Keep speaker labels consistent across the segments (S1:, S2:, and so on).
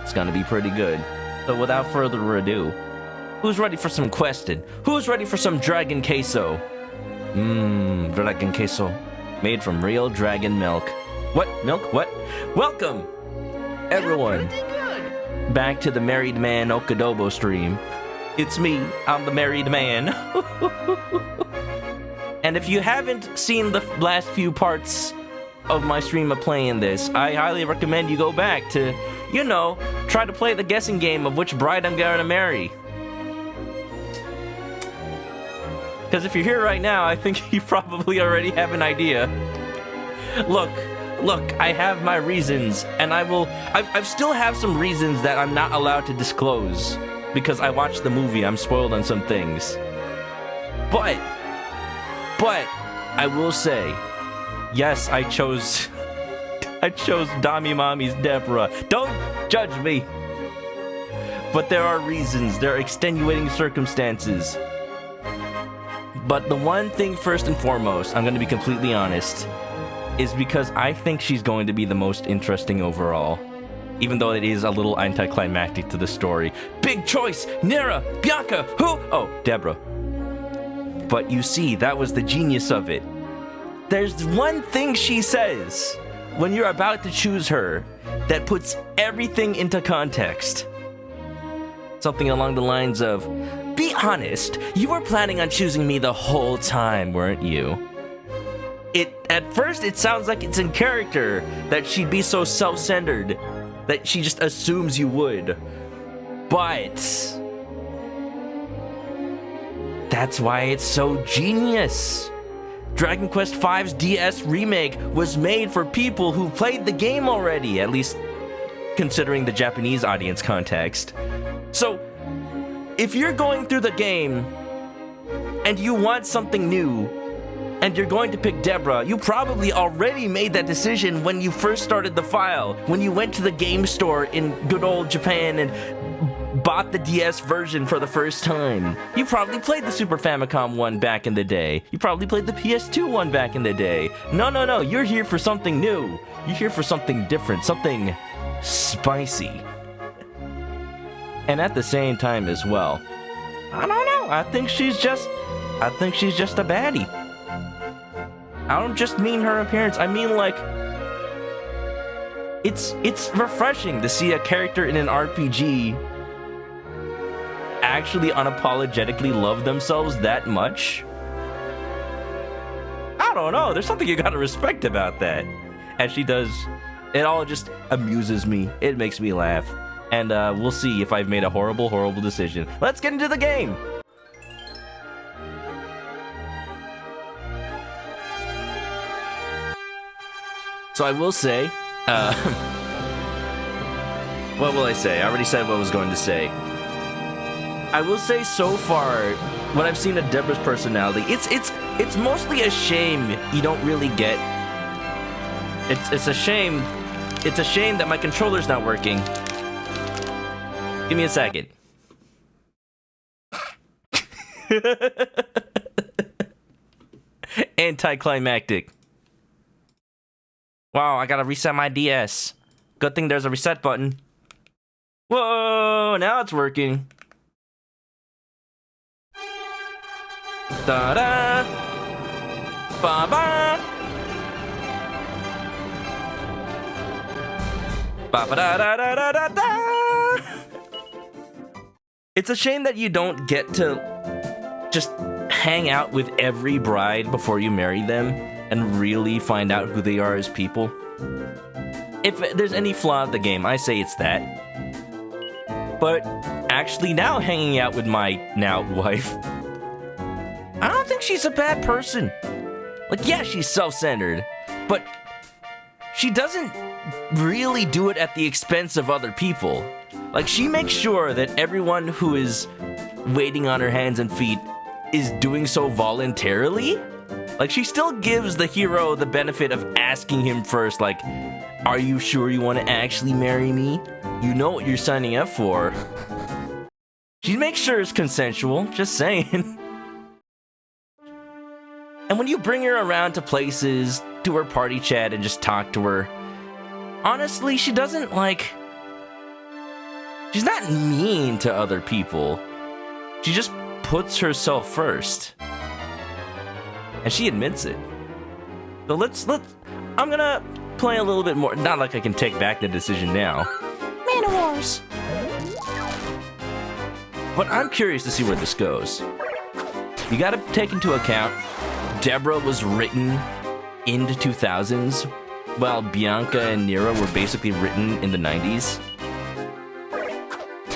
S1: It's gonna be pretty good. So without further ado, who's ready for some questing? Who's ready for some dragon queso? Dragon queso. Made from real dragon milk. What? Milk? What? Welcome, everyone, back to the Married Man ManokAdobo stream. It's me, I'm the married man. And if you haven't seen the last few parts of my stream of playing this, I highly recommend you go back to, you know, try to play the guessing game of which bride I'm gonna marry. Because if you're here right now, I think you probably already have an idea. Look, I have my reasons, and I still have some reasons that I'm not allowed to disclose. Because I watched the movie, I'm spoiled on some things. But, I will say, yes, I chose Dami Mommy's Deborah. Don't judge me. But there are reasons, there are extenuating circumstances. But the one thing first and foremost, I'm going to be completely honest, is because I think she's going to be the most interesting overall. Even though it is a little anticlimactic to the story. Big choice! Nera! Bianca! Who? Oh, Deborah. But you see, that was the genius of it. There's one thing she says when you're about to choose her that puts everything into context. Something along the lines of, be honest, you were planning on choosing me the whole time, weren't you? At first, it sounds like it's in character that she'd be so self-centered that she just assumes you would. But that's why it's so genius. Dragon Quest V's DS remake was made for people who played the game already, at least considering the Japanese audience context. So, if you're going through the game and you want something new, and you're going to pick Deborah, you probably already made that decision when you first started the file, when you went to the game store in good old Japan and bought the DS version for the first time. You probably played the Super Famicom one back in the day. You probably played the PS2 one back in the day. No, you're here for something new. You're here for something different, something spicy. And at the same time as well, I don't know, I think she's just a baddie. I don't just mean her appearance, I mean like, it's refreshing to see a character in an RPG actually unapologetically love themselves that much. I don't know, there's something you gotta respect about that. As she does, it all just amuses me, it makes me laugh. And we'll see if I've made a horrible, horrible decision. Let's get into the game! So I will say, what will I say? I already said what I was going to say. I will say so far, what I've seen of Deborah's personality, it's mostly a shame you don't really get. It's a shame. It's a shame that my controller's not working. Give me a second. Anticlimactic. Wow, I gotta reset my DS. Good thing there's a reset button. Whoa, now it's working. Da-da! Ba-ba! Ba-ba-da-da-da-da-da! It's a shame that you don't get to just hang out with every bride before you marry them and really find out who they are as people. If there's any flaw in the game, I say it's that. But actually now hanging out with my now wife, I don't think she's a bad person. Like, yeah, she's self-centered, but she doesn't really do it at the expense of other people. Like, she makes sure that everyone who is waiting on her hands and feet is doing so voluntarily. Like, she still gives the hero the benefit of asking him first, like, are you sure you want to actually marry me? You know what you're signing up for. She makes sure it's consensual, just saying. And when you bring her around to places, to her party chat and just talk to her, honestly, she doesn't, like, She's not mean to other people. She just puts herself first. And she admits it. So let's I'm gonna play a little bit more. Not like I can take back the decision now. Man of Wars. But I'm curious to see where this goes. You gotta take into account, Deborah was written in the 2000s, while Bianca and Nero were basically written in the 90s.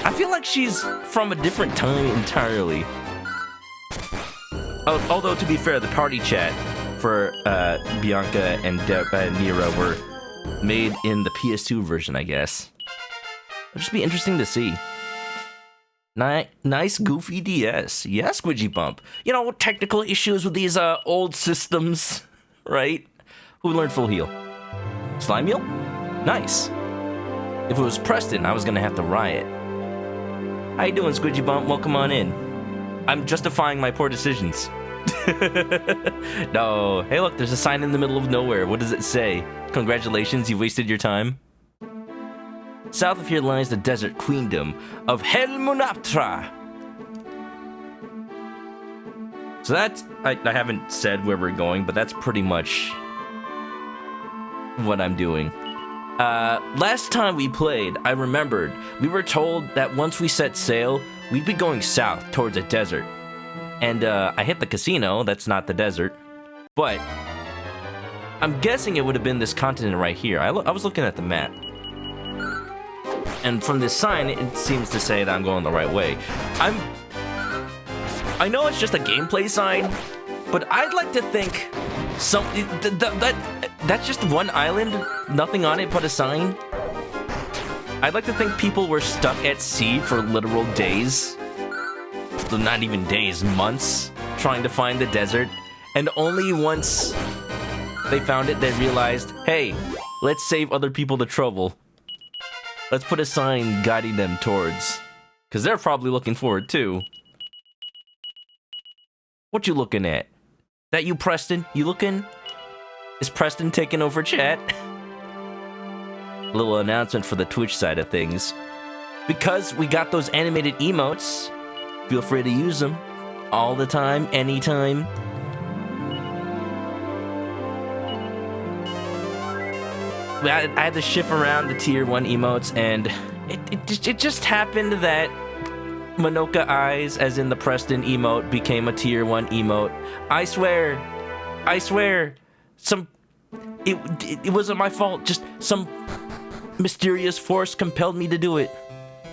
S1: I feel like she's from a different time entirely. Although, to be fair, the party chat for Bianca and Nero were made in the PS2 version, I guess. It'll just be interesting to see. Nice, goofy DS. Yeah, Squidgy Bump. You know, technical issues with these old systems, right? Who learned full heal? Slime Meal? Nice. If it was Preston, I was gonna have to riot. How you doing, Squidgy Bump? Welcome on in. I'm justifying my poor decisions. No. Hey, look, there's a sign in the middle of nowhere. What does it say? Congratulations, you wasted your time. South of here lies the desert queendom of Kermanapsra. So that's... I haven't said where we're going, but that's pretty much what I'm doing. Last time we played, I remembered, we were told that once we set sail, we'd be going south towards a desert. And I hit the casino, that's not the desert, but I'm guessing it would have been this continent right here. I was looking at the map. And from this sign, it seems to say that I'm going the right way. I know it's just a gameplay sign, but I'd like to think that's just one island, nothing on it but a sign. I'd like to think people were stuck at sea for literal days. Well, not even days, months, trying to find the desert. And only once they found it, they realized, hey, let's save other people the trouble. Let's put a sign guiding them towards. Because they're probably looking forward too. What you looking at? That you, Preston? You looking? Is Preston taking over chat? Little announcement for the Twitch side of things. Because we got those animated emotes, feel free to use them. All the time, anytime. I had to shift around the tier 1 emotes, and it just happened that Manoka Eyes, as in the Preston emote, became a tier 1 emote. I swear, it wasn't my fault, just some mysterious force compelled me to do it.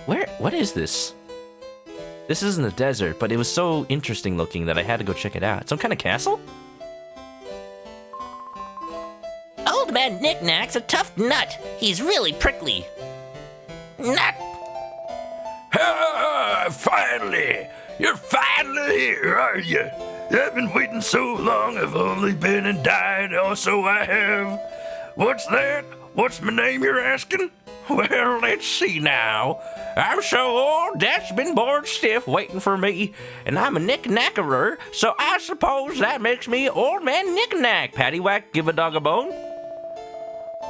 S1: What is this? This isn't the desert, but it was so interesting looking that I had to go check it out. Some kind of castle?
S2: Old man Knick-Knack's a tough nut. He's really prickly. Nut!
S3: Finally! You're finally here, are you? I've been waiting so long, I've only been and died, oh, so I have. What's that? What's my name you're asking? Well, let's see now. I'm so old, Dad's been bored stiff waiting for me, and I'm a knick-knackerer, so I suppose that makes me Old Man Knick-Knack. Paddywhack, give a dog a bone.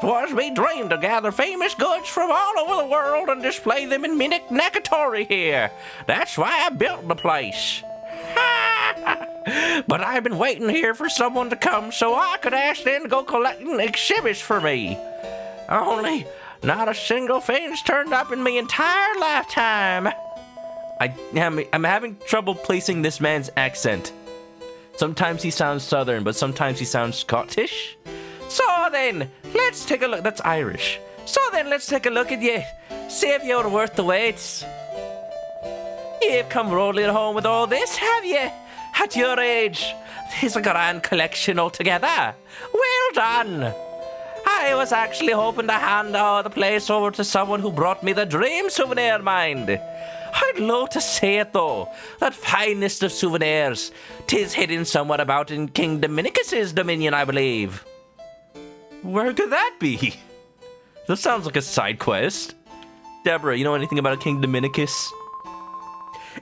S3: 'Twas me dream to gather famous goods from all over the world and display them in me knick-knackatory here. That's why I built the place. But I've been waiting here for someone to come so I could ask them to go collecting exhibits for me. Only not a single thing's turned up in my entire lifetime.
S1: I'm having trouble placing this man's accent. Sometimes he sounds southern, but sometimes he sounds Scottish.
S2: So then, let's take a look. That's Irish. So then, let's take a look at you. See if you're worth the wait. You've come rolling home with all this, have you? At your age, there's a grand collection altogether. Well done. I was actually hoping to hand all the place over to someone who brought me the dream souvenir mind. I'd love to say it though, that finest of souvenirs. 'Tis hidden somewhere about in King Dominicus's dominion, I believe.
S1: Where could that be? That sounds like a side quest. Deborah, you know anything about King Dominicus?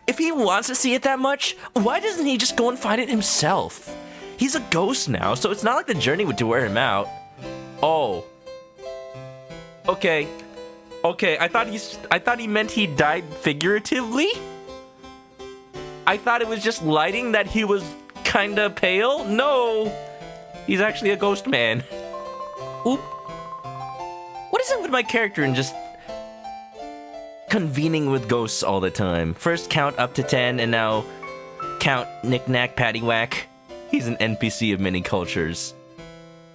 S2: If he wants to see it that much, why doesn't he just go and find it himself?
S1: He's a ghost now, so it's not like the journey would wear him out. Oh. Okay. Okay, I thought he meant he died figuratively. I thought it was just lighting that he was kinda pale. No, he's actually a ghost man. Oop. What is it with my character and just convening with ghosts all the time? First count up to 10, and now count knick-knack paddywhack. He's an NPC of many cultures.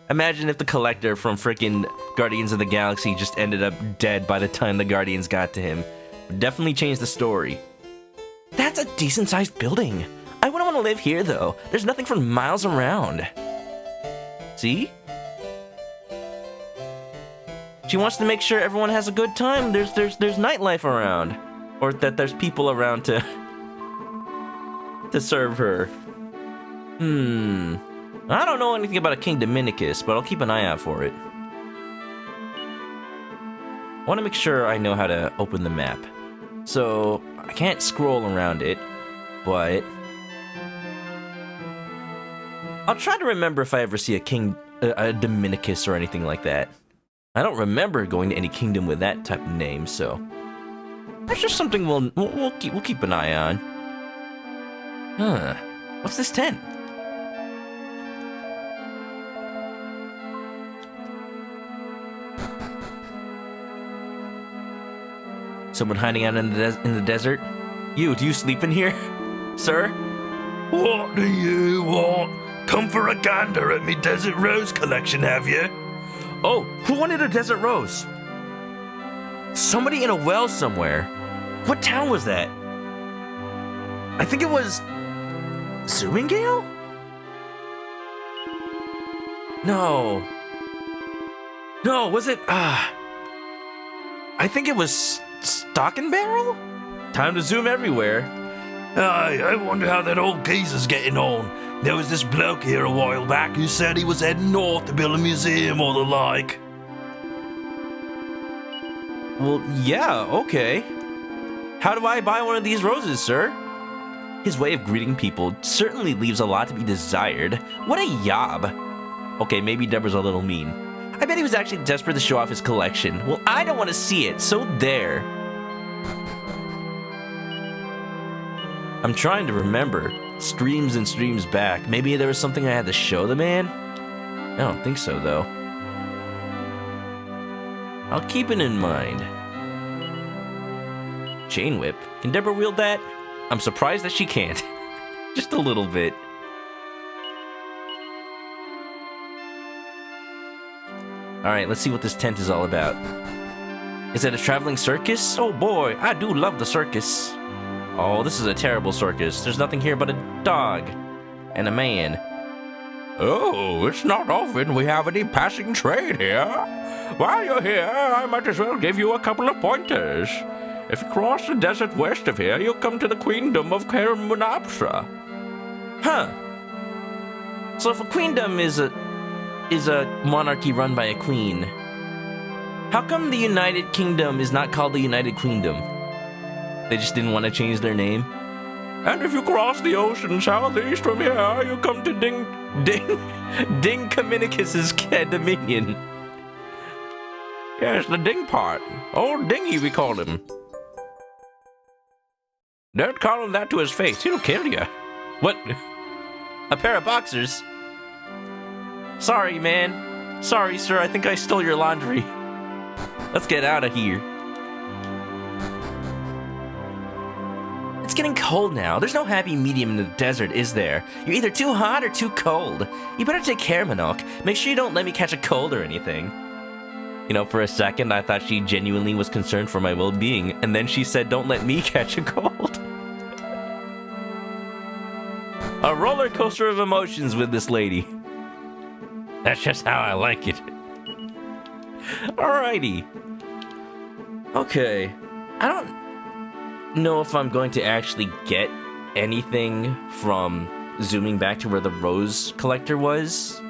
S1: Imagine if the collector from frickin' Guardians of the Galaxy just ended up dead by the time the Guardians got to him. Would definitely change the story. That's a decent-sized building. I wouldn't want to live here, though. There's nothing for miles around. See? She wants to make sure everyone has a good time. There's nightlife around. Or that there's people around to serve her. I don't know anything about a King Dominicus, but I'll keep an eye out for it. I want to make sure I know how to open the map. So, I can't scroll around it, but I'll try to remember if I ever see a Dominicus or anything like that. I don't remember going to any kingdom with that type of name, so that's just something we'll keep an eye on. Huh? What's this tent? Someone hiding out in the desert? Do you sleep in here, sir?
S3: What do you want? Come for a gander at me desert rose collection, have you?
S1: Oh, who wanted a desert rose? Somebody in a well somewhere. What town was that? I think it was Zoomingale? No, was it? I think it was Stock and Barrel? Time to zoom everywhere.
S3: I wonder how that old geezer's getting on. There was this bloke here a while back who said he was heading north to build a museum or the like.
S1: Well, yeah, okay. How do I buy one of these roses, sir? His way of greeting people certainly leaves a lot to be desired. What a yob. Okay, maybe Deborah's a little mean. I bet he was actually desperate to show off his collection. Well, I don't want to see it, so there. I'm trying to remember. Streams and streams back. Maybe there was something I had to show the man? I don't think so, though. I'll keep it in mind. Chain whip? Can Deborah wield that? I'm surprised that she can't. Just a little bit. Alright, let's see what this tent is all about. Is it a traveling circus? Oh boy, I do love the circus. Oh, this is a terrible circus. There's nothing here but a dog and a man.
S2: Oh, it's not often we have any passing trade here. While you're here, I might as well give you a couple of pointers. If you cross the desert west of here, you'll come to the Queendom of Kermanapsra.
S1: Huh. So if a queendom is a monarchy run by a queen, how come the United Kingdom is not called the United Queendom? They just didn't want to change their name?
S2: And if you cross the ocean southeast from here, you come to Ding
S1: Dominicus's dominion.
S2: Yes, the Ding part. Old Dingy, we call him. Don't call him that to his face. He'll kill you.
S1: What? A pair of boxers? Sorry, man. Sorry, sir. I think I stole your laundry. Let's get out of here. It's getting cold now. There's no happy medium in the desert, is there? You're either too hot or too cold. You better take care, Manok. Make sure you don't let me catch a cold or anything. You know, for a second, I thought she genuinely was concerned for my well-being, and then she said, don't let me catch a cold. A roller coaster of emotions with this lady. That's just how I like it. Alrighty. Okay. I don't know if I'm going to actually get anything from zooming back to where the rose collector was.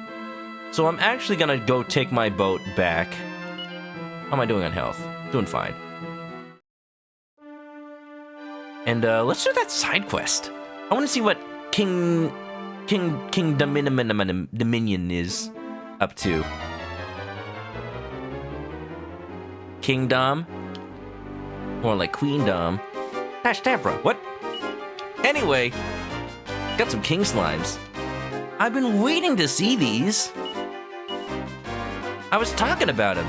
S1: So I'm actually gonna go take my boat back. How am I doing on health? Doing fine. And let's do that side quest. I want to see what King Dominion is up to. King Dom? More like Queendom. Deborah, what? Anyway, got some king slimes. I've been waiting to see these. I was talking about him.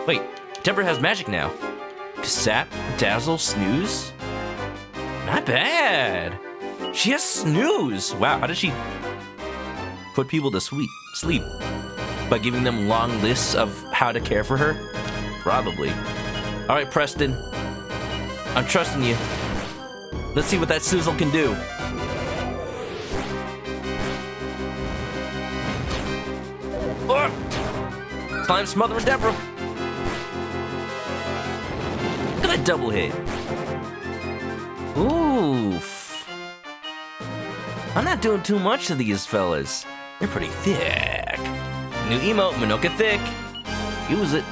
S1: Wait, Deborah has magic now. Sap, Dazzle, Snooze? Not bad. She has Snooze. Wow, how does she put people to sleep? By giving them long lists of how to care for her? Probably. All right, Preston. I'm trusting you. Let's see what that sizzle can do. Oh! Slime smothering Deborah. Look at that double hit. Oof. I'm not doing too much to these fellas. They're pretty thick. New emote, Manoka Thick. Use it.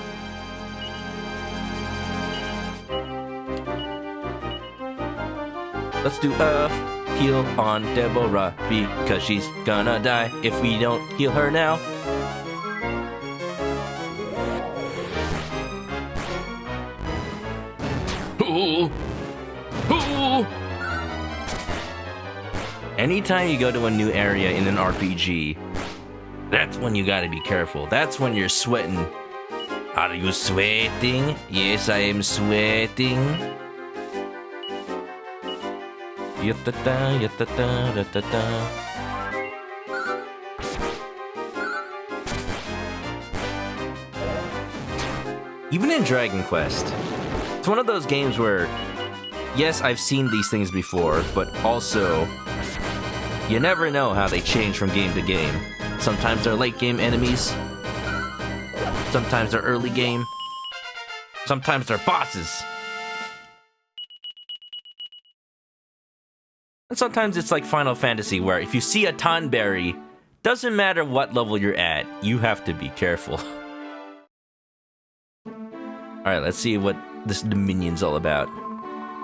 S1: Let's do a heal on Deborah because she's gonna die if we don't heal her now. Ooh. Ooh. Anytime you go to a new area in an RPG, that's when you gotta be careful. That's when you're sweating. Are you sweating? Yes, I am sweating. Yatata, yatata, yatata. Even in Dragon Quest, it's one of those games where, yes, I've seen these things before, but also, you never know how they change from game to game. Sometimes they're late game enemies, sometimes they're early game, sometimes they're bosses. And sometimes it's like Final Fantasy, where if you see a Tonberry, doesn't matter what level you're at, you have to be careful. Alright, let's see what this Dominion's all about.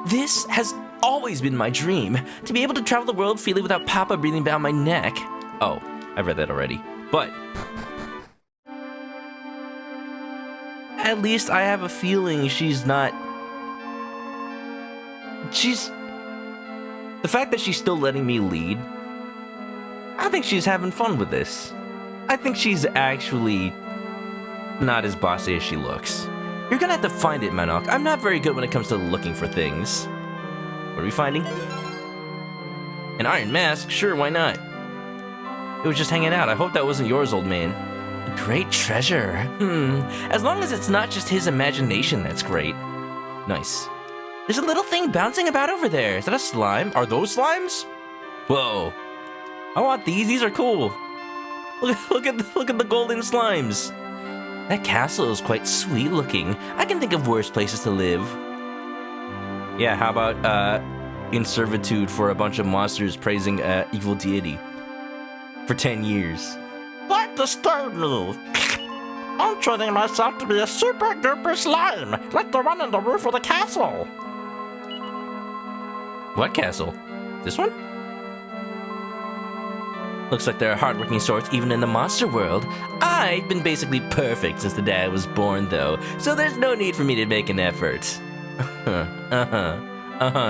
S1: This has always been my dream, to be able to travel the world freely without Papa breathing down my neck. Oh, I've read that already. But at least I have a feeling she's not... The fact that she's still letting me lead, I think she's having fun with this. I think she's actually not as bossy as she looks. You're gonna have to find it, Manok. I'm not very good when it comes to looking for things. What are we finding? An iron mask? Sure, why not? It was just hanging out. I hope that wasn't yours, old man. A great treasure. As long as it's not just his imagination, that's great. Nice. There's a little thing bouncing about over there. Is that a slime? Are those slimes? Whoa. I want these. These are cool. Look at the golden slimes. That castle is quite sweet looking. I can think of worse places to live. Yeah, how about in servitude for a bunch of monsters praising evil deity for 10 years.
S2: Don't disturb me. I'm training myself to be a super duper slime, like the one on the roof of the castle.
S1: What castle? This one? Looks like there are hardworking sorts even in the monster world. I've been basically perfect since the day I was born, though, so there's no need for me to make an effort.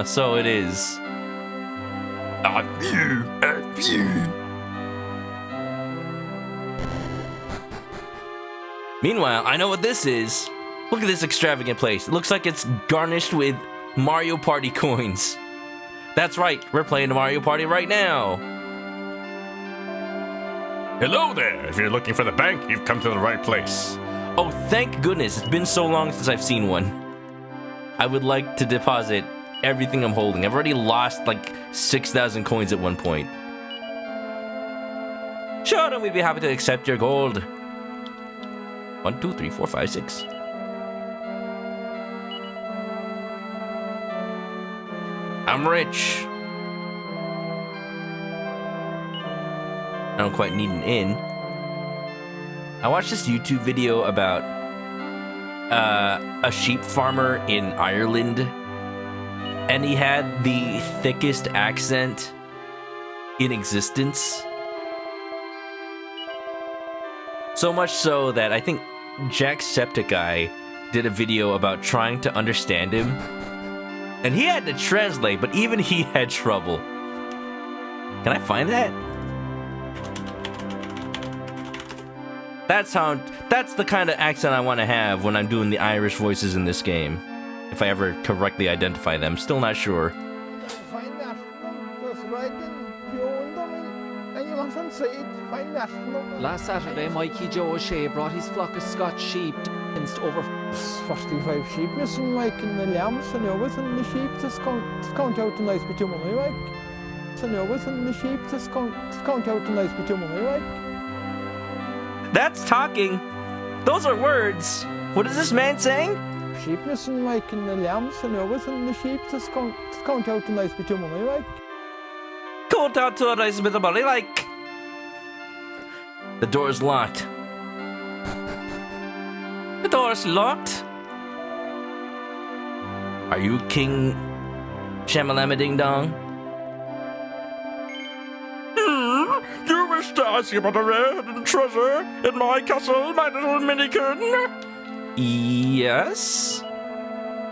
S1: So it is. Meanwhile, I know what this is. Look at this extravagant place. It looks like it's garnished with Mario Party coins. That's right, we're playing Mario Party right now.
S3: Hello there. If you're looking for the bank, you've come to the right place.
S1: Oh, thank goodness. It's been so long since I've seen one. I would like to deposit everything I'm holding. I've already lost like 6,000 coins at one point. Sure, and we'd be happy to accept your gold. 1, 2, 3, 4, 5, 6. I'm rich. I don't quite need an inn. I watched this YouTube video about a sheep farmer in Ireland, and he had the thickest accent in existence. So much so that I think Jacksepticeye did a video about trying to understand him. And he had to translate, but even he had trouble. Can I find that? That's the kind of accent I want to have when I'm doing the Irish voices in this game. If I ever correctly identify them. Still not sure.
S4: Last Saturday, Mikey Joe O'Shea brought his flock of Scotch sheep against over
S5: 45 sheep missing, like, in the lambs, and everything, the sheep just count out a nice bit of money, like. And everything, the sheep just count out a nice bit of money, like.
S1: That's talking. Those are words. What is this man saying?
S5: Sheep missing, like, in the lambs, and everything, the sheep just count out a nice bit of money, like.
S1: Count out to a nice bit of money, like. The door's locked. The door's locked. Are you King Shamalama Ding Dong?
S3: You wish to ask about a rare hidden treasure in my castle, my little minikin?
S1: Yes?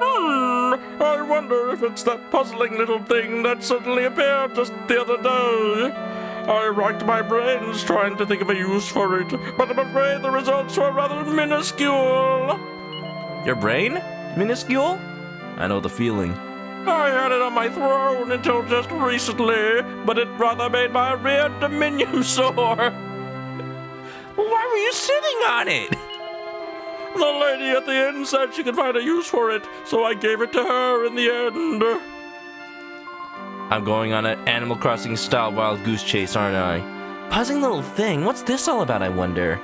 S3: I wonder if it's that puzzling little thing that suddenly appeared just the other day. I racked my brains trying to think of a use for it, but I'm afraid the results were rather minuscule.
S1: Your brain? Minuscule? I know the feeling.
S3: I had it on my throne until just recently, but it rather made my rear dominion sore.
S1: Why were you sitting on it?
S3: The lady at the inn said she could find a use for it, so I gave it to her in the end.
S1: I'm going on an Animal Crossing style wild goose chase, aren't I? Puzzling little thing, what's this all about, I wonder?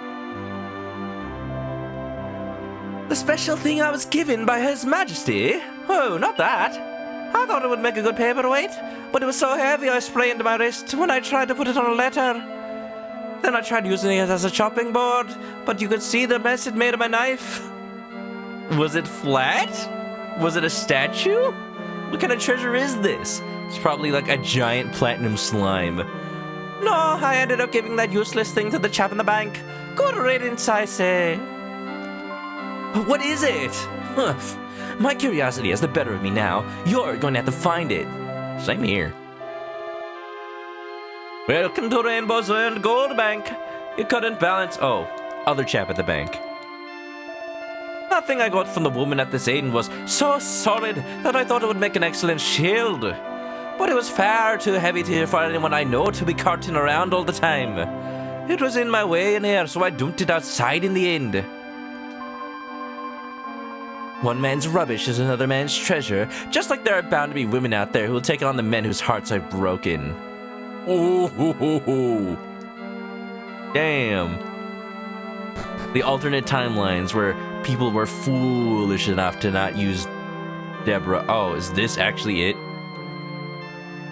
S1: The special thing I was given by His Majesty? Oh, not that. I thought it would make a good paperweight, but it was so heavy I sprained my wrist when I tried to put it on a letter. Then I tried using it as a chopping board, but you could see the mess it made of my knife. Was it flat? Was it a statue? What kind of treasure is this? It's probably like a giant platinum slime. No, I ended up giving that useless thing to the chap in the bank. Good riddance, I say. What is it? My curiosity has the better of me now. You're going to have to find it. Same here. Welcome to Rainbow's Earned Gold Bank. You couldn't balance... Oh, other chap at the bank. Nothing I got from the woman at this inn was so solid that I thought it would make an excellent shield. But it was far too heavy for anyone I know to be carting around all the time. It was in my way in here, so I dumped it outside in the end. One man's rubbish is another man's treasure, just like there are bound to be women out there who will take on the men whose hearts are broken. Oh, damn. The alternate timelines where people were foolish enough to not use Deborah. Oh, is this actually it?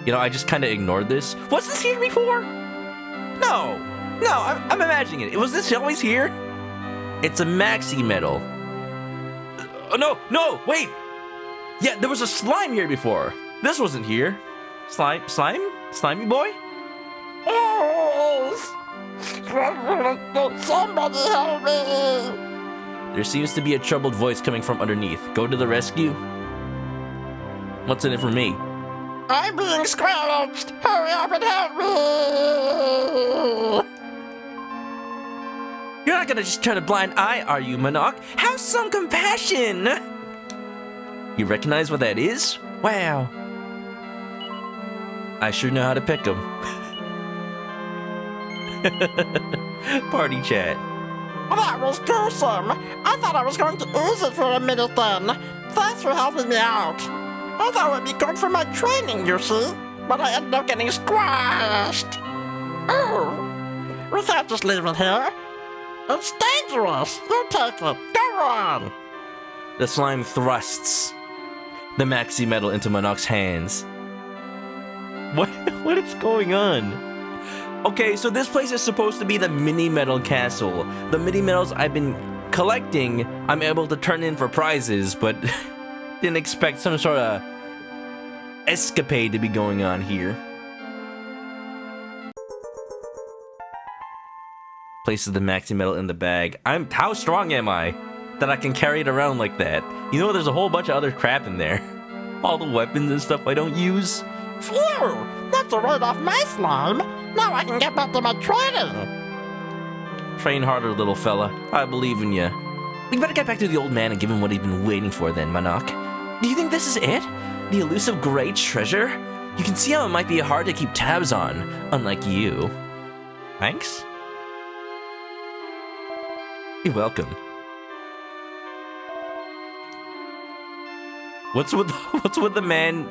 S1: You know, I just kind of ignored this. Was this here before? No, I'm imagining it. Was this always here? It's a maxi medal. No, wait. Yeah, there was a slime here before. This wasn't here. Slimy boy?
S6: Somebody help me!
S1: There seems to be a troubled voice coming from underneath. Go to the rescue. What's in it for me?
S6: I'm being squelched! Hurry up and help me!
S1: You're not gonna just turn a blind eye, are you, Manok? Have some compassion! You recognize what that is? Wow. I sure know how to pick 'em. Party chat.
S6: That was gruesome! I thought I was going to ooze it for a minute then. Thanks for helping me out. I thought it would be good for my training, you see, but I ended up getting squashed. Oh, we can't just leave it here. It's dangerous. You take it. Go on.
S1: The slime thrusts the maxi medal into Manok's hands. What is going on? Okay, so this place is supposed to be the mini medal castle. The mini medals I've been collecting, I'm able to turn in for prizes, but didn't expect some sort of escapade to be going on here. Places the maxi medal in the bag. How strong am I? that I can carry it around like that. You know, there's a whole bunch of other crap in there. All the weapons and stuff I don't use.
S6: Phew! That's a right off my slime. Now I can get back to my training.
S1: Train harder, little fella. I believe in you. We better get back to the old man and give him what he's been waiting for then, Manok. Do you think this is it? The elusive great treasure? You can see how it might be hard to keep tabs on, unlike you. Thanks? You're welcome. What's with the man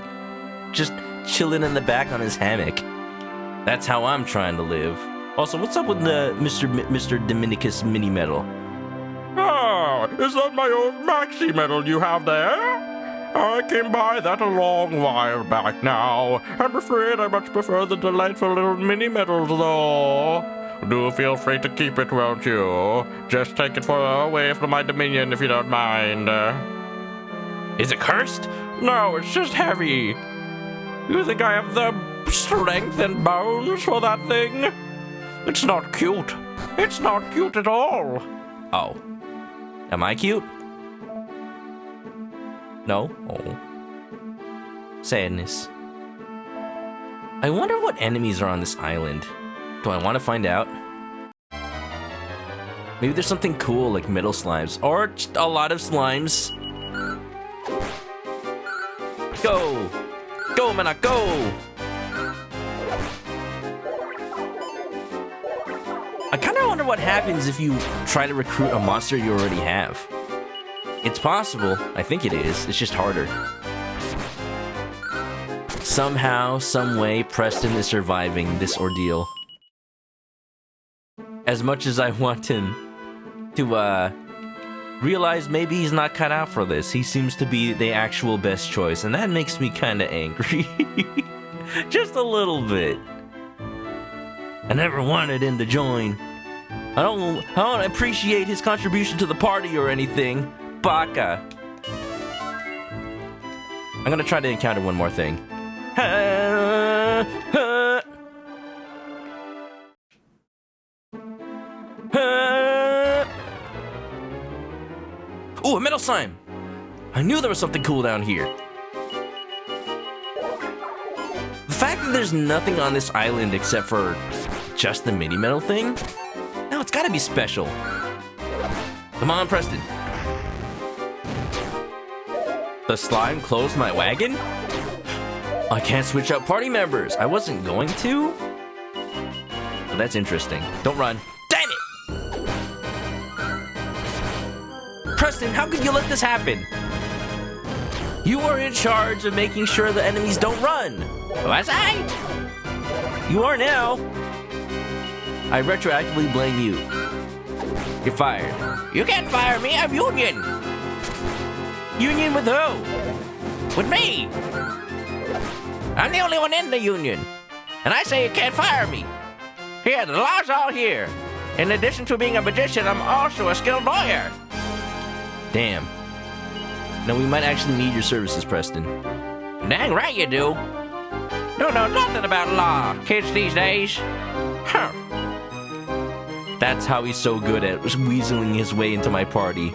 S1: just chilling in the back on his hammock? That's how I'm trying to live. Also, what's up with the Mr. Dominicus mini medal?
S3: Ah, is that my old maxi medal you have there? I came by that a long while back now. I'm afraid I much prefer the delightful little mini medals, though. Do feel free to keep it, won't you? Just take it away from my dominion if you don't mind.
S1: Is it cursed?
S3: No, it's just heavy. You think I have the strength and bones for that thing? It's not cute. It's not cute at all.
S1: Oh. Am I cute? No? Oh. Sadness. I wonder what enemies are on this island. Do I want to find out? Maybe there's something cool like metal slimes. Or just a lot of slimes. Go! Go, Manok, go! I kind of wonder what happens if you try to recruit a monster you already have. It's possible. I think it is. It's just harder. Somehow, some way, Preston is surviving this ordeal. As much as I want him to, realize maybe he's not cut out for this. He seems to be the actual best choice, and that makes me kind of angry. Just a little bit. I never wanted him to join. I don't appreciate his contribution to the party or anything. Baka. I'm gonna try to encounter one more thing. Ooh, a metal slime! I knew there was something cool down here. The fact that there's nothing on this island except for just the mini metal thing? No, it's gotta be special. Come on, Preston. The slime closed my wagon? I can't switch out party members. I wasn't going to. But that's interesting. Don't run. Damn it! Preston, how could you let this happen? You are in charge of making sure the enemies don't run. Was I? You are now. I retroactively blame you. You're fired.
S6: You can't fire me, I'm union.
S1: Union with who?
S6: With me. I'm the only one in the union. And I say you can't fire me. Here, the law's all here. In addition to being a magician, I'm also a skilled lawyer.
S1: Damn. No, we might actually need your services, Preston.
S6: Dang right you do. Don't know nothing about law, kids these days. Huh.
S1: That's how he's so good at weaseling his way into my party.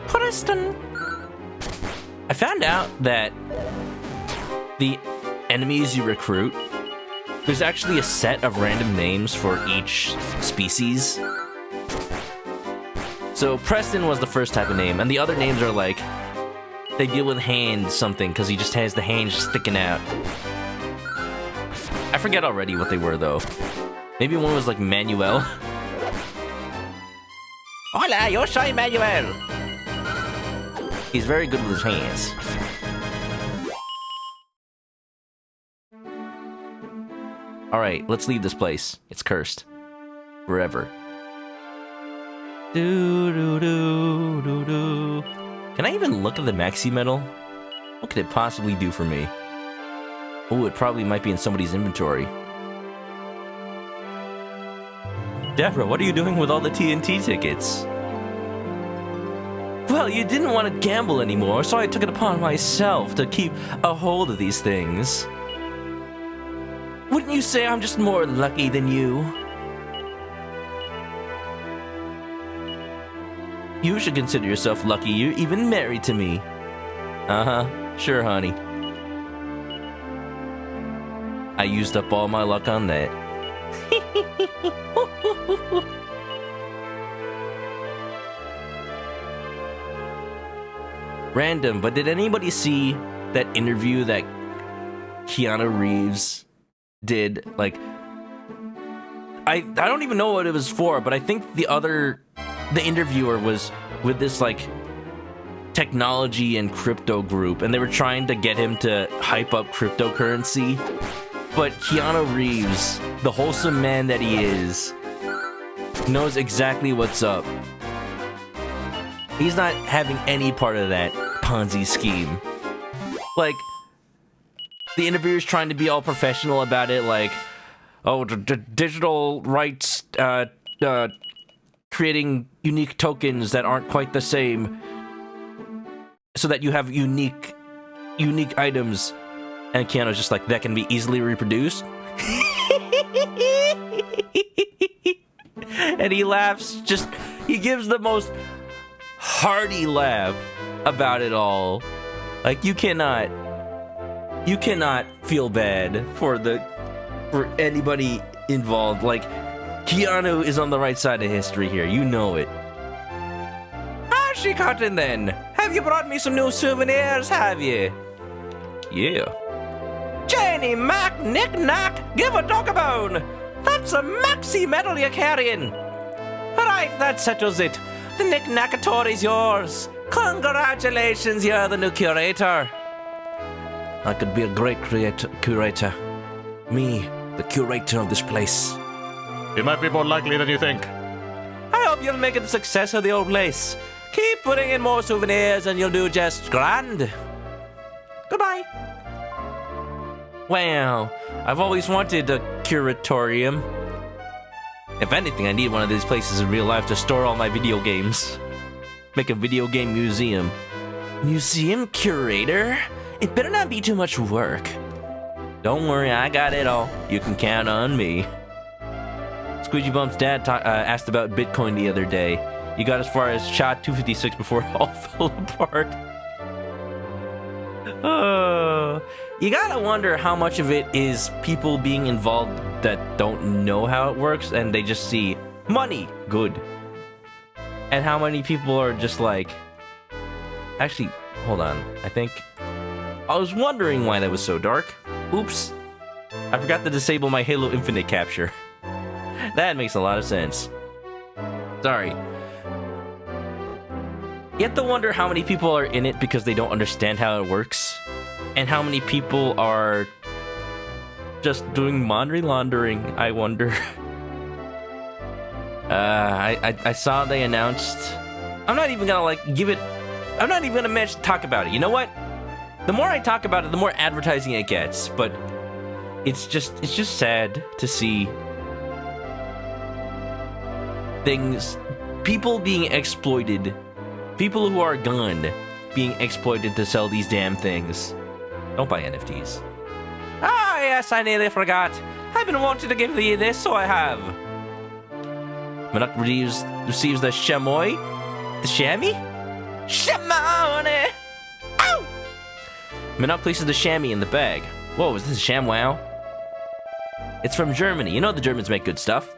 S6: Preston.
S1: I found out that the enemies you recruit, there's actually a set of random names for each species. So Preston was the first type of name, and the other names are like, they deal with hand something, because he just has the hand sticking out. I forget already what they were, though. Maybe one was like Manuel.
S6: Hola, yo soy Manuel.
S1: He's very good with his hands. Alright, let's leave this place. It's cursed. Forever. Do. Can I even look at the maxi medal? What could it possibly do for me? Oh, it probably might be in somebody's inventory. Deborah, what are you doing with all the TNT tickets? Well, you didn't want to gamble anymore, so I took it upon myself to keep a hold of these things. Wouldn't you say I'm just more lucky than you? You should consider yourself lucky you're even married to me. Uh-huh, sure, honey. I used up all my luck on that. Random, but did anybody see that interview that Keanu Reeves did? Like, I don't even know what it was for, but I think the interviewer was with this, like, technology and crypto group, and they were trying to get him to hype up cryptocurrency. But Keanu Reeves, the wholesome man that he is, knows exactly what's up. He's not having any part of that Ponzi scheme. Like, the interviewer's trying to be all professional about it, like, oh, digital rights, creating unique tokens that aren't quite the same, so that you have unique items. And Keanu's just like, that can be easily reproduced? And he laughs, he gives the most hearty laugh about it all. Like, you cannot feel bad for anybody involved. Like, Keanu is on the right side of history here, you know it. Ah, she cotton then. Have you brought me some new souvenirs, have you? Yeah. Janie Mac Nick Nack, give a dog a bone. That's a maxi medal you're carrying. Right, that settles it. The Nick Nackatory's yours. Congratulations, you're the new curator. I could be a great curator. Me, the curator of this place.
S7: It might be more likely than you think.
S1: I hope you'll make it a success of the old place. Keep putting in more souvenirs and you'll do just grand. Goodbye. Wow, I've always wanted a curatorium. If anything, I need one of these places in real life to store all my video games. Make a video game museum. Museum curator? It better not be too much work. Don't worry, I got it all. You can count on me. Squeegee Bump's dad asked about Bitcoin the other day. You got as far as SHA-256 before it all fell apart. You gotta wonder how much of it is people being involved that don't know how it works and they just see money, good. And how many people are just like... Actually, hold on. I was wondering why that was so dark. Oops. I forgot to disable my Halo Infinite capture. That makes a lot of sense. Sorry. You have to wonder how many people are in it because they don't understand how it works. And how many people are just doing money laundering, I wonder. I saw they announced... I'm not even gonna, I'm not even gonna talk about it. You know what? The more I talk about it, the more advertising it gets. But it's just sad to see things... People being exploited. People who are gunned being exploited to sell these damn things. Don't buy NFTs. Ah, yes, I nearly forgot. I've been wanting to give thee this, so I have. Manok receives the chamois. The chamois? Chamois! Ow! Manok places the chamois in the bag. Whoa, is this ShamWow? It's from Germany. You know the Germans make good stuff.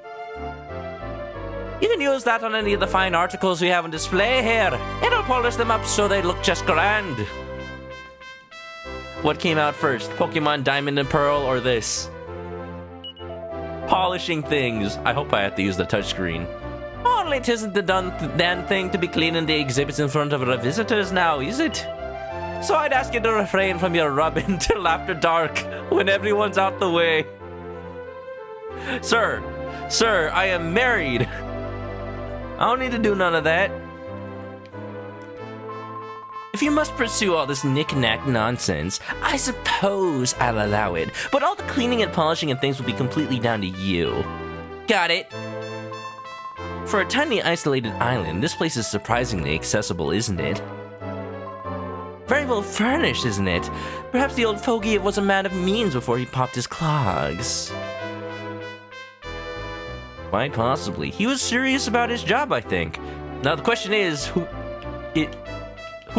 S1: You can use that on any of the fine articles we have on display here. It'll polish them up so they look just grand. What came out first? Pokemon Diamond and Pearl or this? Polishing things. I hope I have to use the touchscreen. Only 'tisn't the damn thing to be cleaning the exhibits in front of our visitors now, is it? So I'd ask you to refrain from your rubbing till after dark, when everyone's out the way. Sir, I am married. I don't need to do none of that. If you must pursue all this knick-knack nonsense, I suppose I'll allow it. But all the cleaning and polishing and things will be completely down to you. Got it? For a tiny isolated island, this place is surprisingly accessible, isn't it? Very well furnished, isn't it? Perhaps the old fogey was a man of means before he popped his clogs. Quite possibly. He was serious about his job, I think. Now the question is, who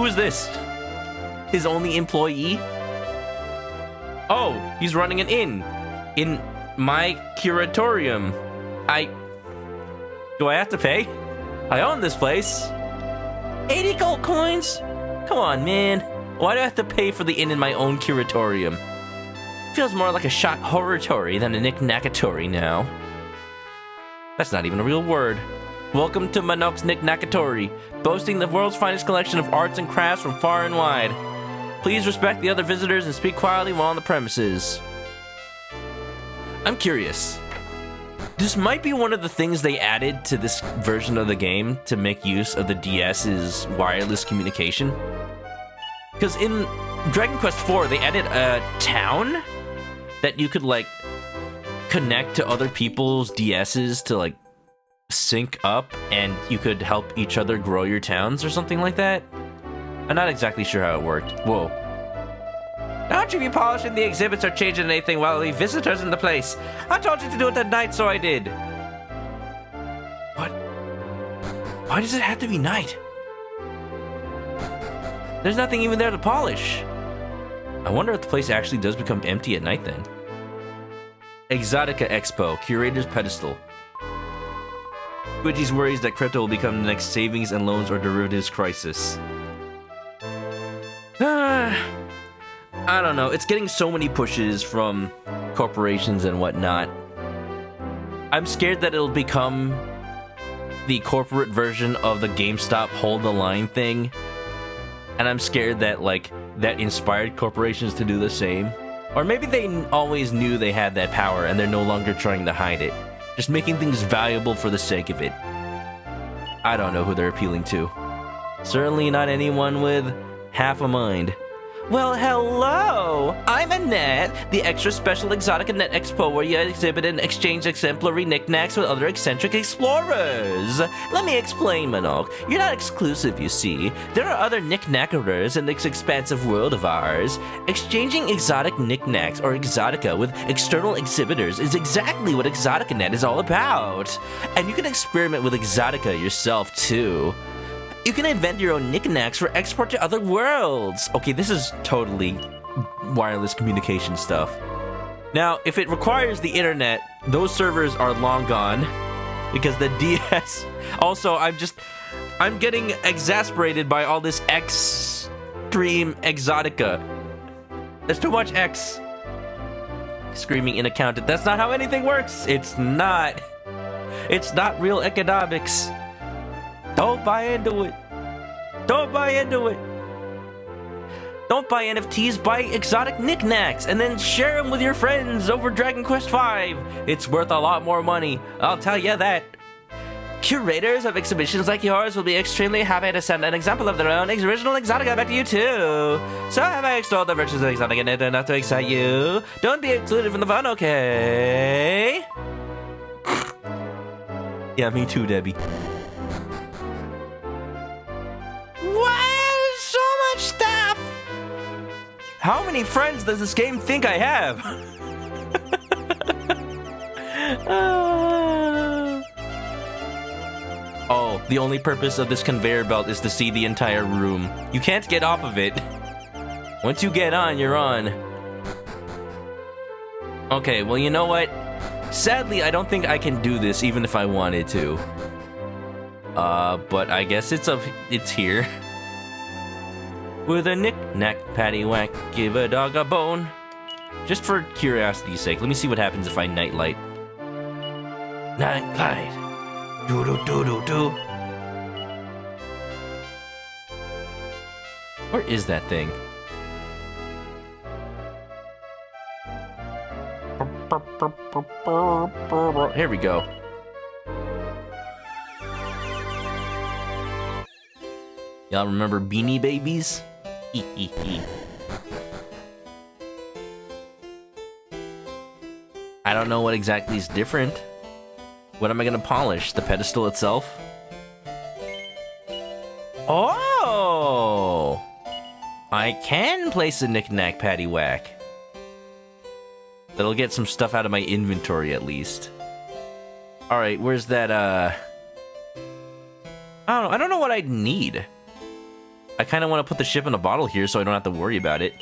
S1: is this? His only employee? Oh, he's running an inn. In my curatorium. Do I have to pay? I own this place. 80 gold coins? Come on, man. Why do I have to pay for the inn in my own curatorium? Feels more like a shot horatory than a knick-knackatory now. That's not even a real word. Welcome to Manok's knick-knackatory, boasting the world's finest collection of arts and crafts from far and wide. Please respect the other visitors and speak quietly while on the premises. I'm curious. This might be one of the things they added to this version of the game to make use of the DS's wireless communication. Because in Dragon Quest IV, they added a town that you could, like, connect to other people's DS's to, like, sync up, and you could help each other grow your towns or something like that. I'm not exactly sure how it worked. Whoa. Don't you be polishing the exhibits or changing anything while the visitors in the place. I told you to do it at night, so I did. What? Why does it have to be night? There's nothing even there to polish. I wonder if the place actually does become empty at night then. Exotica Expo, Curator's Pedestal. Luigi's worries that crypto will become the next savings and loans or derivatives crisis. I don't know. It's getting so many pushes from corporations and whatnot. I'm scared that it'll become the corporate version of the GameStop hold the line thing. And I'm scared that, like, that inspired corporations to do the same. Or maybe they always knew they had that power and they're no longer trying to hide it. Just making things valuable for the sake of it. I don't know who they're appealing to. Certainly not anyone with half a mind. Well, hello! I'm Annette, the extra special Exotica Net Expo where you exhibit and exchange exemplary knickknacks with other eccentric explorers. Let me explain, Manok. You're not exclusive, you see. There are other knickknackerers in this expansive world of ours. Exchanging exotic knickknacks or exotica with external exhibitors is exactly what Exotica Net is all about. And you can experiment with exotica yourself, too. You can invent your own knickknacks for export to other worlds. Okay, this is totally wireless communication stuff. Now, if it requires the internet, those servers are long gone because the DS. Also, I'm getting exasperated by all this extreme exotica. There's too much X. Screaming inaccountant. That's not how anything works. It's not. It's not real economics. Don't buy into it. Don't buy into it. Don't buy NFTs, buy exotic knickknacks and then share them with your friends over Dragon Quest V. It's worth a lot more money, I'll tell you that. Curators of exhibitions like yours will be extremely happy to send an example of their own original exotica back to you too. So have I extolled the virtues of exotica net enough to excite you? Don't be excluded from the fun, okay? Yeah, me too, Debbie.
S6: Wow, so much stuff!
S1: How many friends does this game think I have? Oh, the only purpose of this conveyor belt is to see the entire room. You can't get off of it. Once you get on, you're on. Okay, well, you know what? Sadly, I don't think I can do this even if I wanted to. But I guess it's here. With a knick-knack, paddywhack, give a dog a bone. Just for curiosity's sake, let me see what happens if I nightlight. Nightlight. Do-do-do-do-do. Where is that thing? Here we go. Y'all remember Beanie Babies? I don't know what exactly is different. What am I gonna polish? The pedestal itself? Oh! I can place a knick-knack paddywhack. That'll get some stuff out of my inventory at least. Alright, where's that, I don't know what I'd need. I kind of want to put the ship in a bottle here so I don't have to worry about it.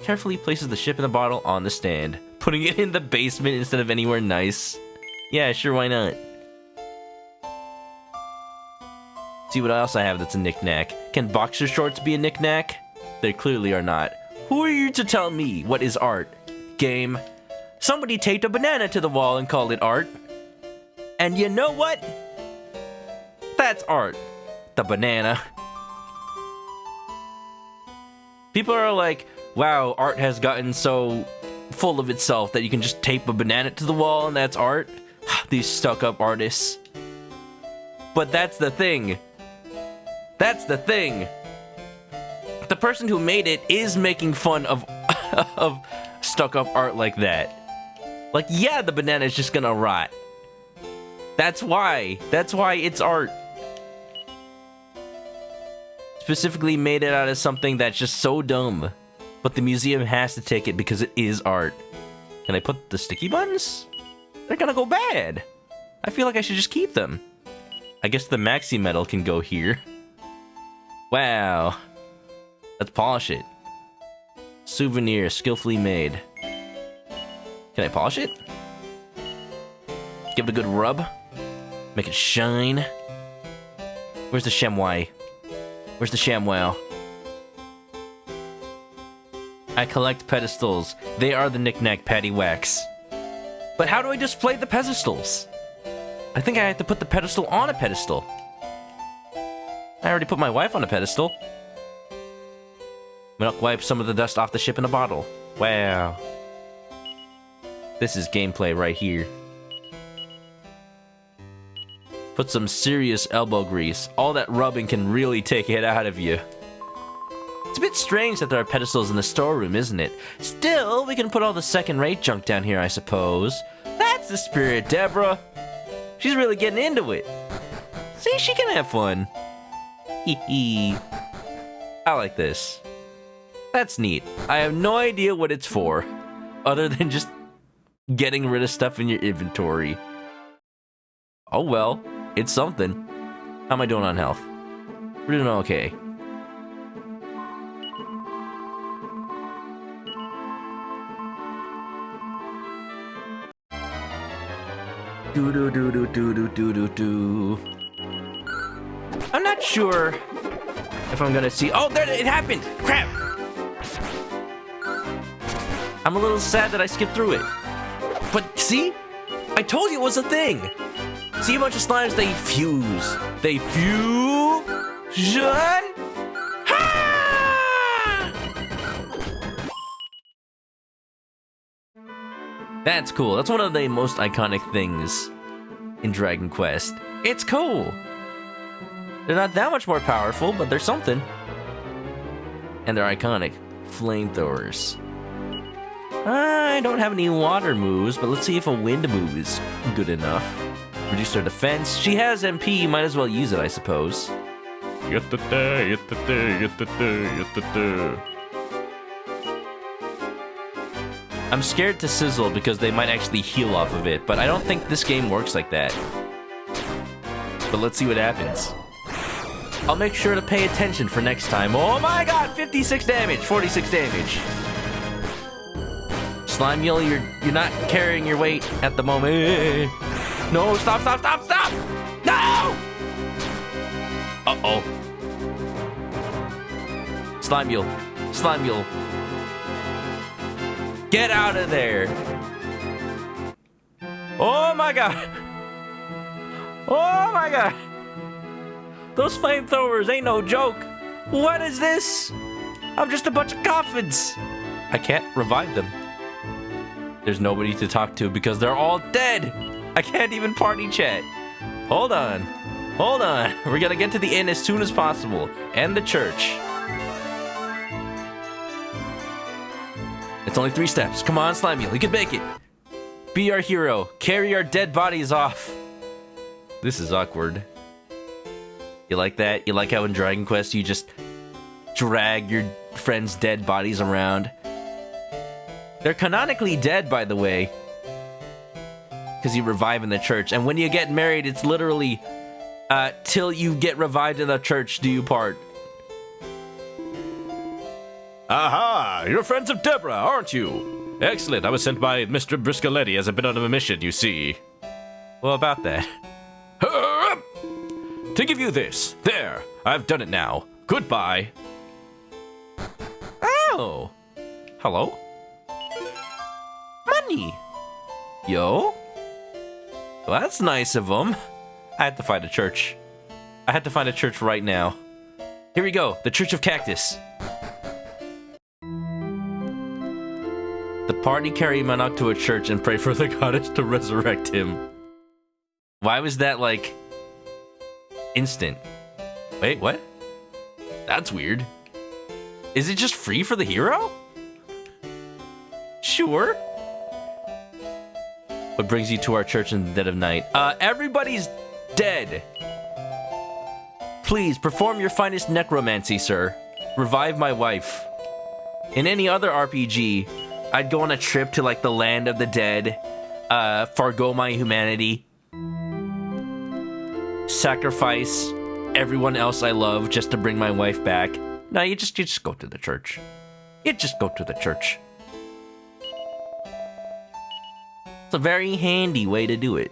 S1: Carefully places the ship in the bottle on the stand, putting it in the basement instead of anywhere nice. Yeah, sure, why not? See what else I have that's a knick-knack. Can boxer shorts be a knick-knack? They clearly are not. Who are you to tell me what is art? Game. Somebody taped a banana to the wall and called it art. And you know what? That's art. The banana. People are like, wow, art has gotten so full of itself that you can just tape a banana to the wall and that's art. These stuck-up artists. But that's the thing. That's the thing. The person who made it is making fun of of stuck-up art like that. Like, yeah, the banana is just gonna rot. That's why. That's why it's art. Specifically made it out of something that's just so dumb. But the museum has to take it because it is art. Can I put the sticky buns? They're gonna go bad. I feel like I should just keep them. I guess the maxi metal can go here. Wow. Let's polish it. Souvenir, skillfully made. Can I polish it? Give it a good rub. Make it shine. Where's the chamois? Where's the ShamWow? I collect pedestals. They are the knick-knack paddywhacks. But how do I display the pedestals? I think I have to put the pedestal on a pedestal. I already put my wife on a pedestal. Manok wipes some of the dust off the ship in a bottle. Wow. This is gameplay right here. Put some serious elbow grease. All that rubbing can really take it out of you. It's a bit strange that there are pedestals in the storeroom, isn't it? Still, we can put all the second-rate junk down here, I suppose. That's the spirit, Deborah. She's really getting into it. See, she can have fun. Hee hee. I like this. That's neat. I have no idea what it's for, other than just getting rid of stuff in your inventory. Oh well, it's something. How am I doing on health? We're doing okay. Do do do do do do do do do. I'm not sure if I'm gonna see. Oh, there it happened! Crap! I'm a little sad that I skipped through it. But see? I told you it was a thing! See a bunch of slimes, they fuse. They fusion! Ha! That's cool. That's one of the most iconic things in Dragon Quest. It's cool. They're not that much more powerful, but they're something. And they're iconic. Flamethrowers. I don't have any water moves, but let's see if a wind move is good enough. Reduce their defense. She has MP, might as well use it, I suppose. I'm scared to sizzle because they might actually heal off of it, but I don't think this game works like that. But let's see what happens. I'll make sure to pay attention for next time. Oh my god, 56 damage, 46 damage. Slime Mule, you're not carrying your weight at the moment. No, stop, stop, stop, stop! No! Uh-oh. Slime Mule. Slime Mule. Get out of there! Oh my god! Oh my god! Those flamethrowers ain't no joke! What is this? I'm just a bunch of coffins! I can't revive them. There's nobody to talk to because they're all dead! I can't even party chat. Hold on. Hold on. We're gonna get to the inn as soon as possible. And the church. It's only 3 steps. Come on, Slime Mule. You can make it. Be our hero. Carry our dead bodies off. This is awkward. You like that? You like how in Dragon Quest you just drag your friends' dead bodies around. They're canonically dead, by the way, because you revive in the church. And when you get married, it's literally till you get revived in the church do you part.
S7: Aha! You're friends of Deborah, aren't you? Excellent. I was sent by Mr. Briscoletti as a bit on a mission, you see.
S1: Well, about that.
S7: To give you this. There. I've done it now. Goodbye.
S1: Oh. Hello? Money. Yo. Well, that's nice of them. I had to find a church. I had to find a church right now. Here we go. The Church of Cactus. The party carry Manok to a church and pray for the goddess to resurrect him. Why was that, like, instant? Wait, what? That's weird. Is it just free for the hero? Sure. What brings you to our church in the dead of night? Everybody's dead. Please, perform your finest necromancy, sir. Revive my wife. In any other RPG, I'd go on a trip to, like, the land of the dead, forgo my humanity, sacrifice everyone else I love just to bring my wife back. No, you just go to the church. You just go to the church. It's a very handy way to do it.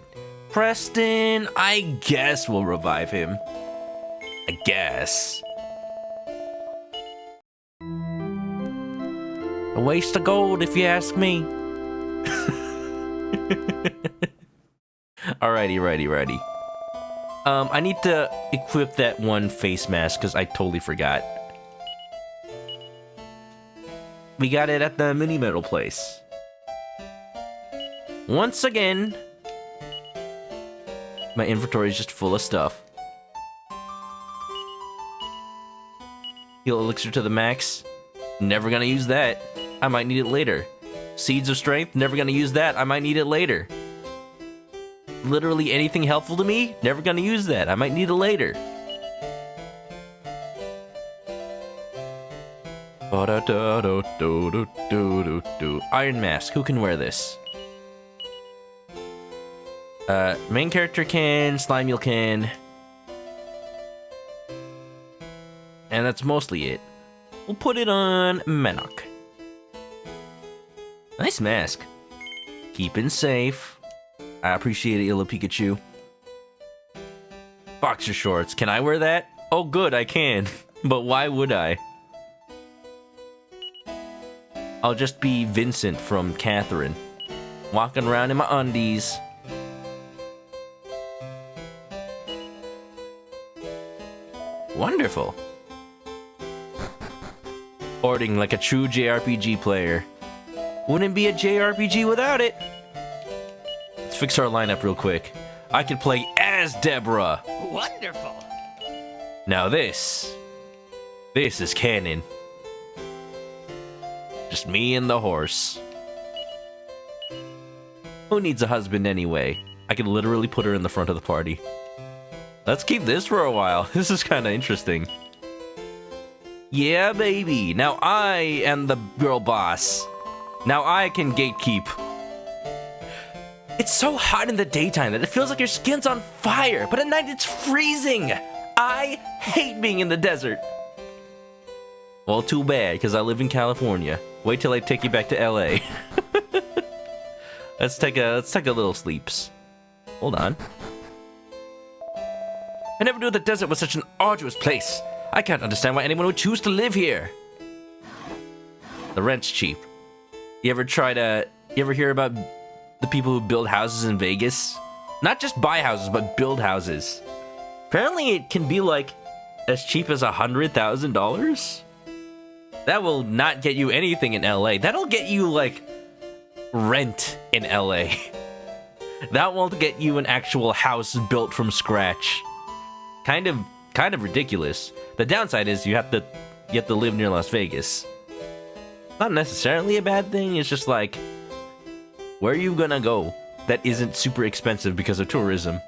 S1: Preston, I guess we'll revive him. I guess. A waste of gold, if you ask me. Alrighty. I need to equip that one face mask because I totally forgot. We got it at the mini metal place. Once again, my inventory is just full of stuff. Heal elixir to the max. Never gonna use that. I might need it later. Seeds of strength. Never gonna use that. I might need it later. Literally anything helpful to me. Never gonna use that. I might need it later. Iron mask. Who can wear this? Main character can, Slime Mule can. And that's mostly it. We'll put it on Manok. Nice mask. Keeping safe. I appreciate it, Illa Pikachu. Boxer shorts. Can I wear that? Oh good, I can. But why would I? I'll just be Vincent from Catherine. Walking around in my undies. Wonderful. Hoarding like a true JRPG player. Wouldn't be a JRPG without it. Let's fix our lineup real quick. I could play as Deborah.
S6: Wonderful.
S1: Now this is canon. Just me and the horse. Who needs a husband anyway? I could literally put her in the front of the party. Let's keep this for a while. This is kind of interesting. Yeah, baby. Now I am the girl boss. Now I can gatekeep. It's so hot in the daytime that it feels like your skin's on fire, but at night it's freezing. I hate being in the desert. Well, too bad, because I live in California. Wait till I take you back to LA. Let's take a little sleeps. Hold on. I never knew the desert was such an arduous place. I can't understand why anyone would choose to live here. The rent's cheap. You ever hear about the people who build houses in Vegas? Not just buy houses, but build houses. Apparently it can be like as cheap as $100,000. That will not get you anything in LA. That'll get you like rent in LA. That won't get you an actual house built from scratch. Kind of ridiculous. The downside is you have to live near Las Vegas. Not necessarily a bad thing, it's just like, where are you gonna go that isn't super expensive because of tourism?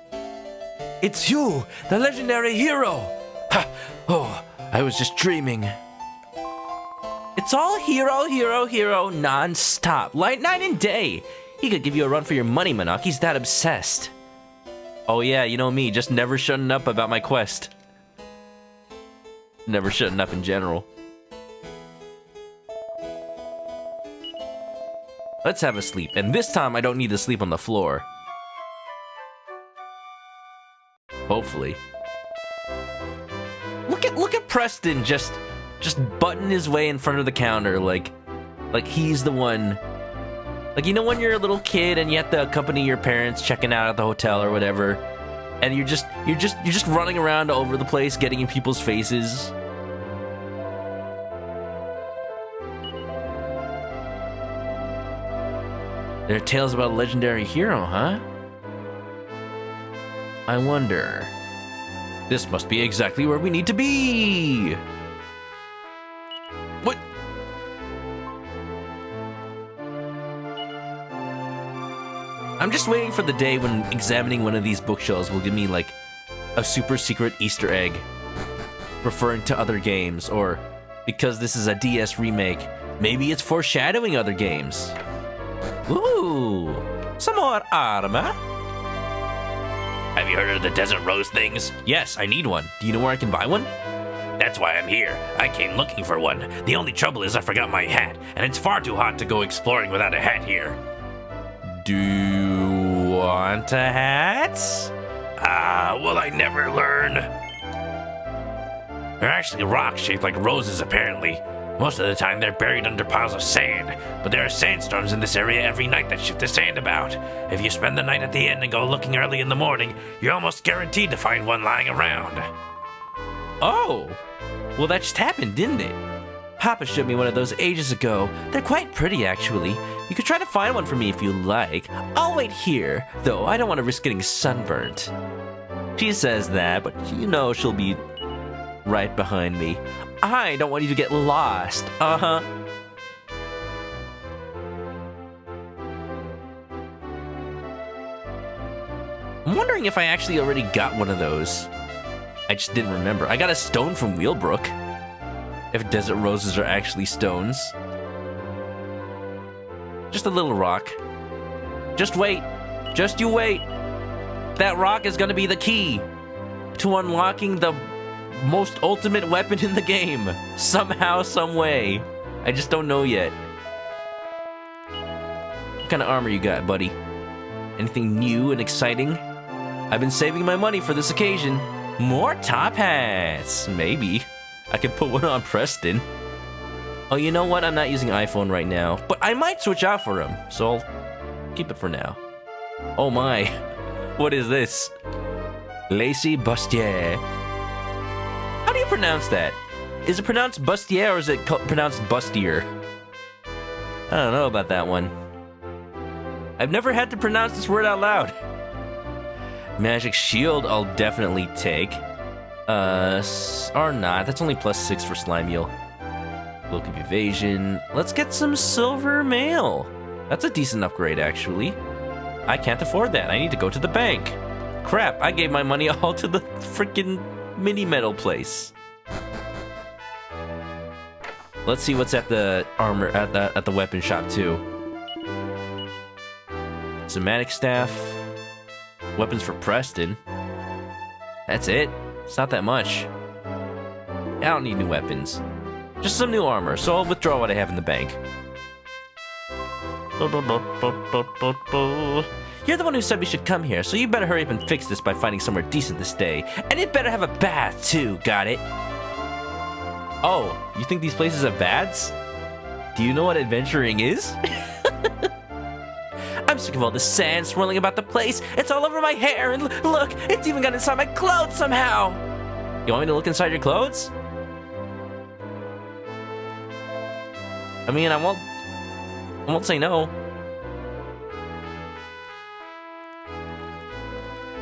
S1: It's you, the legendary hero! Ha! Oh, I was just dreaming. It's all hero, hero, hero, non-stop. Light, night, and day. He could give you a run for your money, Manok. He's that obsessed. Oh yeah, you know me, just never shutting up about my quest. Never shutting up in general. Let's have a sleep, and this time I don't need to sleep on the floor. Hopefully. Look at Preston just button his way in front of the counter like he's the one. Like, you know when you're a little kid and you have to accompany your parents checking out at the hotel or whatever, and you're just running around over the place getting in people's faces. There are tales about a legendary hero, huh? I wonder. This must be exactly where we need to be! What? I'm just waiting for the day when examining one of these bookshelves will give me, like, a super secret Easter egg referring to other games, or because this is a DS remake, maybe it's foreshadowing other games. Ooh, some more armor.
S3: Have you heard of the desert rose things?
S1: Yes, I need one. Do you know where I can buy one?
S3: That's why I'm here. I came looking for one. The only trouble is I forgot my hat, and it's far too hot to go exploring without a hat here.
S1: Do you want a hat?
S3: Will I never learn? They're actually rocks shaped like roses, apparently. Most of the time, they're buried under piles of sand, but there are sandstorms in this area every night that shift the sand about. If you spend the night at the inn and go looking early in the morning, you're almost guaranteed to find one lying around.
S1: Oh, well that just happened, didn't it? Papa showed me one of those ages ago. They're quite pretty, actually. You could try to find one for me if you like. I'll wait here, though I don't want to risk getting sunburnt. She says that, but you know she'll be right behind me. I don't want you to get lost. Uh-huh. I'm wondering if I actually already got one of those. I just didn't remember. I got a stone from Wheelbrook. If desert roses are actually stones. Just a little rock. Just wait. Just you wait. That rock is gonna be the key to unlocking the most ultimate weapon in the game. Somehow, some way. I just don't know yet. What kind of armor you got, buddy? Anything new and exciting? I've been saving my money for this occasion. More top hats. Maybe. I can put one on Preston. Oh, you know what? I'm not using iPhone right now, but I might switch out for him, so I'll keep it for now. Oh my. What is this? Lacy Bustier. How do you pronounce that? Is it pronounced Bustier or is it pronounced Bustier? I don't know about that one. I've never had to pronounce this word out loud. Magic Shield I'll definitely take. Or not. That's only +6 for Slime Eel. Look of Evasion. Let's get some Silver Mail. That's a decent upgrade, actually. I can't afford that. I need to go to the bank. Crap, I gave my money all to the freaking mini metal place. Let's see what's at the armor at the weapon shop too. Somatic staff, weapons for Preston. That's it. It's not that much. I don't need new weapons. Just some new armor, so I'll withdraw what I have in the bank. You're the one who said we should come here, so you better hurry up and fix this by finding somewhere decent to stay. And it better have a bath too, got it? Oh, you think these places have baths? Do you know what adventuring is? I'm sick of all the sand swirling about the place. It's all over my hair, and look, it's even got inside my clothes somehow. You want me to look inside your clothes? I mean, I won't say no.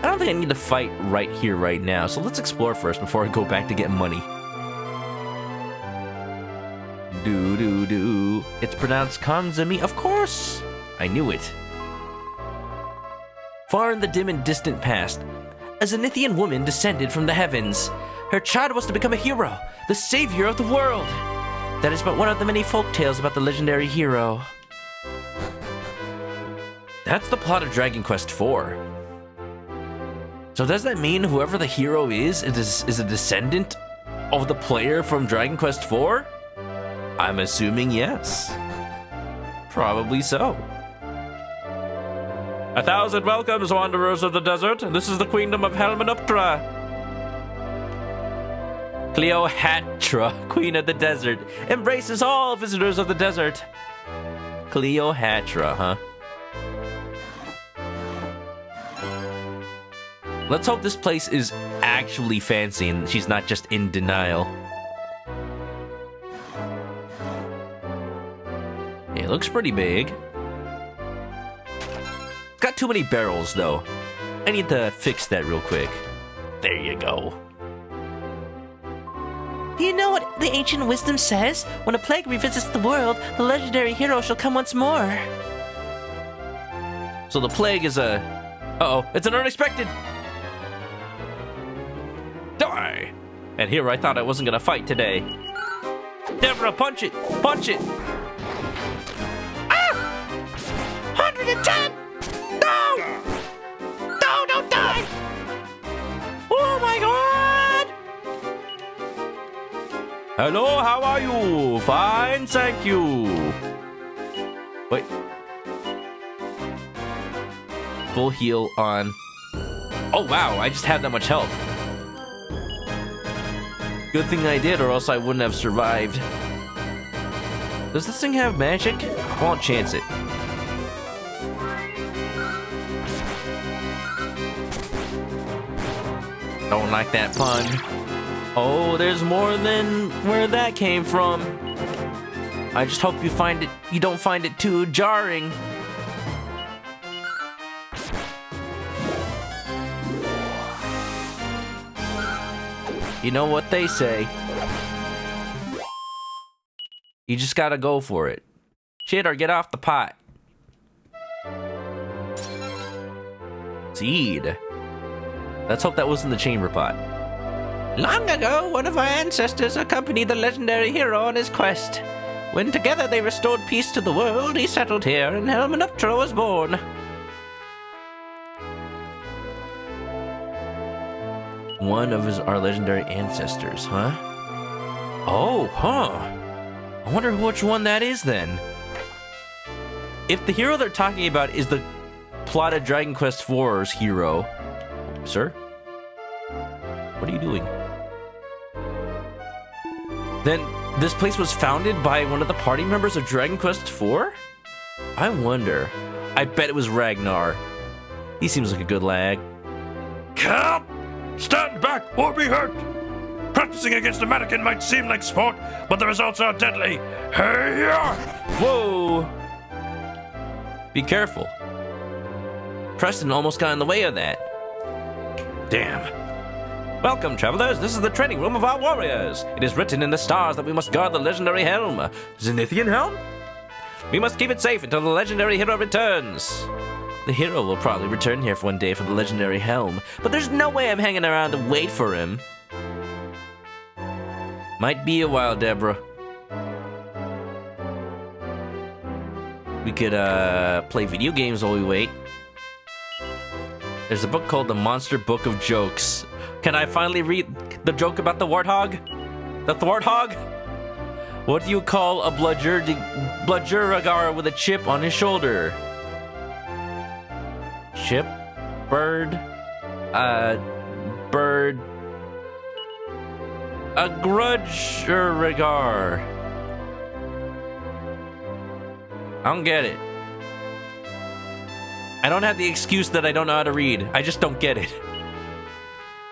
S1: I don't think I need to fight right here, right now, so let's explore first before I go back to get money. Do. It's pronounced Kanzumi, of course! I knew it. Far in the dim and distant past, a Zenithian woman descended from the heavens. Her child was to become a hero, the savior of the world.
S2: That is but one of the many folk tales about the legendary hero. That's the plot of Dragon Quest IV. So does that mean whoever the hero is a descendant of the player from Dragon Quest IV? I'm assuming yes. Probably so.
S7: 1,000 welcomes, wanderers of the desert. This is the Queendom of Kermanapsra.
S2: Cleopatra, Queen of the Desert, embraces all visitors of the desert. Cleopatra, huh? Let's hope this place is actually fancy and she's not just in denial. It looks pretty big. It's got too many barrels, though. I need to fix that real quick. There you go.
S8: Do you know what the ancient wisdom says? When a plague revisits the world, the legendary hero shall come once more.
S2: So the plague is a... Uh-oh, it's an unexpected... Die! And here I thought I wasn't gonna fight today. Deborah, punch it! Punch it!
S6: Ah! 110! No! No, don't die!
S2: Oh my god! Hello, how are you? Fine, thank you. Wait. Full heal on. Oh wow, I just had that much health. Good thing I did, or else I wouldn't have survived. Does this thing have magic? I won't chance it. Don't like that pun. Oh, there's more than where that came from. I just hope you don't find it too jarring. You know what they say. You just gotta go for it. Shit, or get off the pot. Seed. Let's hope that wasn't the chamber pot.
S8: Long ago, one of our ancestors accompanied the legendary hero on his quest. When together they restored peace to the world, he settled here, and Kermanapsra was born.
S2: One of our legendary ancestors, huh? Oh, huh. I wonder which one that is then. If the hero they're talking about is the plotted Dragon Quest IV's hero... Sir? What are you doing? Then this place was founded by one of the party members of Dragon Quest IV? I wonder. I bet it was Ragnar. He seems like a good lad.
S3: Cap! Stand back or be hurt! Practicing against a mannequin might seem like sport, but the results are deadly. Hey-ya!
S2: Whoa! Be careful. Preston almost got in the way of that. Damn. Welcome, travelers. This is the training room of our warriors. It is written in the stars that we must guard the legendary helm. Zenithian Helm? We must keep it safe until the legendary hero returns. The hero will probably return here for one day for the legendary helm, but there's no way I'm hanging around to wait for him. Might be a while, Deborah. We could, play video games while we wait. There's a book called The Monster Book of Jokes. Can I finally read the joke about the warthog? The thwarthog? What do you call a bludgeragar with a chip on his shoulder? Chip? Bird? Bird... A grudgeragar. I don't get it. I don't have the excuse that I don't know how to read. I just don't get it.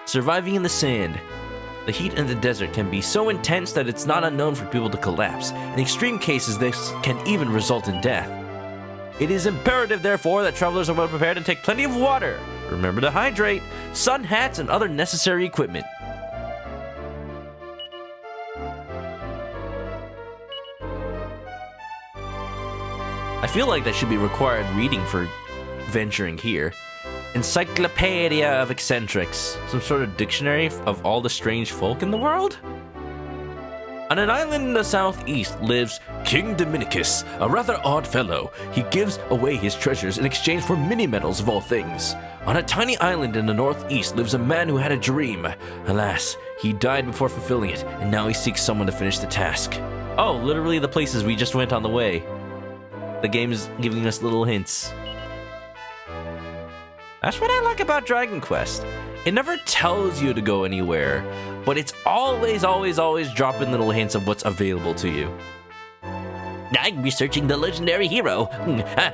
S2: Surviving in the sand. The heat in the desert can be so intense that it's not unknown for people to collapse. In extreme cases, this can even result in death. It is imperative, therefore, that travelers are well prepared and take plenty of water. Remember to hydrate, sun hats, and other necessary equipment. I feel like that should be required reading for venturing here. Encyclopedia of Eccentrics. Some sort of dictionary of all the strange folk in the world?
S7: On an island in the southeast lives King Dominicus, a rather odd fellow. He gives away his treasures in exchange for mini-medals of all things. On a tiny island in the northeast lives a man who had a dream. Alas, he died before fulfilling it, and now he seeks someone to finish the task.
S1: Oh, literally the places we just went on the way. The game is giving us little hints. That's what I like about Dragon Quest. It never tells you to go anywhere, but it's always dropping little hints of what's available to you.
S8: I'm researching the legendary hero.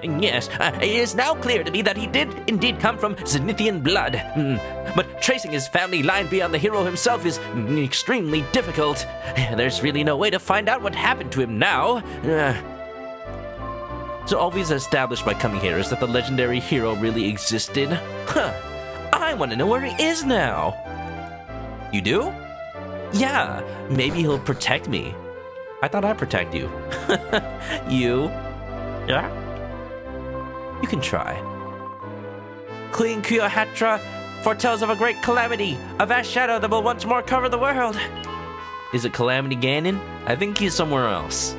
S8: Yes, it is now clear to me that he did indeed come from Zenithian blood. But tracing his family line beyond the hero himself is extremely difficult. There's really no way to find out what happened to him now.
S1: So all we've established by coming here is that the legendary hero really existed? Huh. I want to know where he is now. You do? Yeah, maybe he'll protect me. I thought I'd protect you. You? Yeah? You can try. Queen Cleopatra foretells of a great calamity, a vast shadow that will once more cover the world. Is it Calamity Ganon? I think he's somewhere else.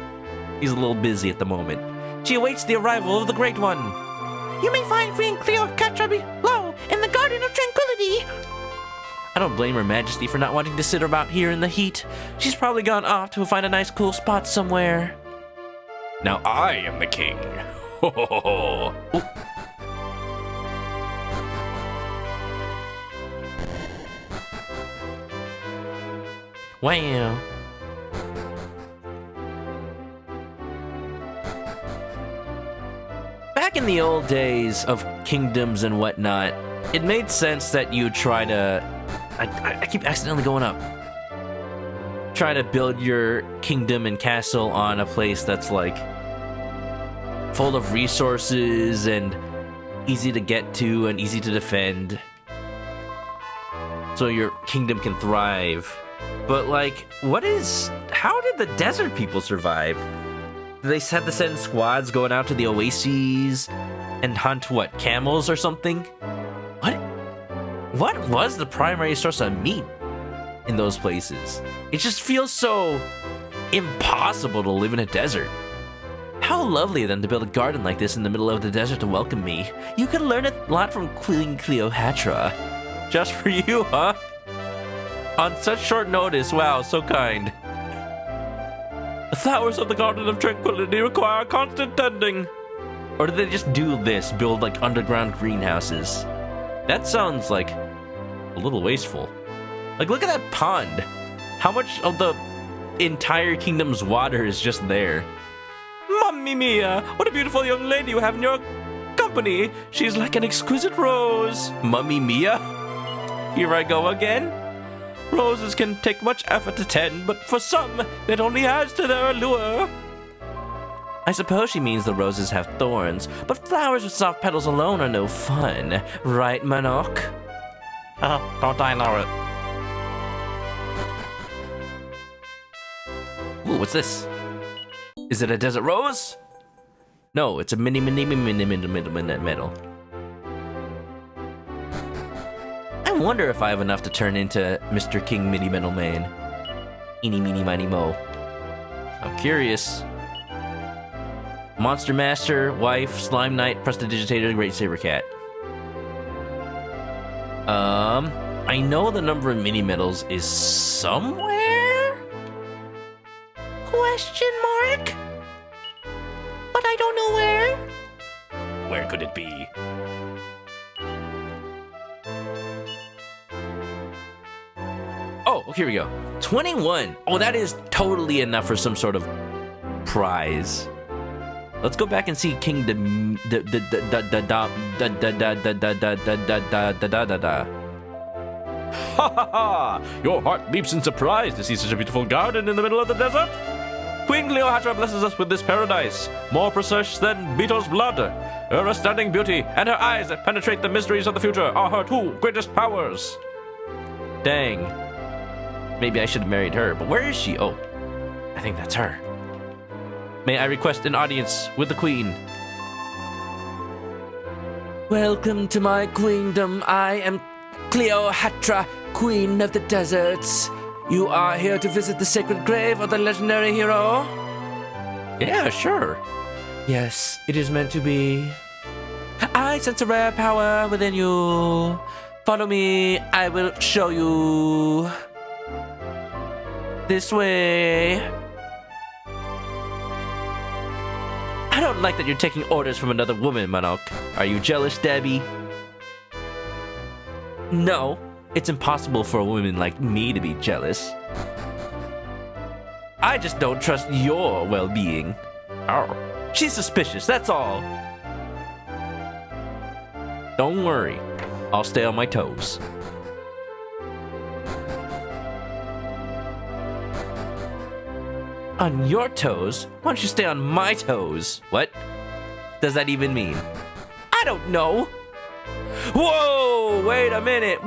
S1: He's a little busy at the moment. She awaits the arrival of the Great One.
S6: You may find Queen Cleopatra below in the Garden of Tranquility.
S1: I don't blame Her Majesty for not wanting to sit about here in the heat. She's probably gone off to find a nice cool spot somewhere.
S7: Now I am the king. Ho ho ho ho.
S1: Wow. Back in the old days of kingdoms and whatnot, it made sense that you try to... I keep accidentally going up. Try to build your kingdom and castle on a place that's like full of resources and easy to get to and easy to defend, so your kingdom can thrive. But like, how did the desert people survive? Did they have to send squads going out to the oases and hunt, what, camels or something? What was the primary source of meat in those places? It just feels so impossible to live in a desert. How lovely then to build a garden like this in the middle of the desert to welcome me. You could learn a lot from Queen Cleopatra. Just for you, huh? On such short notice, wow, so kind. The flowers of the Garden of Tranquility require constant tending. Or did they just do this, build like underground greenhouses? That sounds like a little wasteful. Like, look at that pond. How much of the entire kingdom's water is just there? Mamma mia, what a beautiful young lady you have in your company. She's like an exquisite rose. Mamma mia? Here I go again. Roses can take much effort to tend, but for some, it only adds to their allure. I suppose she means the roses have thorns, but flowers with soft petals alone are no fun. Right, Manok?
S2: Oh, don't I know it?
S1: Ooh, what's this? Is it a desert rose? No, it's a mini medal. I wonder if I have enough to turn into Mr. King Mini Medal Man. Eeny, meeny, miny, mo. I'm curious. Monster Master, Wife, Slime Knight, Prestidigitator, Great Saber Cat. I know the number of mini medals is somewhere? Question mark? But I don't know where.
S7: Where could it be?
S1: Oh, here we go. 21. Oh, that is totally enough for some sort of prize. Let's go back and see Kingdom.
S7: Ha ha ha! Your heart leaps in surprise to see such a beautiful garden in the middle of the desert. Queen Cleopatra blesses us with this paradise, more precious than Beetle's blood. Her astounding beauty and her eyes that penetrate the mysteries of the future are her two greatest powers.
S1: Dang. Maybe I should have married her, but where is she? Oh, I think that's her. May I request an audience with the queen? Welcome to my queendom. I am Cleopatra, queen of the deserts.
S2: You are here to visit the sacred grave of the legendary hero?
S1: Yeah, sure.
S2: Yes, it is meant to be. I sense a rare power within you. Follow me, I will show you. This way.
S1: I don't like that you're taking orders from another woman, Manok. Are you jealous, Debbie? No, it's impossible for a woman like me to be jealous. I just don't trust your well-being. Oh, she's suspicious, that's all. Don't worry, I'll stay on my toes. On your toes? Why don't you stay on my toes? What does that even mean? I don't know. Whoa, wait a minute.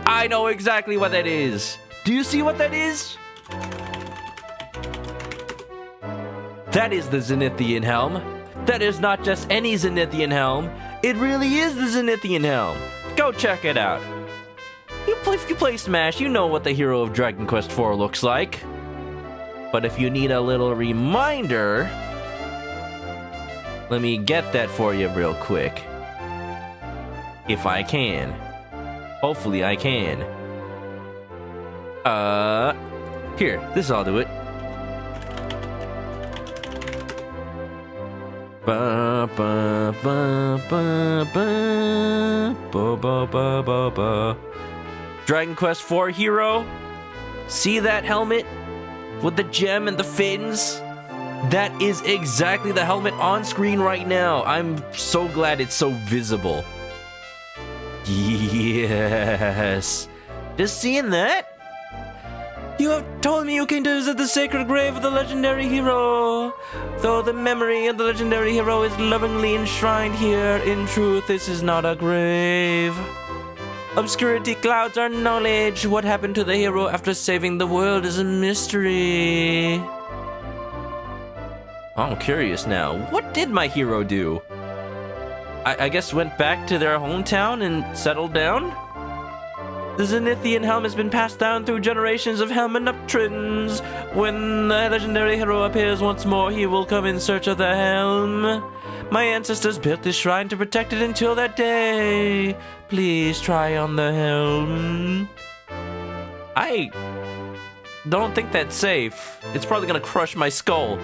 S1: I know exactly what that is. Do you see what that is? That is the Zenithian Helm. That is not just any Zenithian Helm. It really is the Zenithian Helm. Go check it out. If you play Smash, you know what the hero of Dragon Quest IV looks like. But if you need a little reminder, let me get that for you real quick. If I can. Hopefully I can. Here, this'll do it. Ba ba ba ba ba ba ba ba ba ba. Dragon Quest IV hero. See that helmet with the gem and the fins? That is exactly the helmet on screen right now. I'm so glad it's so visible. Yes. Just seeing that? You have told me you came to visit the sacred grave of the legendary hero. Though the memory of the legendary hero is lovingly enshrined here, in truth, this is not a grave. Obscurity clouds our knowledge. What happened to the hero after saving the world is a mystery. I'm curious now. What did my hero do? I guess went back to their hometown and settled down? The Zenithian Helm has been passed down through generations of Helmanuptrins. When the legendary hero appears once more, he will come in search of the helm. My ancestors built this shrine to protect it until that day. Please try on the helm. I don't think that's safe. It's probably gonna crush my skull.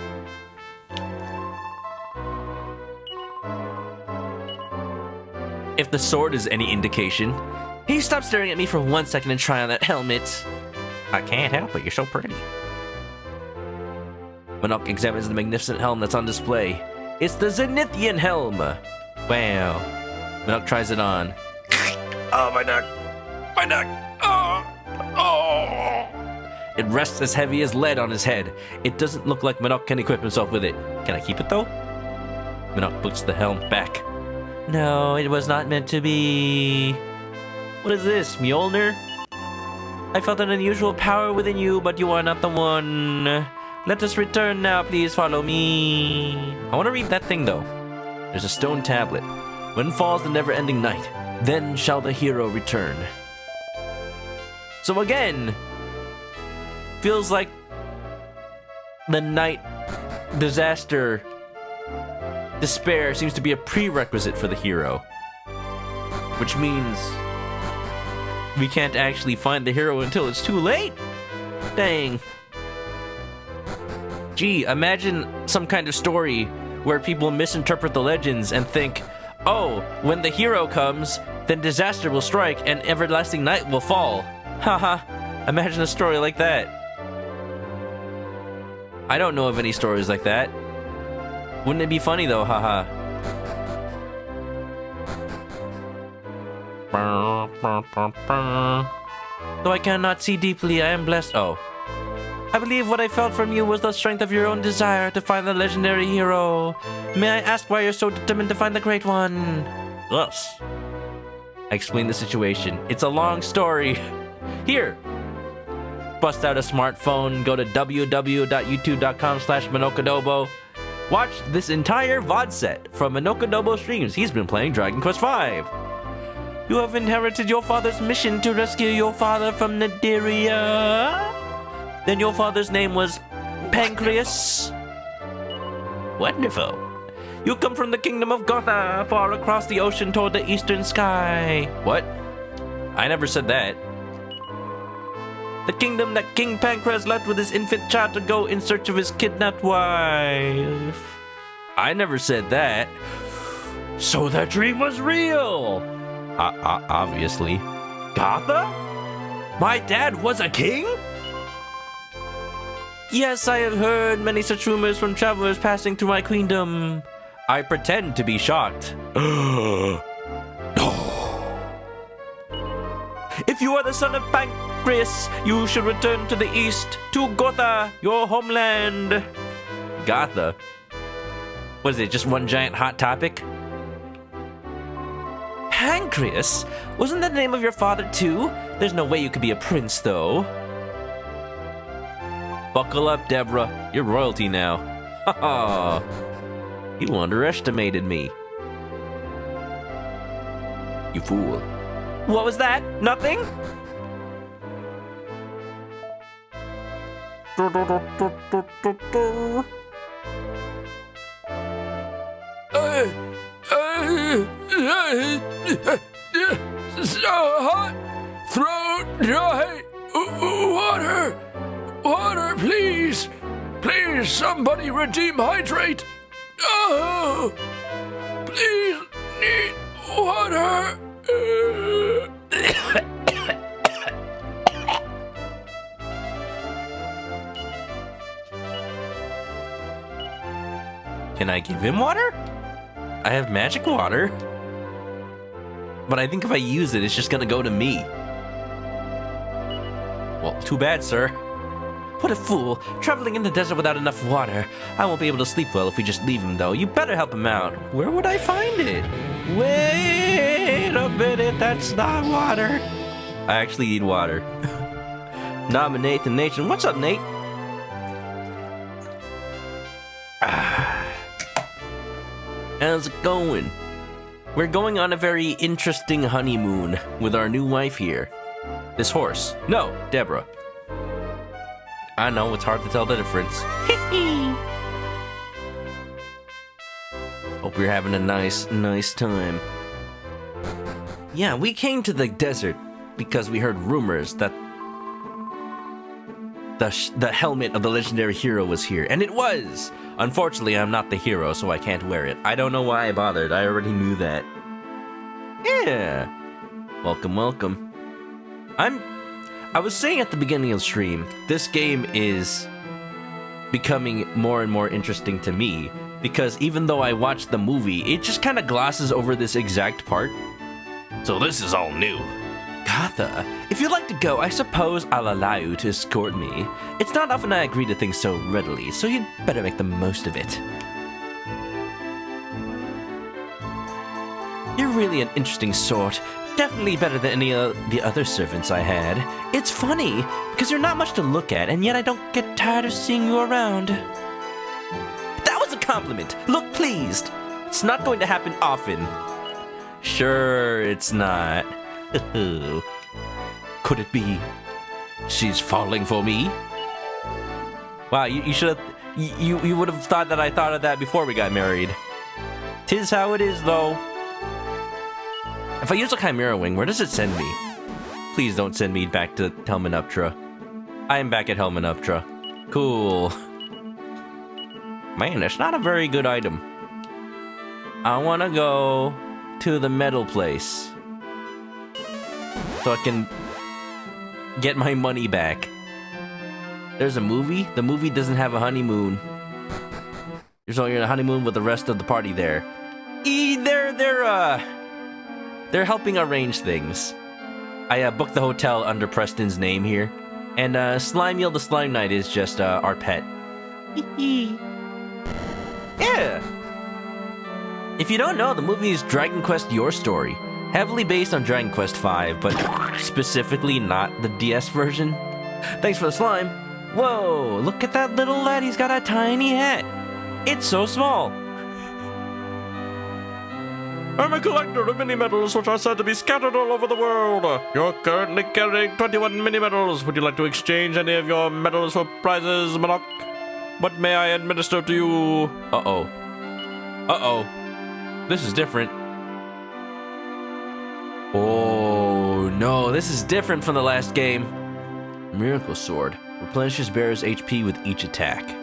S1: If the sword is any indication. Can you stop staring at me for 1 second and try on that helmet? I can't help it, you're so pretty. Manok examines the magnificent helm that's on display. It's the Zenithian Helm. Wow. Manok tries it on.
S3: Oh, my neck. My neck. Oh. Oh.
S1: It rests as heavy as lead on his head. It doesn't look like Manok can equip himself with it. Can I keep it though? Manok puts the helm back. No, it was not meant to be. What is this, Mjolnir? I felt an unusual power within you, but you are not the one. Let us return now, please follow me. I want to read that thing though. There's a stone tablet. When falls the never-ending night, then shall the hero return. So again, feels like the night disaster despair seems to be a prerequisite for the hero. Which means we can't actually find the hero until it's too late? Dang. Gee, imagine some kind of story where people misinterpret the legends and think, oh, when the hero comes, then disaster will strike and everlasting night will fall. Haha, imagine a story like that. I don't know of any stories like that. Wouldn't it be funny though, haha. Though I cannot see deeply, I am blessed. Oh. I believe what I felt from you was the strength of your own desire to find the legendary hero. May I ask why you're so determined to find the great one? Yes. I explained the situation. It's a long story. Here. Bust out a smartphone, go to www.youtube.com/ManokAdobo. Watch this entire VOD set from ManokAdobo streams. He's been playing Dragon Quest V.
S2: You have inherited your father's mission to rescue your father from Nadiria. Then your father's name was Pancreas.
S8: Wonderful.
S2: You come from the kingdom of Gotha, far across the ocean toward the eastern sky.
S1: What? I never said that.
S2: The kingdom that King Pancreas left with his infant child to go in search of his kidnapped wife.
S1: I never said that.
S2: So that dream was real.
S1: Obviously.
S2: Gotha? My dad was a king? Yes, I have heard many such rumors from travelers passing through my queendom.
S1: I pretend to be shocked.
S2: If you are the son of Pancreas, you should return to the east, to Gotha, your homeland.
S1: Gotha? Was it just one giant hot topic?
S2: Pancreas? Wasn't that the name of your father too? There's no way you could be a prince, though.
S1: Buckle up, Deborah. You're royalty now. Ha You underestimated me. You fool.
S2: What was that? Nothing?
S3: So hot, throat dry, water, water, please, please, somebody redeem hydrate. Oh, please, need water.
S1: Can I give him water? I have magic water. But I think if I use it, it's just gonna go to me. Well, too bad, sir.
S2: What a fool. Traveling in the desert without enough water. I won't be able to sleep well if we just leave him, though. You better help him out. Where would I find it? Wait a minute, that's not water.
S1: I actually need water.
S2: Nathan. What's up, Nate? How's it going? We're going on a very interesting honeymoon with our new wife here.
S1: This horse. No, Deborah.
S2: I know, it's hard to tell the difference. Hope you're having a nice time. Yeah, we came to the desert because we heard rumors that the helmet of the legendary hero was here, and it was! Unfortunately, I'm not the hero, so I can't wear it. I don't know why I bothered, I already knew that. Yeah. Welcome. I was saying at the beginning of the stream, this game is becoming more and more interesting to me, because even though I watched the movie, it just kind of glosses over this exact part.
S1: So this is all new.
S2: Gotha, if you'd like to go, I suppose I'll allow you to escort me. It's not often I agree to things so readily, so you'd better make the most of it. You're really an interesting sort. Definitely better than any of the other servants I had. It's funny, because you're not much to look at, and yet I don't get tired of seeing you around. That was a compliment. Look pleased. It's not going to happen often. Sure, it's not. Could it be she's falling for me? Wow, you should have... You would have thought that I thought of that before we got married. 'Tis how it is, though. If I use a Chimera Wing, where does it send me? Please don't send me back to Helmanapsra. I am back at Helmanapsra. Cool. Man, that's not a very good item. I want to go to the metal place, so I can get my money back. There's a movie? The movie doesn't have a honeymoon. So you're on a honeymoon with the rest of the party there. They're helping arrange things. I booked the hotel under Preston's name here. And Slime the Slime Knight is just our pet. Yeah! If you don't know, the movie is Dragon Quest Your Story. Heavily based on Dragon Quest V, but specifically not the DS version. Thanks for the slime. Whoa, look at that little lad, he's got a tiny hat. It's so small.
S7: I'm a collector of mini-medals which are said to be scattered all over the world. You're currently carrying 21 mini-medals. Would you like to exchange any of your medals for prizes, Manok? What may I administer to you?
S1: Uh-oh. Uh-oh. This is different. Oh, no. This is different from the last game. Miracle Sword. Replenishes bearer's HP with each attack.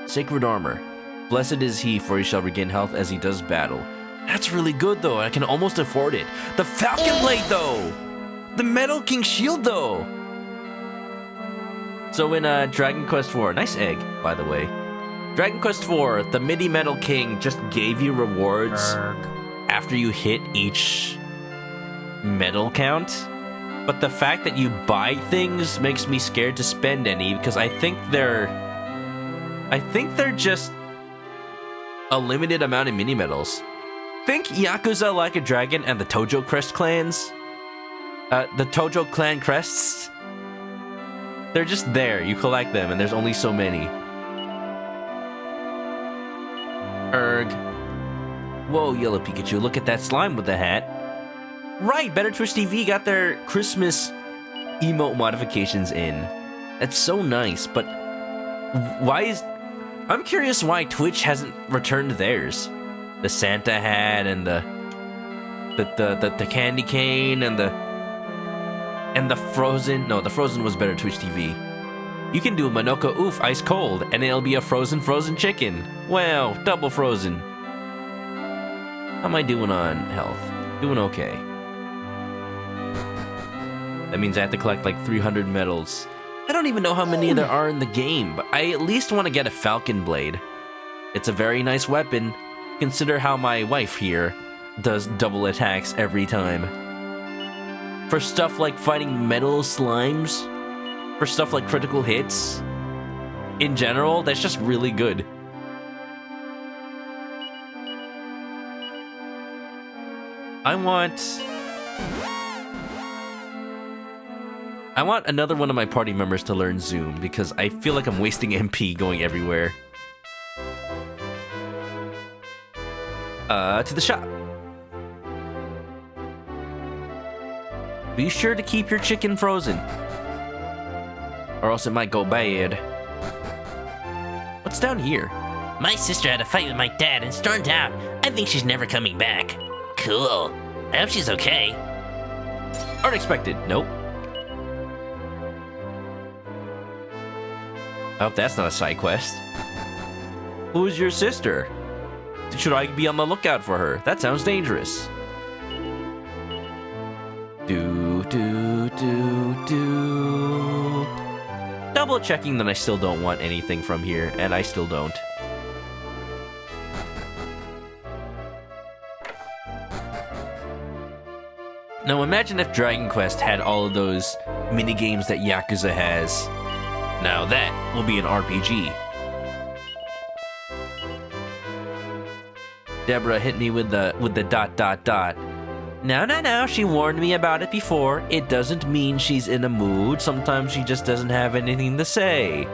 S1: Sacred Armor. Blessed is he, for he shall regain health as he does battle. That's really good, though. I can almost afford it. The Falcon Blade, though! The Metal King Shield, though! So in Dragon Quest IV, nice egg, by the way. Dragon Quest IV, the Midi Metal King just gave you rewards after you hit each medal count. But the fact that you buy things makes me scared to spend any, because I think they're just a limited amount of mini medals. Think Yakuza Like a Dragon and the Tojo Crest clans. The Tojo clan crests. They're just there. You collect them, and there's only so many. Erg. Whoa, Yellow Pikachu, look at that slime with the hat. Right, Better Twitch TV got their Christmas emote modifications in. That's so nice, but why is... I'm curious why Twitch hasn't returned theirs. The Santa hat and the candy cane and the frozen... No, the frozen was Better Twitch TV. You can do a Manoka Oof ice cold, and it'll be a frozen chicken. Wow, double frozen. How am I doing on health? Doing okay. That means I have to collect like 300 medals. I don't even know how many there are in the game, but I at least want to get a Falcon Blade. It's a very nice weapon. Consider how my wife here does double attacks every time. For stuff like fighting metal slimes, for stuff like critical hits, in general, that's just really good. I want another one of my party members to learn Zoom, because I feel like I'm wasting MP going everywhere. To the shop. Be sure to keep your chicken frozen, or else it might go bad. What's down here?
S8: My sister had a fight with my dad and stormed out. I think she's never coming back. Cool. I hope she's okay.
S1: Unexpected. Nope. I hope that's not a side quest. Who's your sister? Should I be on the lookout for her? That sounds dangerous. Double checking that I still don't want anything from here, and I still don't. Now imagine if Dragon Quest had all of those mini games that Yakuza has. Now that will be an RPG. Deborah hit me with the ... No, she warned me about it before. It doesn't mean she's in a mood. Sometimes she just doesn't have anything to say.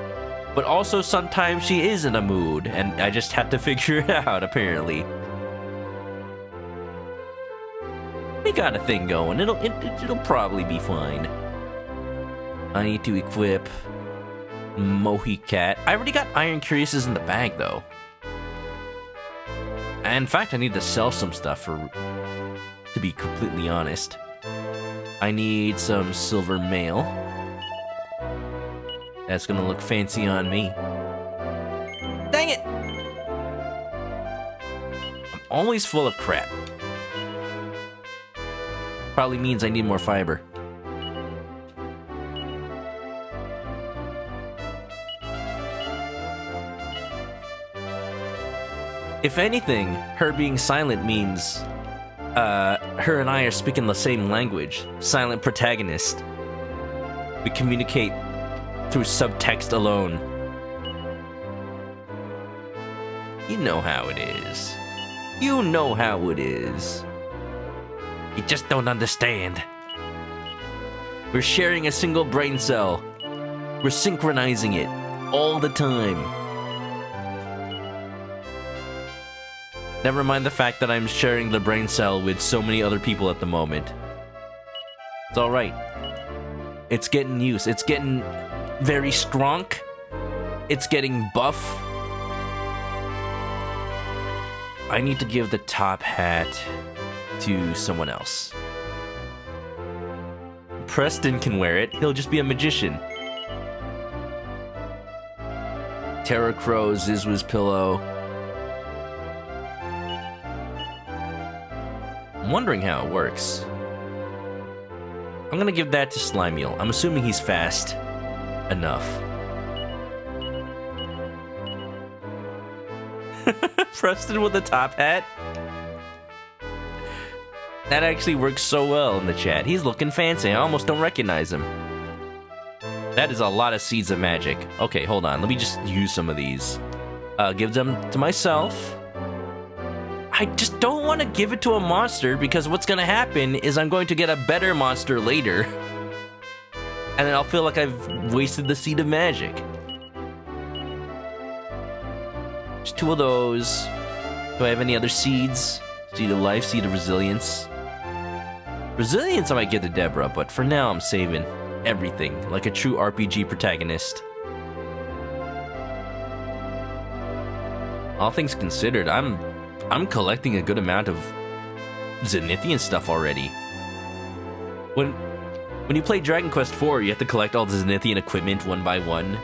S1: But also sometimes she is in a mood, and I just had to figure it out, apparently. We got a thing going. It'll probably be fine. I need to equip Mohikat. I already got Iron Curiouses in the bag, though. In fact, I need to sell some stuff to be completely honest. I need some silver mail. That's gonna look fancy on me. Dang it! I'm always full of crap. Probably means I need more fiber. If anything, her being silent means her and I are speaking the same language. Silent protagonist. We communicate through subtext alone. You know how it is. You know how it is. You just don't understand. We're sharing a single brain cell. We're synchronizing it all the time. Never mind the fact that I'm sharing the brain cell with so many other people at the moment. It's alright. It's getting used. It's getting very strong. It's getting buff. I need to give the top hat to someone else. Preston can wear it. He'll just be a magician. Terror Crow, Zizwa's pillow. I'm wondering how it works. I'm gonna give that to Slimiel. I'm assuming he's fast enough. Preston with the top hat. That actually works so well in the chat. He's looking fancy. I almost don't recognize him. That is a lot of seeds of magic. Okay, hold on. Let me just use some of these. Give them to myself. I just don't want to give it to a monster because what's going to happen is I'm going to get a better monster later. And then I'll feel like I've wasted the seed of magic. There's 2 of those. Do I have any other seeds? Seed of life, seed of resilience. Resilience I might get to Deborah, but for now I'm saving everything like a true RPG protagonist. All things considered, I'm collecting a good amount of Zenithian stuff already. When you play Dragon Quest IV, you have to collect all the Zenithian equipment one by one.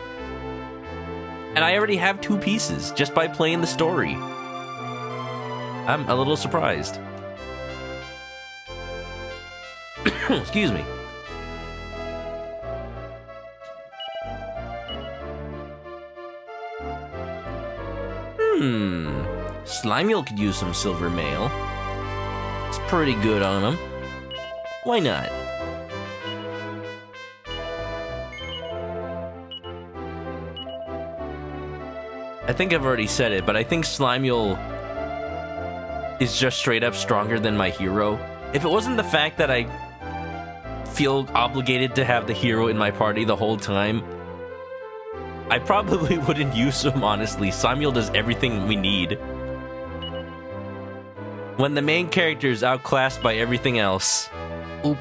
S1: And I already have 2 pieces just by playing the story. I'm a little surprised. Excuse me. Slimiel could use some silver mail. It's pretty good on him. Why not? I think I've already said it, but I think Slimiel is just straight up stronger than my hero. If it wasn't the fact that I feel obligated to have the hero in my party the whole time, I probably wouldn't use him, honestly. Slimiel does everything we need. When the main character is outclassed by everything else. Oop.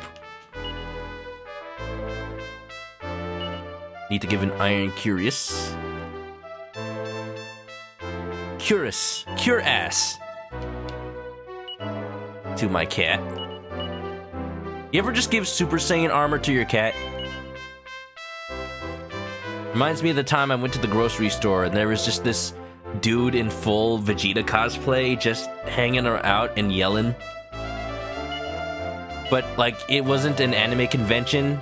S1: Need to give an Iron Curious. Cure ass. To my cat. You ever just give Super Saiyan armor to your cat? Reminds me of the time I went to the grocery store and there was just this dude in full Vegeta cosplay just hanging out and yelling. But, like, it wasn't an anime convention,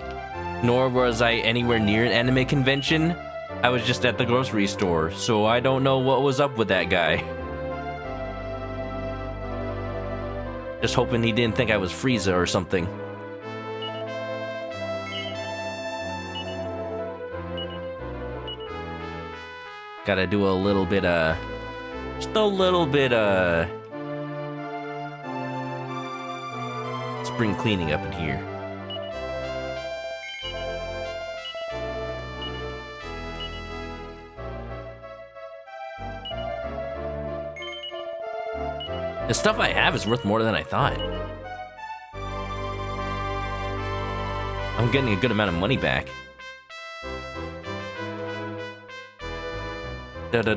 S1: nor was I anywhere near an anime convention. I was just at the grocery store, so I don't know what was up with that guy. Just hoping he didn't think I was Frieza or something. Gotta do a little bit, just a little bit, spring cleaning up in here. The stuff I have is worth more than I thought. I'm getting a good amount of money back.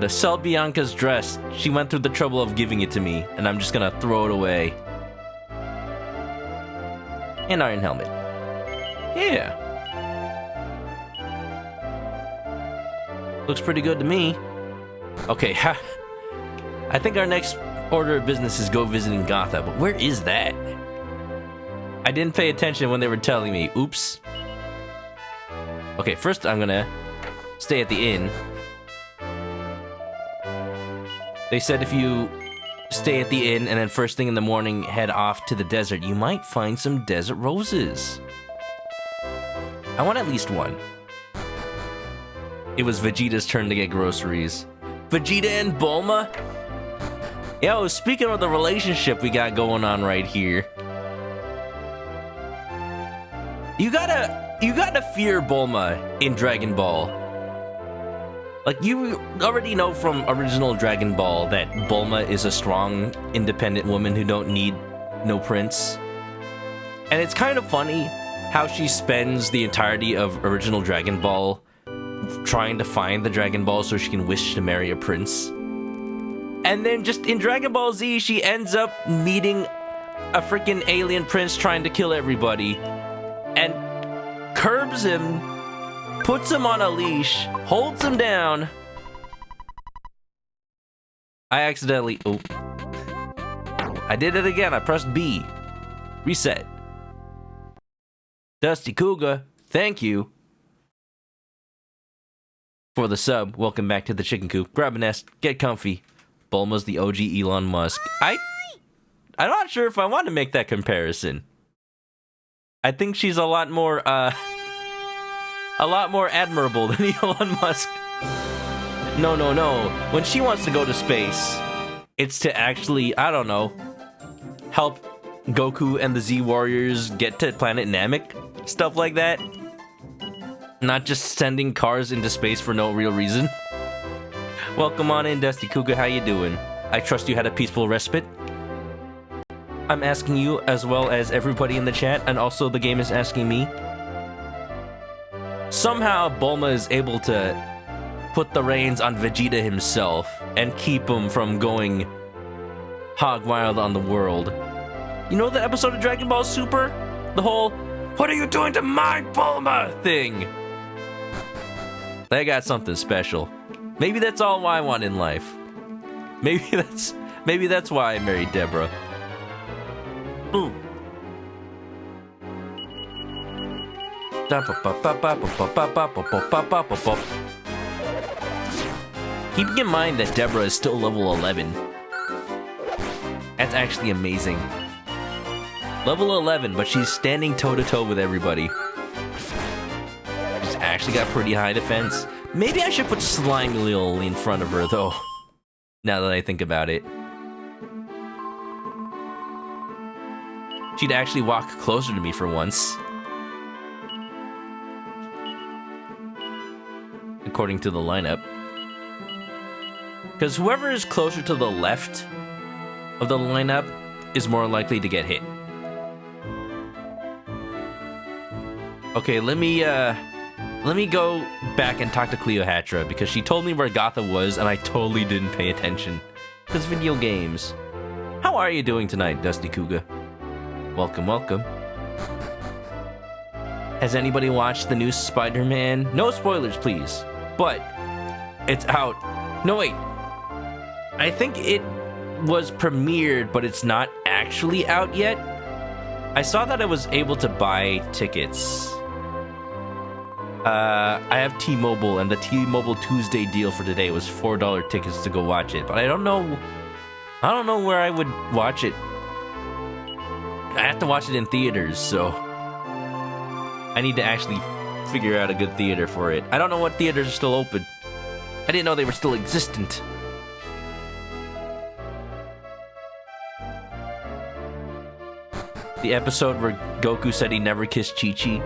S1: Sell Bianca's dress. She went through the trouble of giving it to me, and I'm just gonna throw it away. And Iron Helmet. Yeah. Looks pretty good to me. Okay, I think our next order of business is go visiting Gotha, but where is that? I didn't pay attention when they were telling me. Oops. Okay, first I'm gonna stay at the inn. They said if you stay at the inn and then first thing in the morning head off to the desert, you might find some desert roses. I want at least one. It was Vegeta's turn to get groceries. Vegeta and Bulma? Yo, speaking of the relationship we got going on right here. You gotta fear Bulma in Dragon Ball. Like, you already know from original Dragon Ball that Bulma is a strong, independent woman who don't need no prince. And it's kind of funny how she spends the entirety of original Dragon Ball trying to find the Dragon Ball so she can wish to marry a prince. And then just in Dragon Ball Z, she ends up meeting a freaking alien prince trying to kill everybody. And curbs him, puts him on a leash, holds him down. I accidentally... Oh. I did it again. I pressed B. Reset. Dusty Cougar, thank you for the sub. Welcome back to the chicken coop. Grab a nest, get comfy. Bulma's the OG Elon Musk. I'm not sure if I want to make that comparison. I think she's a lot more admirable than Elon Musk. No. When she wants to go to space, it's to actually, I don't know, help Goku and the Z Warriors get to planet Namek. Stuff like that. Not just sending cars into space for no real reason. Welcome on in, Dusty Cougar. How you doing? I trust you had a peaceful respite. I'm asking you as well as everybody in the chat, and also the game is asking me. Somehow Bulma is able to put the reins on Vegeta himself and keep him from going hog wild on the world. You know the episode of Dragon Ball Super? The whole, "What are you doing to my Bulma?" thing. They got something special. Maybe that's all I want in life. Maybe that's why I married Deborah. Ooh. Keeping in mind that Deborah is still level 11. That's actually amazing. Level 11, but she's standing toe-to-toe with everybody. She's actually got pretty high defense. Maybe I should put Slimy Lil in front of her, though. Now that I think about it. She'd actually walk closer to me for once. According to the lineup. Because whoever is closer to the left of the lineup is more likely to get hit. Okay, let me go back and talk to Cleopatra, because she told me where Gotha was, and I totally didn't pay attention. Because video games. How are you doing tonight, Dusty Cougar? Welcome, welcome. Has anybody watched the new Spider-Man? No spoilers, please. But it's out. No, wait. I think it was premiered, but it's not actually out yet. I saw that I was able to buy tickets. I have T-Mobile, and the T-Mobile Tuesday deal for today was $4 tickets to go watch it. But I don't know where I would watch it. I have to watch it in theaters, so I need to actually figure out a good theater for it. I don't know what theaters are still open. I didn't know they were still existent. The episode where Goku said he never kissed Chi-Chi?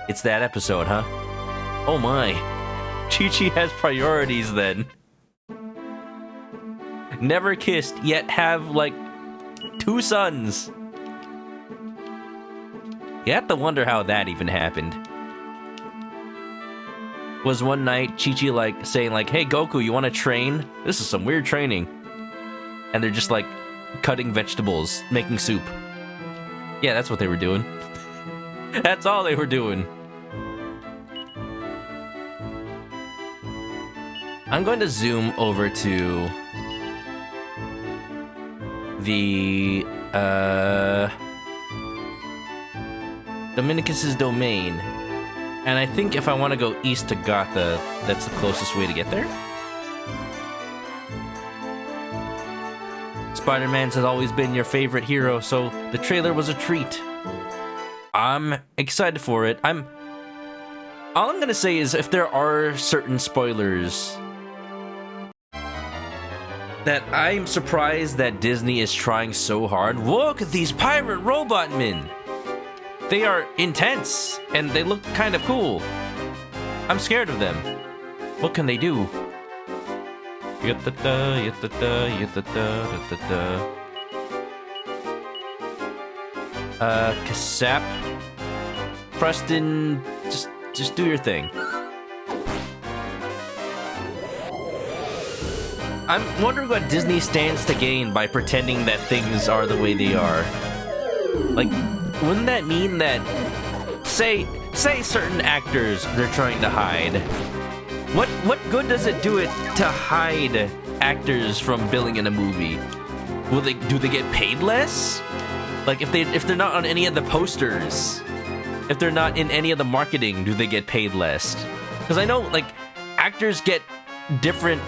S1: It's that episode, huh? Oh my. Chi-Chi has priorities then. Never kissed, yet have, like, 2 sons. You have to wonder how that even happened. Was one night Chi-Chi, like, saying, like, "Hey, Goku, you want to train? This is some weird training." And they're just, like, cutting vegetables, making soup. Yeah, that's what they were doing. That's all they were doing. I'm going to zoom over to the Dominicus's domain, and I think if I want to go east to Gotha, that's the closest way to get there. Spider-Man has always been your favorite hero, so the trailer was a treat. I'm excited for it. All I'm gonna say is if there are certain spoilers that I'm surprised that Disney is trying so hard. Look at these pirate robot men. They are intense, and they look kind of cool. I'm scared of them. What can they do? Kasap. Preston, just do your thing. I'm wondering what Disney stands to gain by pretending that things are the way they are. Like, wouldn't that mean that, say certain actors they're trying to hide? What good does it do it to hide actors from billing in a movie? Do they get paid less? Like if they're not on any of the posters, if they're not in any of the marketing, do they get paid less? Because I know like actors get different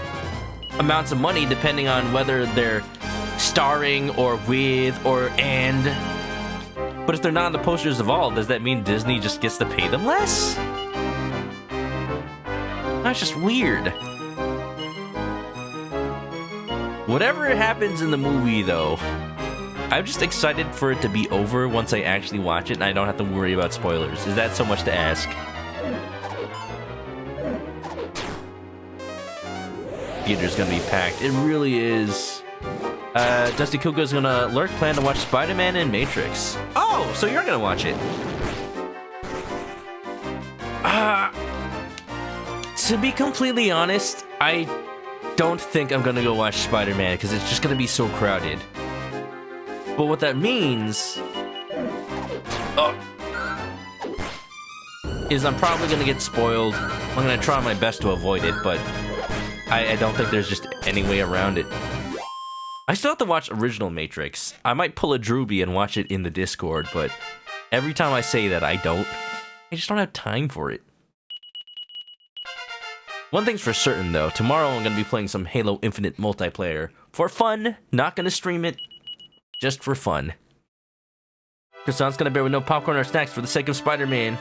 S1: amounts of money depending on whether they're starring or with or and. But if they're not on the posters of all, does that mean Disney just gets to pay them less? That's just weird. Whatever happens in the movie, though, I'm just excited for it to be over once I actually watch it and I don't have to worry about spoilers. Is that so much to ask? Theater's gonna be packed. It really is. Dusty Kuko's gonna lurk, plan to watch Spider-Man and Matrix. Oh, so you're gonna watch it. To be completely honest, I don't think I'm gonna go watch Spider-Man because it's just gonna be so crowded. But what that means is I'm probably gonna get spoiled. I'm gonna try my best to avoid it, but I don't think there's just any way around it. I still have to watch original Matrix. I might pull a Drewby and watch it in the Discord, but every time I say that, I don't. I just don't have time for it. One thing's for certain, though. Tomorrow I'm going to be playing some Halo Infinite multiplayer. For fun. Not going to stream it. Just for fun. Croissant's going to bear with no popcorn or snacks for the sake of Spider-Man.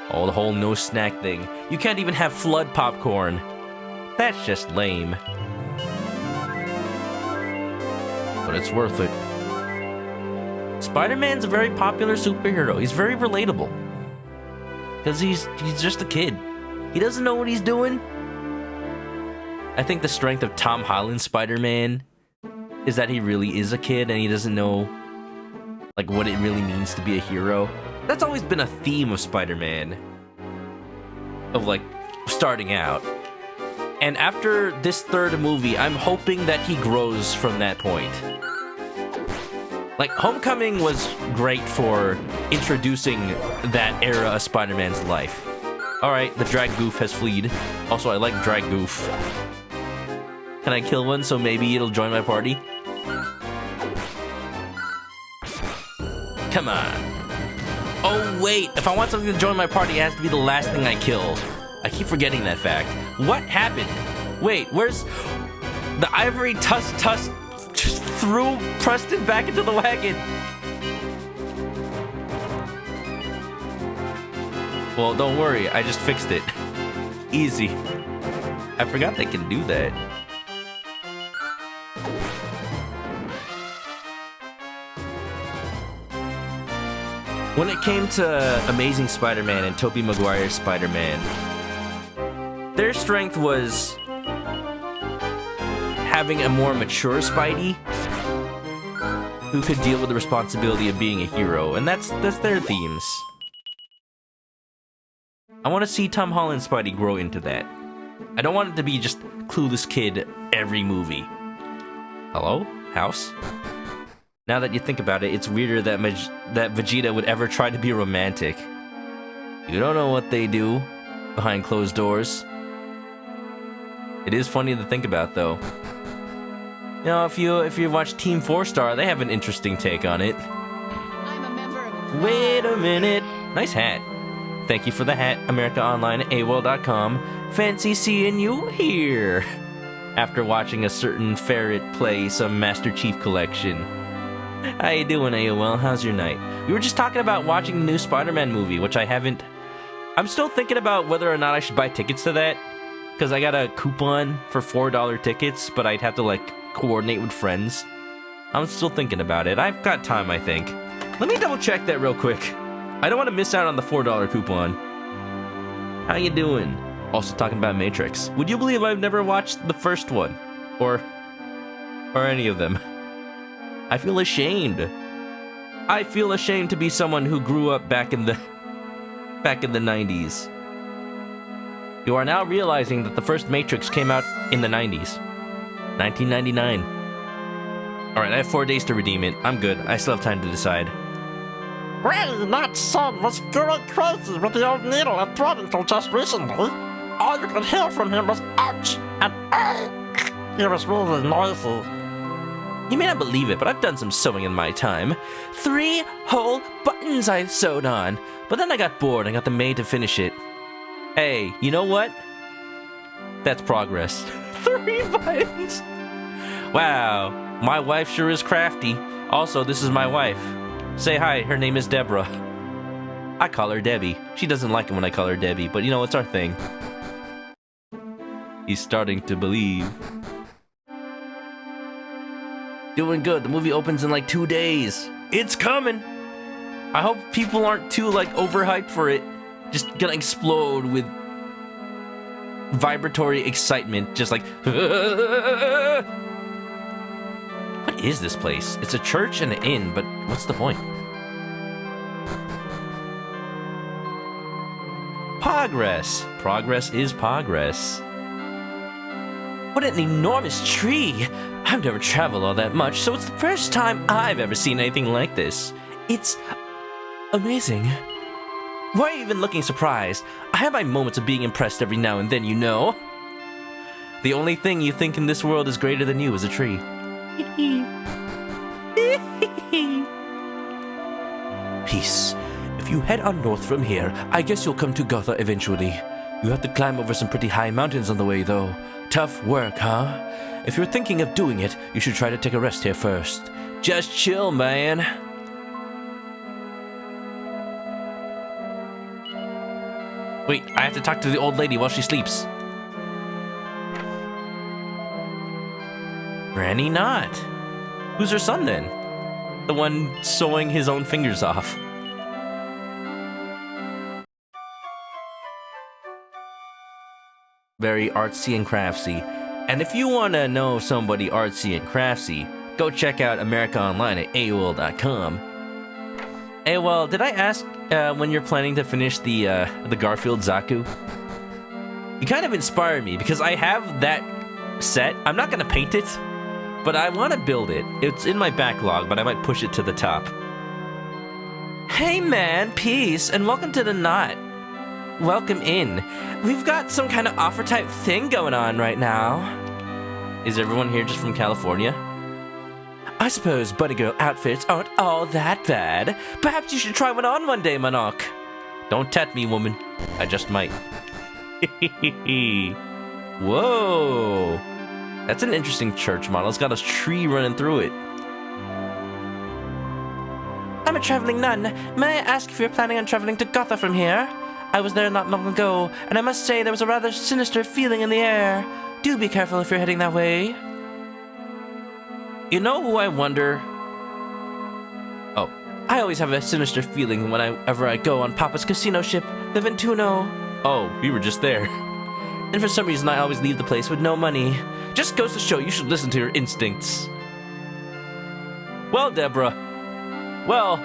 S1: Oh, the whole no snack thing. You can't even have flood popcorn. That's just lame. But it's worth it. Spider-Man's a very popular superhero. He's very relatable. Because he's just a kid. He doesn't know what he's doing. I think the strength of Tom Holland's Spider-Man is that he really is a kid and he doesn't know like what it really means to be a hero. That's always been a theme of Spider-Man. Of like starting out. And after this third movie, I'm hoping that he grows from that point. Like, Homecoming was great for introducing that era of Spider-Man's life. Alright, the drag goof has fleed. Also, I like drag goof. Can I kill one so maybe it'll join my party? Come on. Oh, wait. If I want something to join my party, it has to be the last thing I kill. I keep forgetting that fact. What happened? Wait, where's... The ivory tusk just threw Preston back into the wagon. Well, don't worry. I just fixed it. Easy. I forgot they can do that. When it came to Amazing Spider-Man and Tobey Maguire's Spider-Man, their strength was having a more mature Spidey who could deal with the responsibility of being a hero, and that's their themes. I want to see Tom Holland's Spidey grow into that. I don't want it to be just clueless kid every movie. Hello? House? Now that you think about it, it's weirder that Vegeta would ever try to be romantic. You don't know what they do behind closed doors. It is funny to think about, though. You know, if you watch Team 4-Star, they have an interesting take on it.
S9: I'm a member of...
S1: Wait a minute. Nice hat. Thank you for the hat, America Online at AOL.com. Fancy seeing you here. After watching a certain ferret play some Master Chief Collection. How you doing, AOL? How's your night? We were just talking about watching the new Spider-Man movie, which I haven't... I'm still thinking about whether or not I should buy tickets to that. Because I got a coupon for $4 tickets, but I'd have to, like, coordinate with friends. I'm still thinking about it. I've got time, I think. Let me double check that real quick. I don't want to miss out on the $4 coupon. How you doing? Also talking about Matrix. Would you believe I've never watched the first one? Or any of them? I feel ashamed. I feel ashamed to be someone who grew up back in the 90s. You are now realizing that the first Matrix came out in the 90s. 1999. Alright, I have 4 days to redeem it. I'm good. I still have time to decide.
S6: Well, that son was going crazy with the old needle and thread until just recently. All you could hear from him was ouch and he was really noisy.
S1: You may not believe it, but I've done some sewing in my time. 3 whole buttons I've sewed on. But then I got bored and got the maid to finish it. Hey, you know what? That's progress. 3 buttons! Wow, my wife sure is crafty. Also, this is my wife. Say hi, her name is Deborah. I call her Debbie. She doesn't like it when I call her Debbie, but you know, it's our thing. He's starting to believe. Doing good. The movie opens in like 2 days. It's coming. I hope people aren't too like overhyped for it. Just gonna explode with vibratory excitement. Just like... What is this place? It's a church and an inn, but what's the point? Progress. Progress is progress. What an enormous tree! I've never traveled all that much, so it's the first time I've ever seen anything like this. It's amazing. Why are you even looking surprised? I have my moments of being impressed every now and then, you know. The only thing you think in this world is greater than you is a tree. Peace. If you head on north from here, I guess you'll come to Gotha eventually. You have to climb over some pretty high mountains on the way, though. Tough work, huh? If you're thinking of doing it, you should try to take a rest here first. Just chill, man. Wait, I have to talk to the old lady while she sleeps. Granny not. Who's her son then? The one sewing his own fingers off. Very artsy and craftsy. And if you want to know somebody artsy and craftsy, go check out America Online at AOL.com. AOL, did I ask when you're planning to finish the Garfield Zaku? You kind of inspired me because I have that set. I'm not going to paint it, but I want to build it. It's in my backlog, but I might push it to the top. Hey man, peace, and welcome to the Knot. Welcome in. We've got some kind of offer type thing going on right now. Is everyone here just from California? I suppose bunny girl outfits aren't all that bad. Perhaps you should try one on one day, Manok. Don't tat me, woman. I just might. Whoa. That's an interesting church model. It's got a tree running through it. I'm a traveling nun. May I ask if you're planning on traveling to Gotha from here? I was there not long ago, and I must say there was a rather sinister feeling in the air. Do be careful if you're heading that way. You know who I wonder? Oh, I always have a sinister feeling whenever I go on Papa's casino ship, the Ventuno. Oh, we were just there. And for some reason I always leave the place with no money. Just goes to show you should listen to your instincts. Well, Deborah. Well,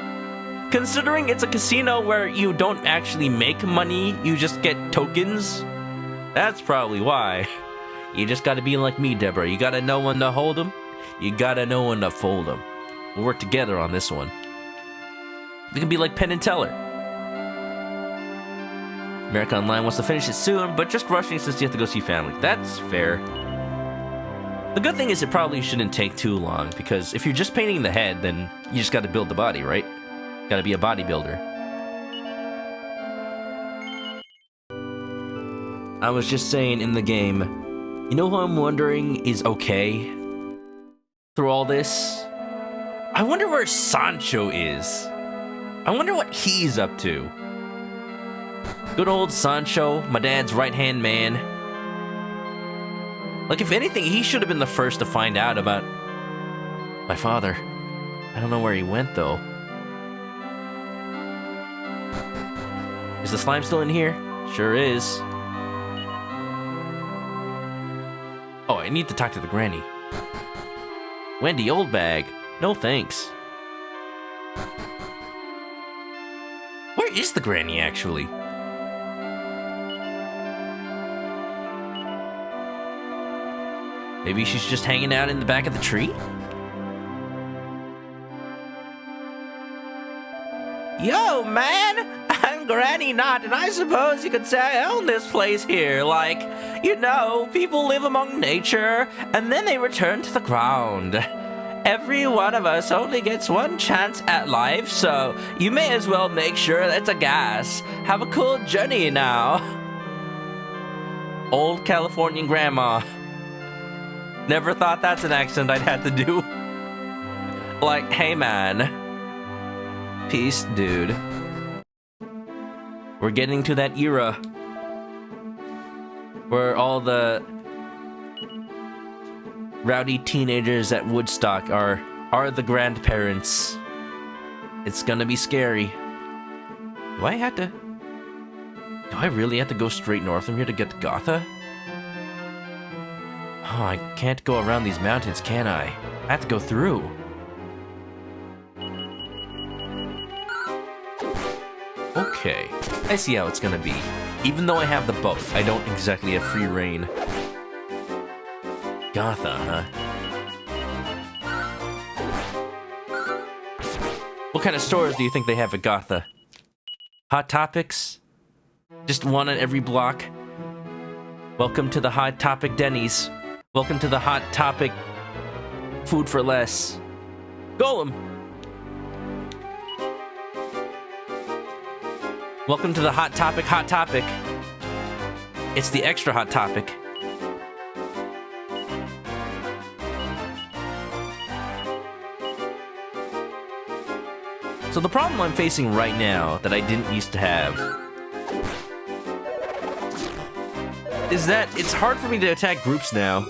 S1: considering it's a casino where you don't actually make money, you just get tokens, that's probably why. You just gotta be like me, Deborah. You gotta know when to hold 'em. You gotta know when to fold 'em. We'll work together on this one. We can be like Penn and Teller. America Online wants to finish it soon, but just rushing since you have to go see family. That's fair. The good thing is it probably shouldn't take too long, because if you're just painting the head, then you just gotta build the body, right? Gotta be a bodybuilder. I was just saying in the game, you know who I'm wondering is okay through all this? I wonder where Sancho is. I wonder what he's up to. Good old Sancho, my dad's right-hand man. Like, if anything, he should have been the first to find out about my father. I don't know where he went, though. Is the slime still in here? Sure is. I need to talk to the granny. Wendy, old bag. No thanks. Where is the granny, actually? Maybe she's just hanging out in the back of the tree?
S2: Yo, man! I'm Granny Knot, and I suppose you could say I own this place here. Like, you know, people live among nature, and then they return to the ground. Every one of us only gets one chance at life, so you may as well make sure that's a gas. Have a cool journey now. Old Californian grandma. Never thought that's an accent I'd have to do. Like, hey man. Peace, dude. We're getting to that era where all the rowdy teenagers at Woodstock are the grandparents. It's gonna be scary. Do I really have to go straight north from here to get to Gotha? Oh, I can't go around these mountains, can I? I have to go through. Okay, I see how it's gonna be. Even though I have the boat, I don't exactly have free reign. Gotha, huh? What kind of stores do you think they have at Gotha? Hot Topics? Just one on every block? Welcome to the Hot Topic Denny's. Welcome to the Hot Topic Food for Less. Golem! Welcome to the Hot Topic, Hot Topic. It's the extra Hot Topic. So the problem I'm facing right now that I didn't used to have is that it's hard for me to attack groups now.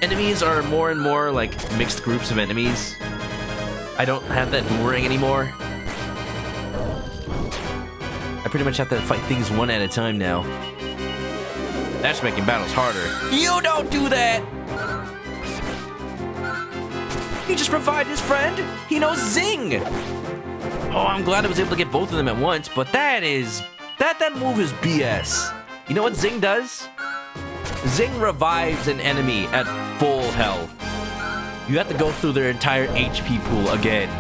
S2: Enemies are more and more like mixed groups of enemies. I don't have that boomerang anymore. I pretty much have to fight things one at a time now. That's making battles harder. You don't do that! He just revived his friend! He knows Zing! Oh, I'm glad I was able to get both of them at once, but that move is BS. You know what Zing does? Zing revives an enemy at full health. You have to go through their entire HP pool again.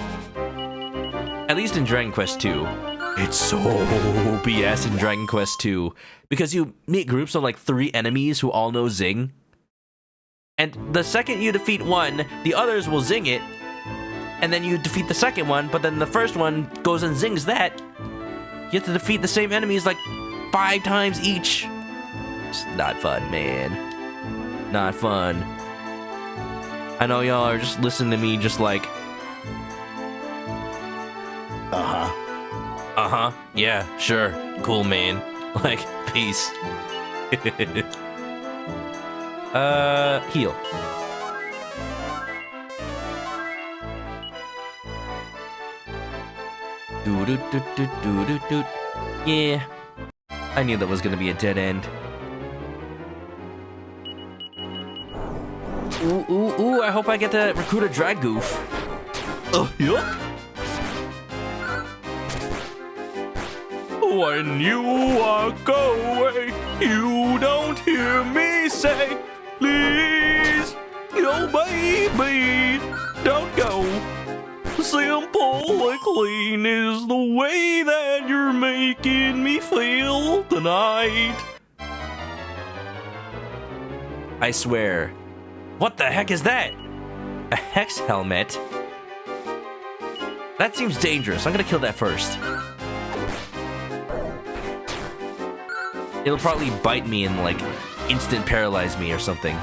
S2: At least in Dragon Quest II. It's so BS in Dragon Quest II because you meet groups of like 3 enemies who all know Zing. And the second you defeat one, the others will Zing it. And then you defeat the second one, but then the first one goes and Zings that. You have to defeat the same enemies like 5 times each. It's not fun, man. Not fun. I know y'all are just listening to me just like... Uh-huh, yeah, sure, cool, man. Like, peace. Heal. Yeah, I knew that was gonna be a dead end. Ooh, I hope I get to recruit a Dragoof. Yuck. When you walk away, you don't hear me say, please, oh baby, don't go. Simple and clean is the way that you're making me feel tonight. I swear. What the heck is that? A hex helmet? That seems dangerous. I'm gonna kill that first. It'll probably bite me and, like, instant paralyze me or something.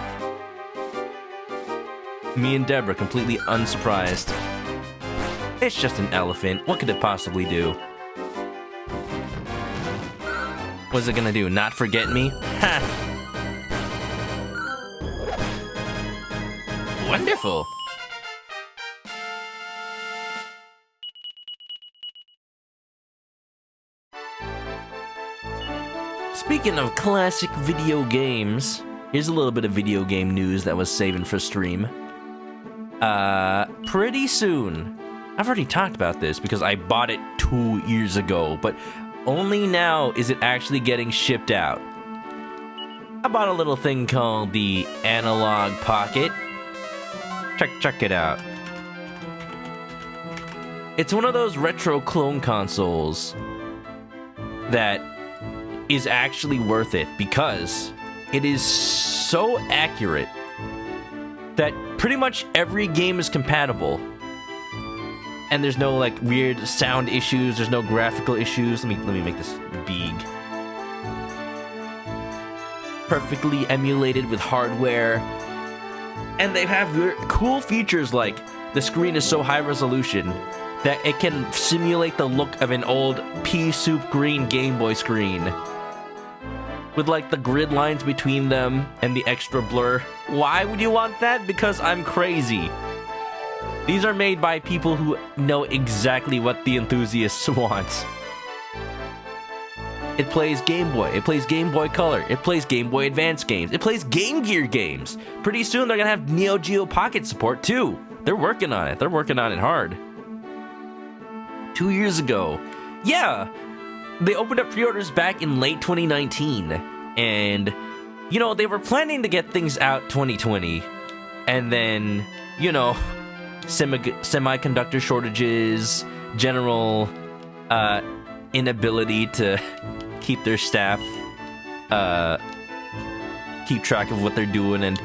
S2: Me and Deborah completely unsurprised. It's just an elephant. What could it possibly do? What's it gonna do? Not forget me? Ha! Wonderful! Speaking of classic video games,
S1: Here's a little bit of video game news that was saving for stream. Pretty soon, I've already talked about this because I bought it 2 years ago, but only now is it actually getting shipped out. I bought a little thing called the Analog Pocket. Check it out. It's one of those retro clone consoles that is actually worth it because it is so accurate that pretty much every game is compatible. And there's no like weird sound issues, there's no graphical issues. Let me make this big. Perfectly emulated with hardware. And they have cool features like the screen is so high resolution that it can simulate the look of an old pea soup green Game Boy screen. With like the grid lines between them and the extra blur. Why would you want that? Because I'm crazy. These are made by people who know exactly what the enthusiasts want. It plays Game Boy, it plays Game Boy Color, it plays Game Boy Advance games, it plays Game Gear games. Pretty soon they're gonna have Neo Geo Pocket support too. They're working on it, they're working on it hard. 2 years ago, yeah, they opened up pre-orders back in late 2019, and, you know, they were planning to get things out 2020, and then, you know, semiconductor shortages, general inability to keep their staff, keep track of what they're doing and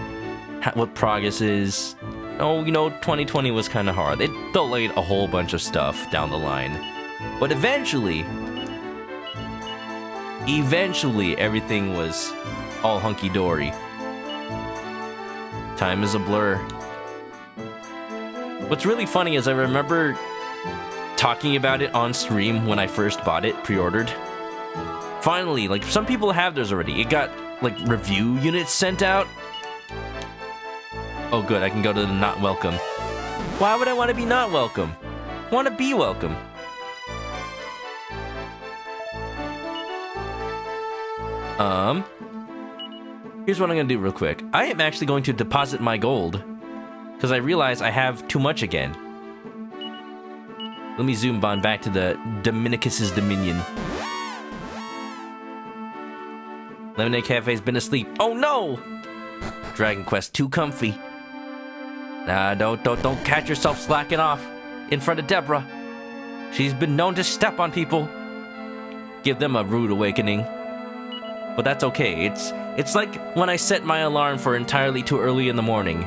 S1: what progress is. Oh, you know, 2020 was kind of hard. It delayed a whole bunch of stuff down the line. But eventually, everything was all hunky-dory. Time is a blur. What's really funny is I remember talking about it on stream when I first bought it, pre-ordered. Finally, like, some people have theirs already. It got, like, review units sent out. Oh, good, I can go to the not welcome. Why would I want to be not welcome? I want to be welcome. Here's what I'm going to do real quick. I am actually going to deposit my gold because I realize I have too much again. Let me zoom on back to the Dominicus's Dominion. Lemonade Cafe's been asleep. Oh no! Dragon Quest too comfy. Nah, don't catch yourself slacking off in front of Deborah. She's been known to step on people. Give them a rude awakening. But that's okay. It's like when I set my alarm for entirely too early in the morning.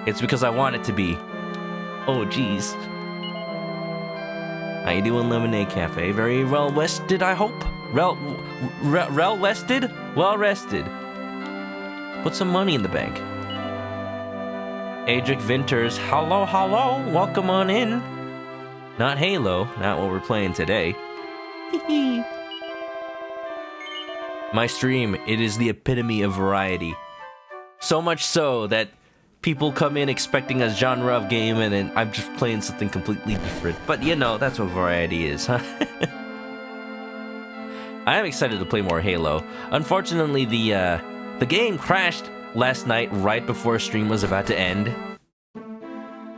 S1: It's because I want it to be. Oh, jeez. How you doing, Lemonade Cafe? Very well rested, I hope? Well rested? Well rested. Put some money in the bank. Adric Vinters, hello, welcome on in. Not Halo, not what we're playing today. My stream, it is the epitome of variety. So much so that people come in expecting a genre of game and then I'm just playing something completely different. But you know, that's what variety is, huh? I am excited to play more Halo. Unfortunately, the game crashed last night right before stream was about to end.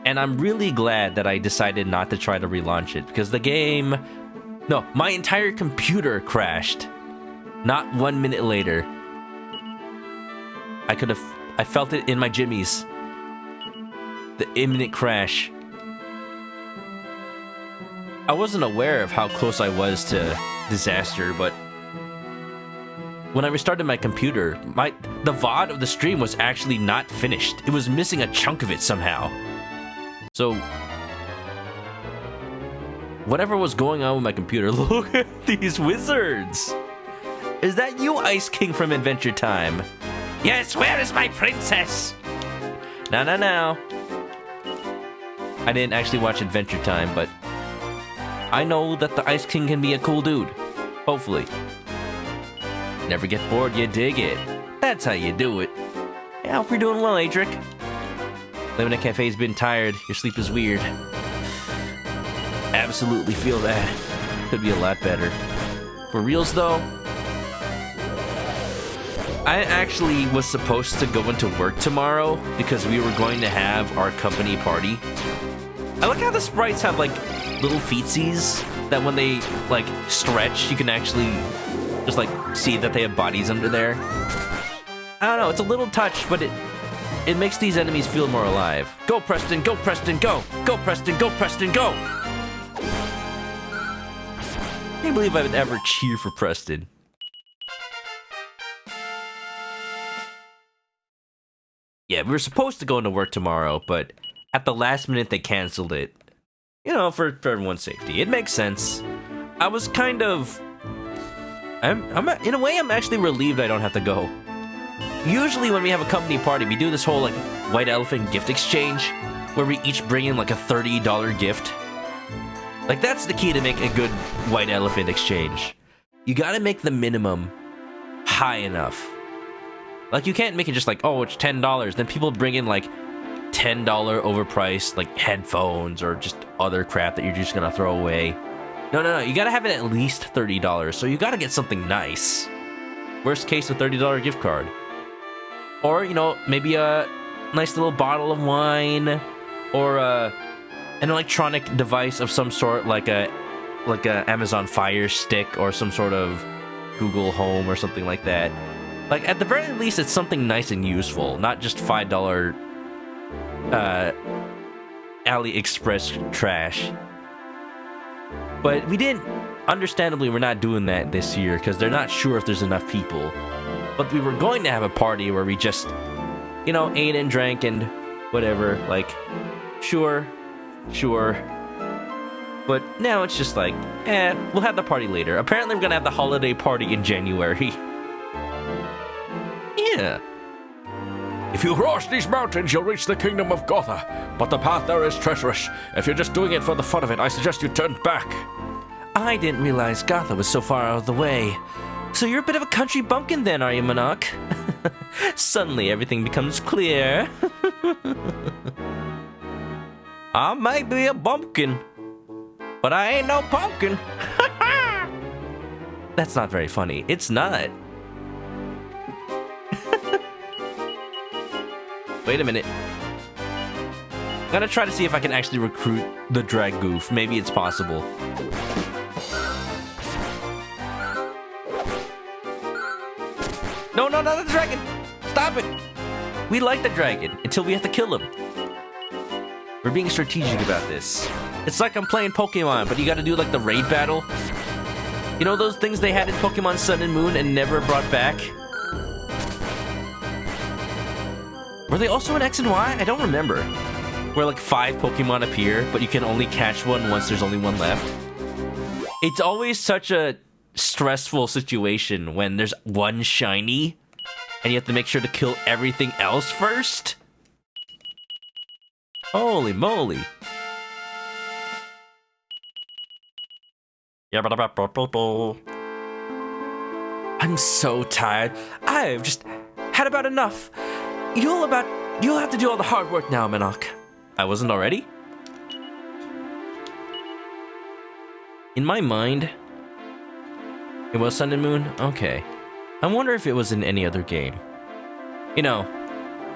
S1: And I'm really glad that I decided not to try to relaunch it because the game... No, my entire computer crashed. Not 1 minute later. I felt it in my jimmies. The imminent crash. I wasn't aware of how close I was to disaster, but when I restarted my computer, the VOD of the stream was actually not finished. It was missing a chunk of it somehow. So, whatever was going on with my computer, look at these wizards! Is that you, Ice King from Adventure Time? Yes, where is my princess? No. I didn't actually watch Adventure Time, but I know that the Ice King can be a cool dude. Hopefully. Never get bored, you dig it. That's how you do it. I hope you're doing well, Adric. Living at Cafe's been tired. Your sleep is weird. Absolutely feel that. Could be a lot better. For reals, though, I actually was supposed to go into work tomorrow because we were going to have our company party. I like how the sprites have like little feetsies that when they like stretch, you can actually just like see that they have bodies under there. I don't know, it's a little touch, but it makes these enemies feel more alive. Go Preston, go Preston, go! Go Preston, go Preston, go! I can't believe I would ever cheer for Preston. Yeah, we were supposed to go into work tomorrow, but at the last minute they canceled it. You know, for everyone's safety. It makes sense. I was kind of... in a way, I'm actually relieved I don't have to go. Usually when we have a company party, we do this whole, like, white elephant gift exchange, where we each bring in, like, a $30 gift. Like, that's the key to make a good white elephant exchange. You gotta make the minimum high enough. Like, you can't make it just like, oh, it's $10. Then people bring in, like, $10 overpriced, like, headphones or just other crap that you're just gonna throw away. No. You gotta have it at least $30. So you gotta get something nice. Worst case, a $30 gift card. Or, you know, maybe a nice little bottle of wine. Or an electronic device of some sort, like a Amazon Fire Stick or some sort of Google Home or something like that. Like, at the very least, it's something nice and useful, not just $5 AliExpress trash. But we didn't, understandably, we're not doing that this year because they're not sure if there's enough people. But we were going to have a party where we just, you know, ate and drank and whatever. Like, sure. But now it's just like, we'll have the party later. Apparently we're gonna have the holiday party in January. Yeah.
S7: If you cross these mountains, you'll reach the Kingdom of Gotha, but the path there is treacherous. If you're just doing it for the fun of it, I suggest you turn back.
S1: I didn't realize Gotha was so far out of the way. So you're a bit of a country bumpkin then, are you, Manok? Suddenly everything becomes clear. I might be a bumpkin, but I ain't no pumpkin. That's not very funny. It's not. Wait a minute. I'm gonna try to see if I can actually recruit the drag goof. Maybe it's possible. No, not the dragon! Stop it! We like the dragon until we have to kill him. We're being strategic about this. It's like I'm playing Pokemon, but you gotta do like the raid battle. You know those things they had in Pokemon Sun and Moon and never brought back? Were they also in X and Y? I don't remember. Where like 5 Pokemon appear, but you can only catch one once there's only one left. It's always such a stressful situation when there's one shiny and you have to make sure to kill everything else first. Holy moly. I'm so tired. I've just had about enough. You'll have to do all the hard work now, Manok. I wasn't already? In my mind, it was Sun and Moon? Okay. I wonder if it was in any other game. You know,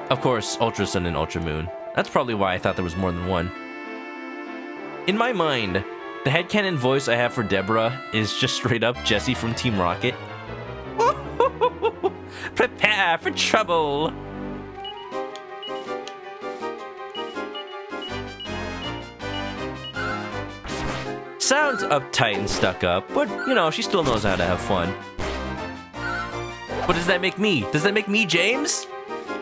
S1: of course, Ultra Sun and Ultra Moon. That's probably why I thought there was more than one. In my mind, the headcanon voice I have for Deborah is just straight up Jessie from Team Rocket. Prepare for trouble! Sounds uptight and stuck up, but, you know, she still knows how to have fun. What does that make me? Does that make me James?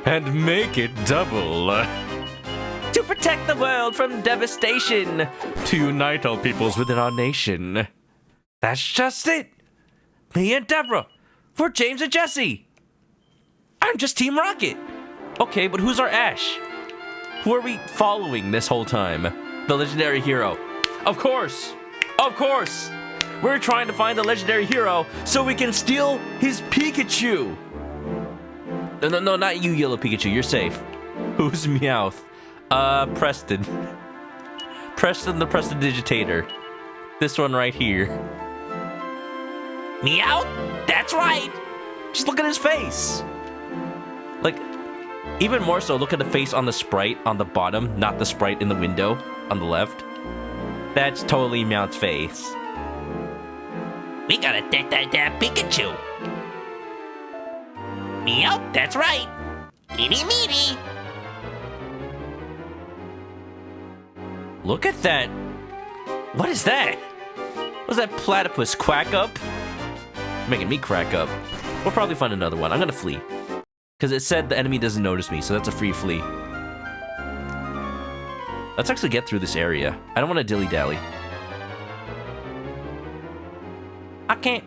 S7: And make it double.
S1: To protect the world from devastation.
S7: To unite all peoples within our nation.
S1: That's just it. Me and Deborah. We're James and Jesse. I'm just Team Rocket. Okay, but who's our Ash? Who are we following this whole time? The legendary hero. Of course. Of course. We're trying to find the legendary hero so we can steal his Pikachu. No, not you, Yellow Pikachu. You're safe. Who's Meowth? Preston. Preston the Prestidigitator. This one right here.
S8: Meowth? That's right.
S1: Just look at his face. Like, even more so, look at the face on the sprite on the bottom, not the sprite in the window on the left. That's totally Meowth's face.
S8: We gotta take that Pikachu. Meow, that's right. Eeny meeny.
S1: Look at that. What is that? Was that platypus quack up? Making me crack up. We'll probably find another one. I'm gonna flee. Because it said the enemy doesn't notice me, so that's a free flee. Let's actually get through this area. I don't want to dilly-dally. I can't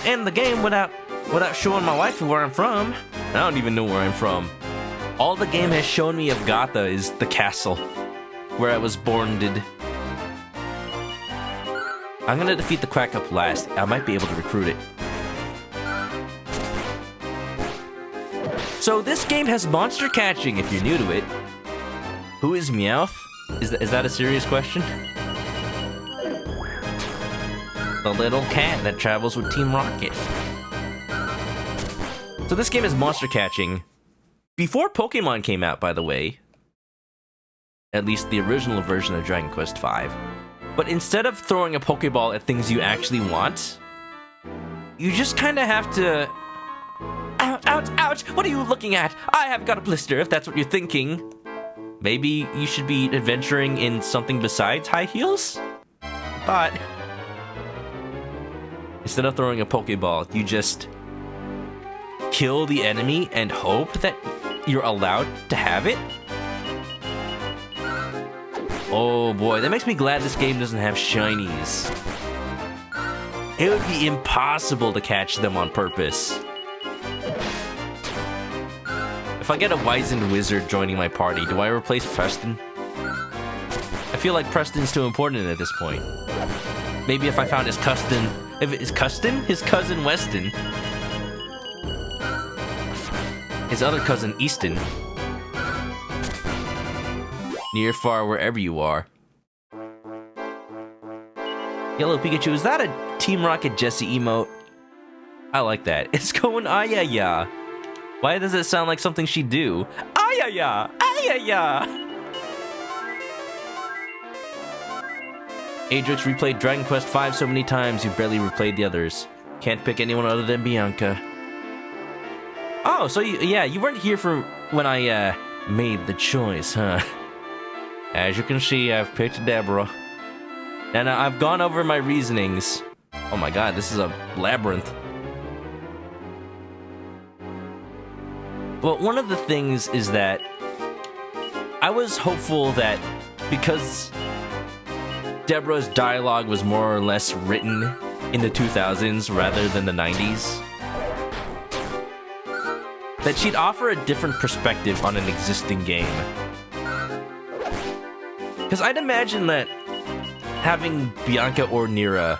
S1: end the game without showing my wife where I'm from. I don't even know where I'm from. All the game has shown me of Gotha is the castle where I was born. I'm gonna defeat the quack up last. I might be able to recruit it. So this game has monster catching if you're new to it. Who is Meowth? Is that a serious question? The little cat that travels with Team Rocket. So this game is monster catching. Before Pokemon came out, by the way. At least the original version of Dragon Quest V. But instead of throwing a Pokeball at things you actually want, you just kind of have to... Ouch, ouch, ouch! What are you looking at? I have got a blister, if that's what you're thinking. Maybe you should be adventuring in something besides high heels? But... instead of throwing a Pokeball, you just... kill the enemy and hope that you're allowed to have it? Oh boy, that makes me glad this game doesn't have shinies. It would be impossible to catch them on purpose. If I get a wizened wizard joining my party, do I replace Preston? I feel like Preston's too important at this point. Maybe if I found his cousin... His cousin Weston. His other cousin Easton. Near, far, wherever you are. Yellow Pikachu, is that a Team Rocket Jessie emote? I like that. It's going ah-ya-ya. Why does it sound like something she'd do? Ah-ya-ya! Ah-ya-ya! Adrix replayed Dragon Quest V so many times, you barely replayed the others. Can't pick anyone other than Bianca. Oh, so you weren't here for when I, made the choice, huh? As you can see, I've picked Deborah. And I've gone over my reasonings. Oh my god, this is a labyrinth. But one of the things is that I was hopeful that because Deborah's dialogue was more or less written in the 2000s rather than the 90s, that she'd offer a different perspective on an existing game. Because I'd imagine that having Bianca or Nira,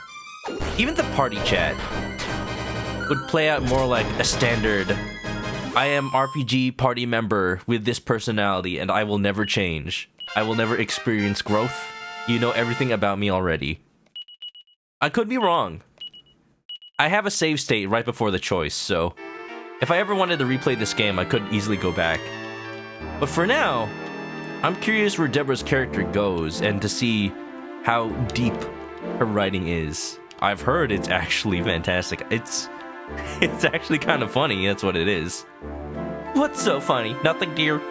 S1: even the party chat, would play out more like a standard I am RPG party member with this personality and I will never change. I will never experience growth. You know everything about me already. I could be wrong. I have a save state right before the choice, so if I ever wanted to replay this game, I could easily go back. But for now, I'm curious where Deborah's character goes and to see how deep her writing is. I've heard it's actually fantastic. It's actually kind of funny, that's what it is. What's so funny? Nothing, dear.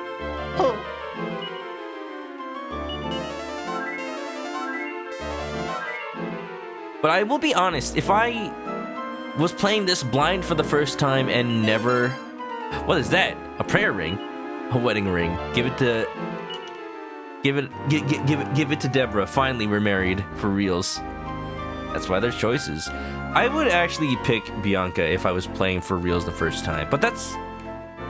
S1: But I will be honest, if I was playing this blind for the first time and never... What is that? A prayer ring? A wedding ring. Give it to Deborah. Finally, we're married. For reals. That's why there's choices. I would actually pick Bianca if I was playing for reals the first time. But that's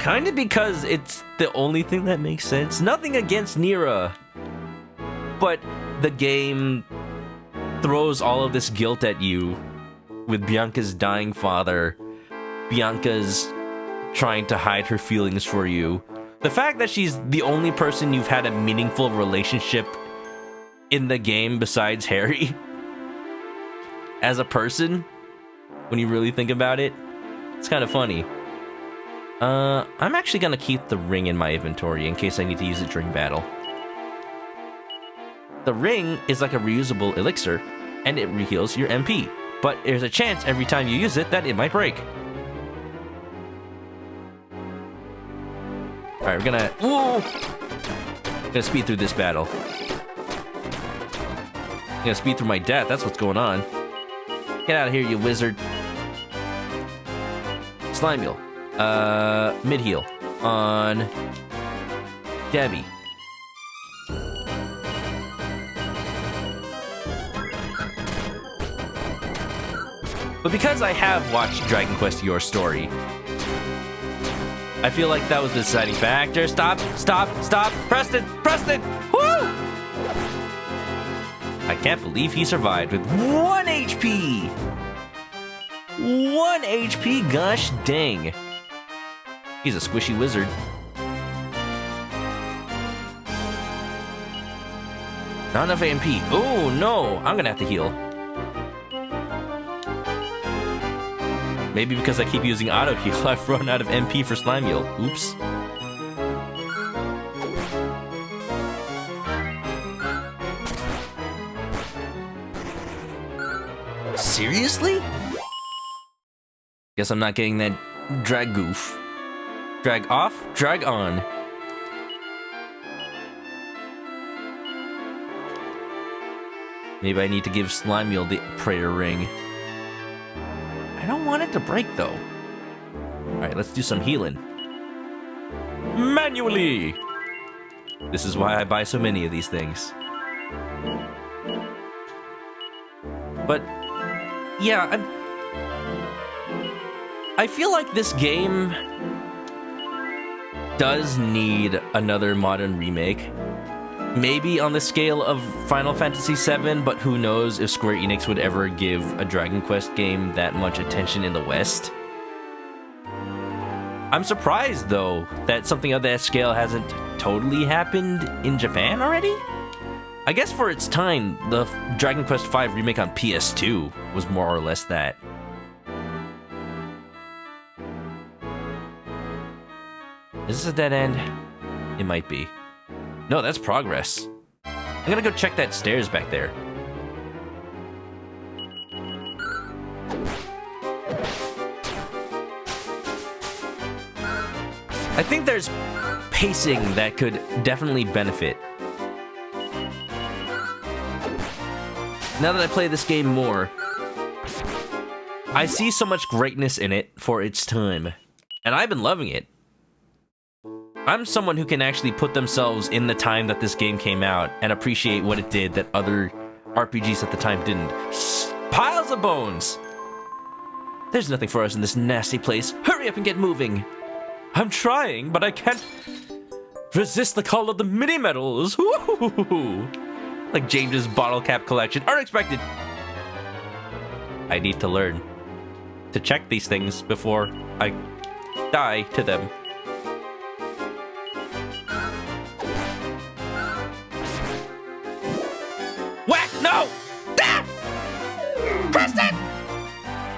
S1: kind of because it's the only thing that makes sense. Nothing against Nira. But the game throws all of this guilt at you with Bianca's dying father. Bianca's trying to hide her feelings for you. The fact that she's the only person you've had a meaningful relationship in the game besides Harry. As a person, when you really think about it, it's kind of funny. I'm actually gonna keep the ring in my inventory in case I need to use it during battle. The ring is like a reusable elixir, and it reheals your MP, but there's a chance every time you use it that it might break. Alright, we're gonna... Whoa! Gonna speed through this battle. Gonna speed through my death, that's what's going on. Get out of here, you wizard. Slime Meal. Mid-heal. On... Debbie. But because I have watched Dragon Quest Your Story, I feel like that was the deciding factor. Stop! Preston! Woo! I can't believe he survived with 1 HP! 1 HP? Gosh dang. He's a squishy wizard. Not enough MP. Oh no! I'm gonna have to heal. Maybe because I keep using auto heal, I've run out of MP for Slime Meal. Oops. Seriously? Guess I'm not getting that drag goof. Drag off, drag on. Maybe I need to give Slime Meal the prayer ring. I don't want it to break, though. Alright, let's do some healing. Manually! This is why I buy so many of these things. But, yeah, I feel like this game does need another modern remake. Maybe on the scale of Final Fantasy VII, but who knows if Square Enix would ever give a Dragon Quest game that much attention in the West. I'm surprised, though, that something of that scale hasn't totally happened in Japan already? I guess for its time, the Dragon Quest V remake on PS2 was more or less that. Is this a dead end? It might be. No, that's progress. I'm gonna go check that stairs back there. I think there's pacing that could definitely benefit. Now that I play this game more, I see so much greatness in it for its time, and I've been loving it. I'm someone who can actually put themselves in the time that this game came out and appreciate what it did that other RPGs at the time didn't. Piles of bones! There's nothing for us in this nasty place. Hurry up and get moving! I'm trying, but I can't resist the call of the mini-medals! Woo-hoo-hoo-hoo. Like James's bottle cap collection. Unexpected! I need to learn to check these things before I die to them. Whack! No! Ah! Preston!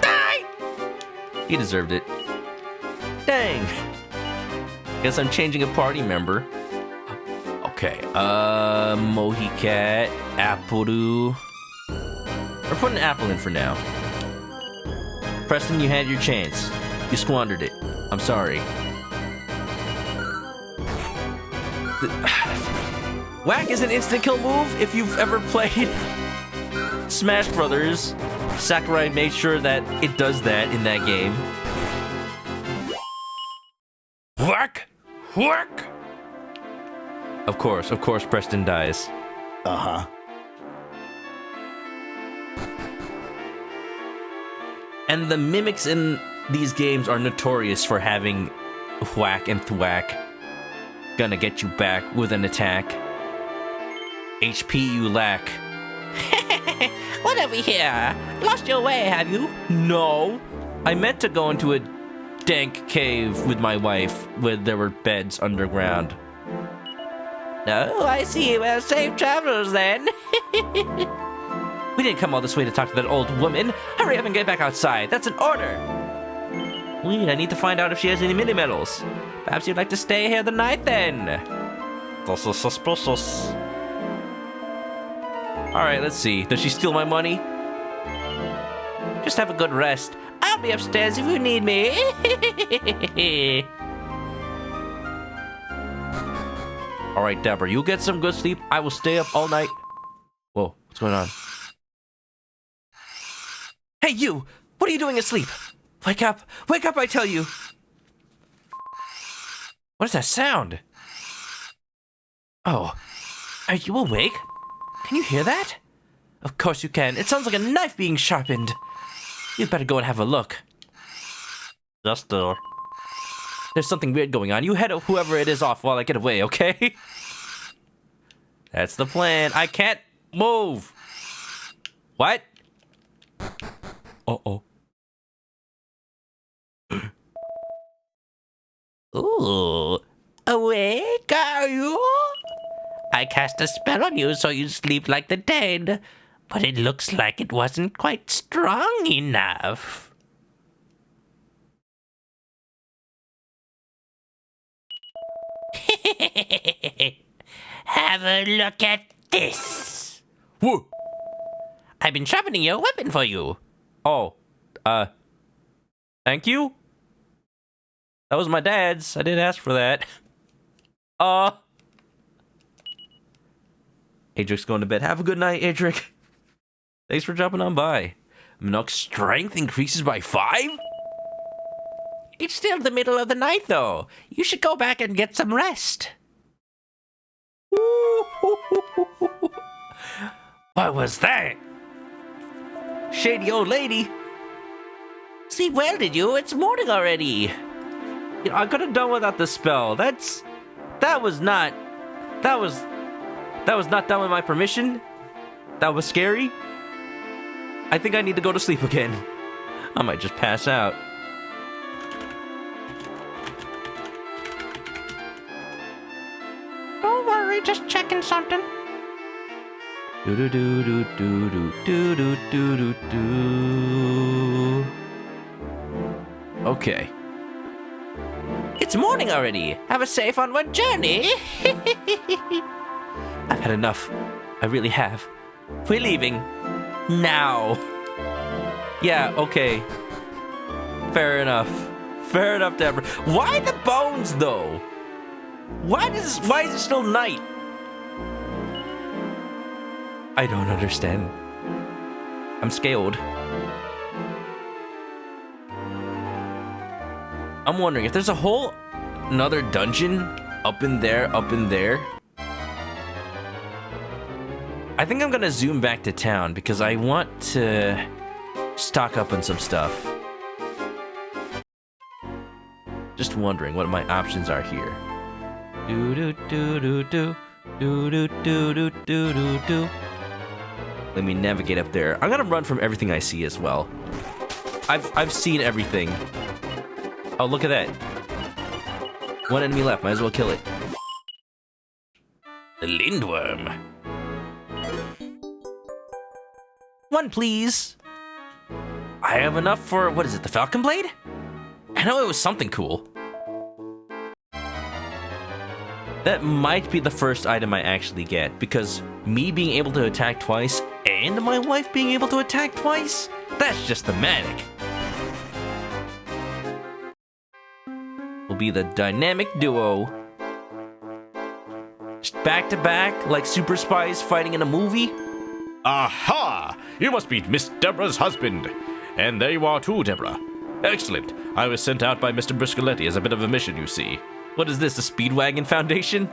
S1: Die! He deserved it. Dang. Guess I'm changing a party member. Okay, Mohicat, Apple. We're putting Apple in for now. Preston, you had your chance. You squandered it. I'm sorry. Whack is an instant kill move. If you've ever played Smash Brothers, Sakurai made sure that it does that in that game.
S3: Whack! Whack!
S1: Of course, Preston dies.
S3: Uh-huh.
S1: And the mimics in these games are notorious for having whack and thwack. Gonna get you back with an attack. HP you lack.
S8: What have we here? Lost your way, have you?
S1: No. I meant to go into a dank cave with my wife where there were beds underground.
S8: No, I see. Well, safe travels then.
S1: We didn't come all this way to talk to that old woman. Hurry up and get back outside. That's an order. Wait, I need to find out if she has any mini medals. Perhaps you'd like to stay here the night then. This is suspicious. Alright, let's see. Does she steal my money? Just have a good rest. I'll be upstairs if you need me. Alright, Deborah, you get some good sleep. I will stay up all night. Whoa, what's going on? Hey, you! What are you doing asleep? Wake up! Wake up, I tell you! What is that sound? Oh, are you awake? Can you hear that? Of course you can. It sounds like a knife being sharpened. You'd better go and have a look. Just there. There's something weird going on. You head whoever it is off while I get away, okay? That's the plan. I can't move. What? Uh-oh.
S8: Ooh, awake are you? I cast a spell on you so you sleep like the dead, but it looks like it wasn't quite strong enough. Have a look at this.
S1: Whoa.
S8: I've been sharpening your weapon for you.
S1: Oh, thank you? That was my dad's. I didn't ask for that. Adric's going to bed. Have a good night, Adric. Thanks for jumping on by. Manok's strength increases by 5?
S8: It's still the middle of the night, though. You should go back and get some rest.
S1: What was that? Shady old lady.
S8: Sleep well, did you? It's morning already.
S1: You know, I could have done without the spell. That was not done with my permission. That was scary. I think I need to go to sleep again. I might just pass out.
S6: Don't worry, just checking something.
S1: Do do do do do do do do do do. Okay.
S8: It's morning already. Have a safe onward journey.
S1: I've had enough. I really have. We're leaving. Now. Yeah, okay. Fair enough. Fair enough, Deborah. Why the bones, though? Why is it still night? I don't understand. I'm scared. I'm wondering if there's a whole another dungeon up in there. I think I'm gonna zoom back to town because I want to stock up on some stuff. Just wondering what my options are here. Do do do do do do do do do do do do. Let me navigate up there. I'm gonna run from everything I see as well. I've seen everything. Oh, look at that. One enemy left. Might as well kill it.
S8: The lindworm.
S1: One, please. I have enough for, what is it, the Falcon Blade? I know it was something cool. That might be the first item I actually get, because me being able to attack twice and my wife being able to attack twice, that's just thematic. Will be the dynamic duo. Just back to back, like super spies fighting in a movie.
S7: Aha! You must be Miss Deborah's husband. And there you are too, Deborah. Excellent. I was sent out by Mr. Briscoletti as a bit of a mission, you see.
S1: What is this, the Speedwagon Foundation?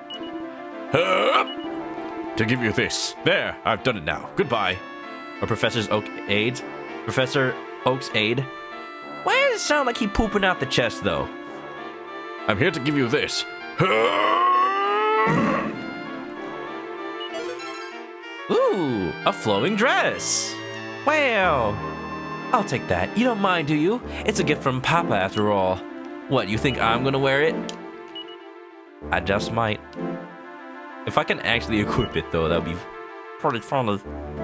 S7: To give you this. There, I've done it now. Goodbye.
S1: Or Professor Oak's aide? Why does it sound like he pooping out the chest, though?
S7: I'm here to give you this.
S1: Ooh, a flowing dress. Wow. I'll take that. You don't mind, do you? It's a gift from Papa, after all. What, you think I'm gonna wear it? I just might. If I can actually equip it, though, that would be pretty fun.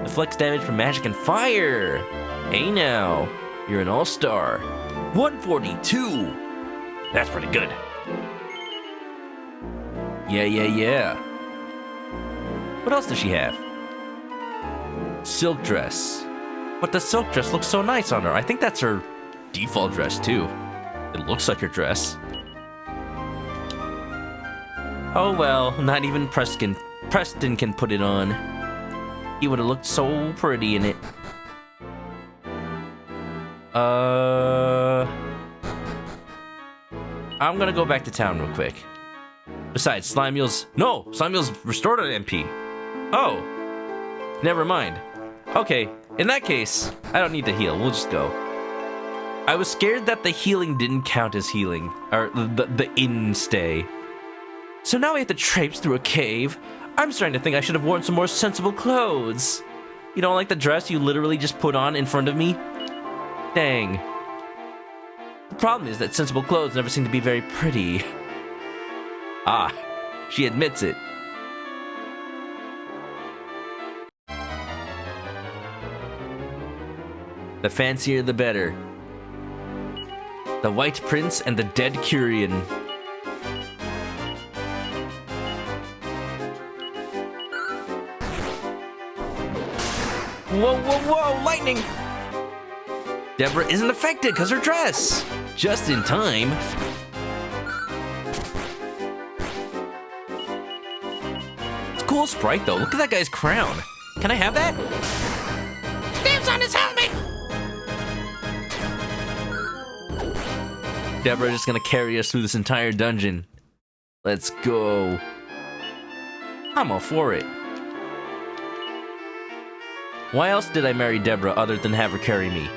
S1: Deflects damage from magic and fire. Hey, now. You're an all-star. 142. That's pretty good. Yeah. What else does she have? Silk dress. But the silk dress looks so nice on her. I think that's her default dress, too. It looks like her dress. Oh well, not even Preston can put it on. He would have looked so pretty in it. I'm gonna go back to town real quick. Besides, Slimemule's restored an MP. Oh, never mind. Okay, in that case, I don't need to heal. We'll just go. I was scared that the healing didn't count as healing, or the in-stay. So now we have to traipse through a cave. I'm starting to think I should have worn some more sensible clothes. You don't like the dress you literally just put on in front of me? Dang. The problem is that sensible clothes never seem to be very pretty. Ah, she admits it. The fancier the better. The White Prince and the Dead Curian. Whoa, lightning! Deborah isn't affected because her dress. Just in time. It's a cool sprite though. Look at that guy's crown. Can I have that?
S6: Dibs on his helmet!
S1: Deborah's just gonna carry us through this entire dungeon. Let's go. I'm all for it. Why else did I marry Deborah other than have her carry me?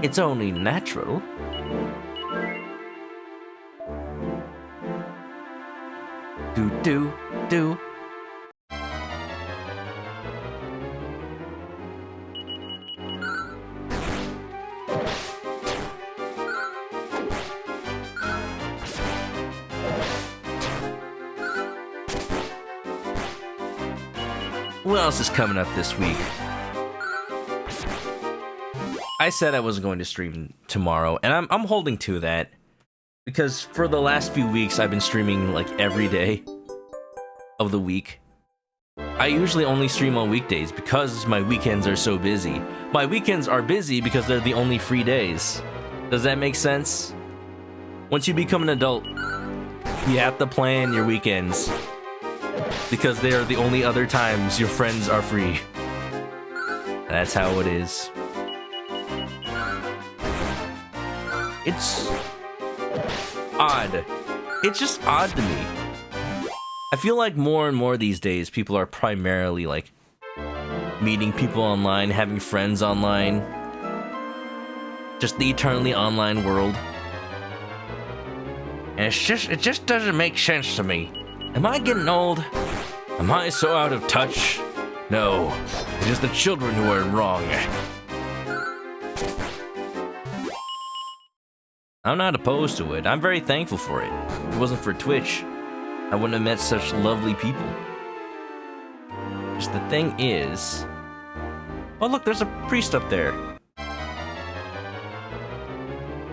S1: It's only natural. Do. What else is coming up this week? I said I wasn't going to stream tomorrow, and I'm holding to that. Because for the last few weeks, I've been streaming like every day of the week. I usually only stream on weekdays because my weekends are so busy. My weekends are busy because they're the only free days. Does that make sense? Once you become an adult, you have to plan your weekends. Because they are the only other times your friends are free. That's how it is. It's odd. It's just odd to me. I feel like more and more these days, people are primarily like meeting people online, having friends online. Just the eternally online world. And it just doesn't make sense to me. Am I getting old? Am I so out of touch? No, it's just the children who are wrong. I'm not opposed to it. I'm very thankful for it. If it wasn't for Twitch, I wouldn't have met such lovely people. Just the thing is... Oh look, there's a priest up there.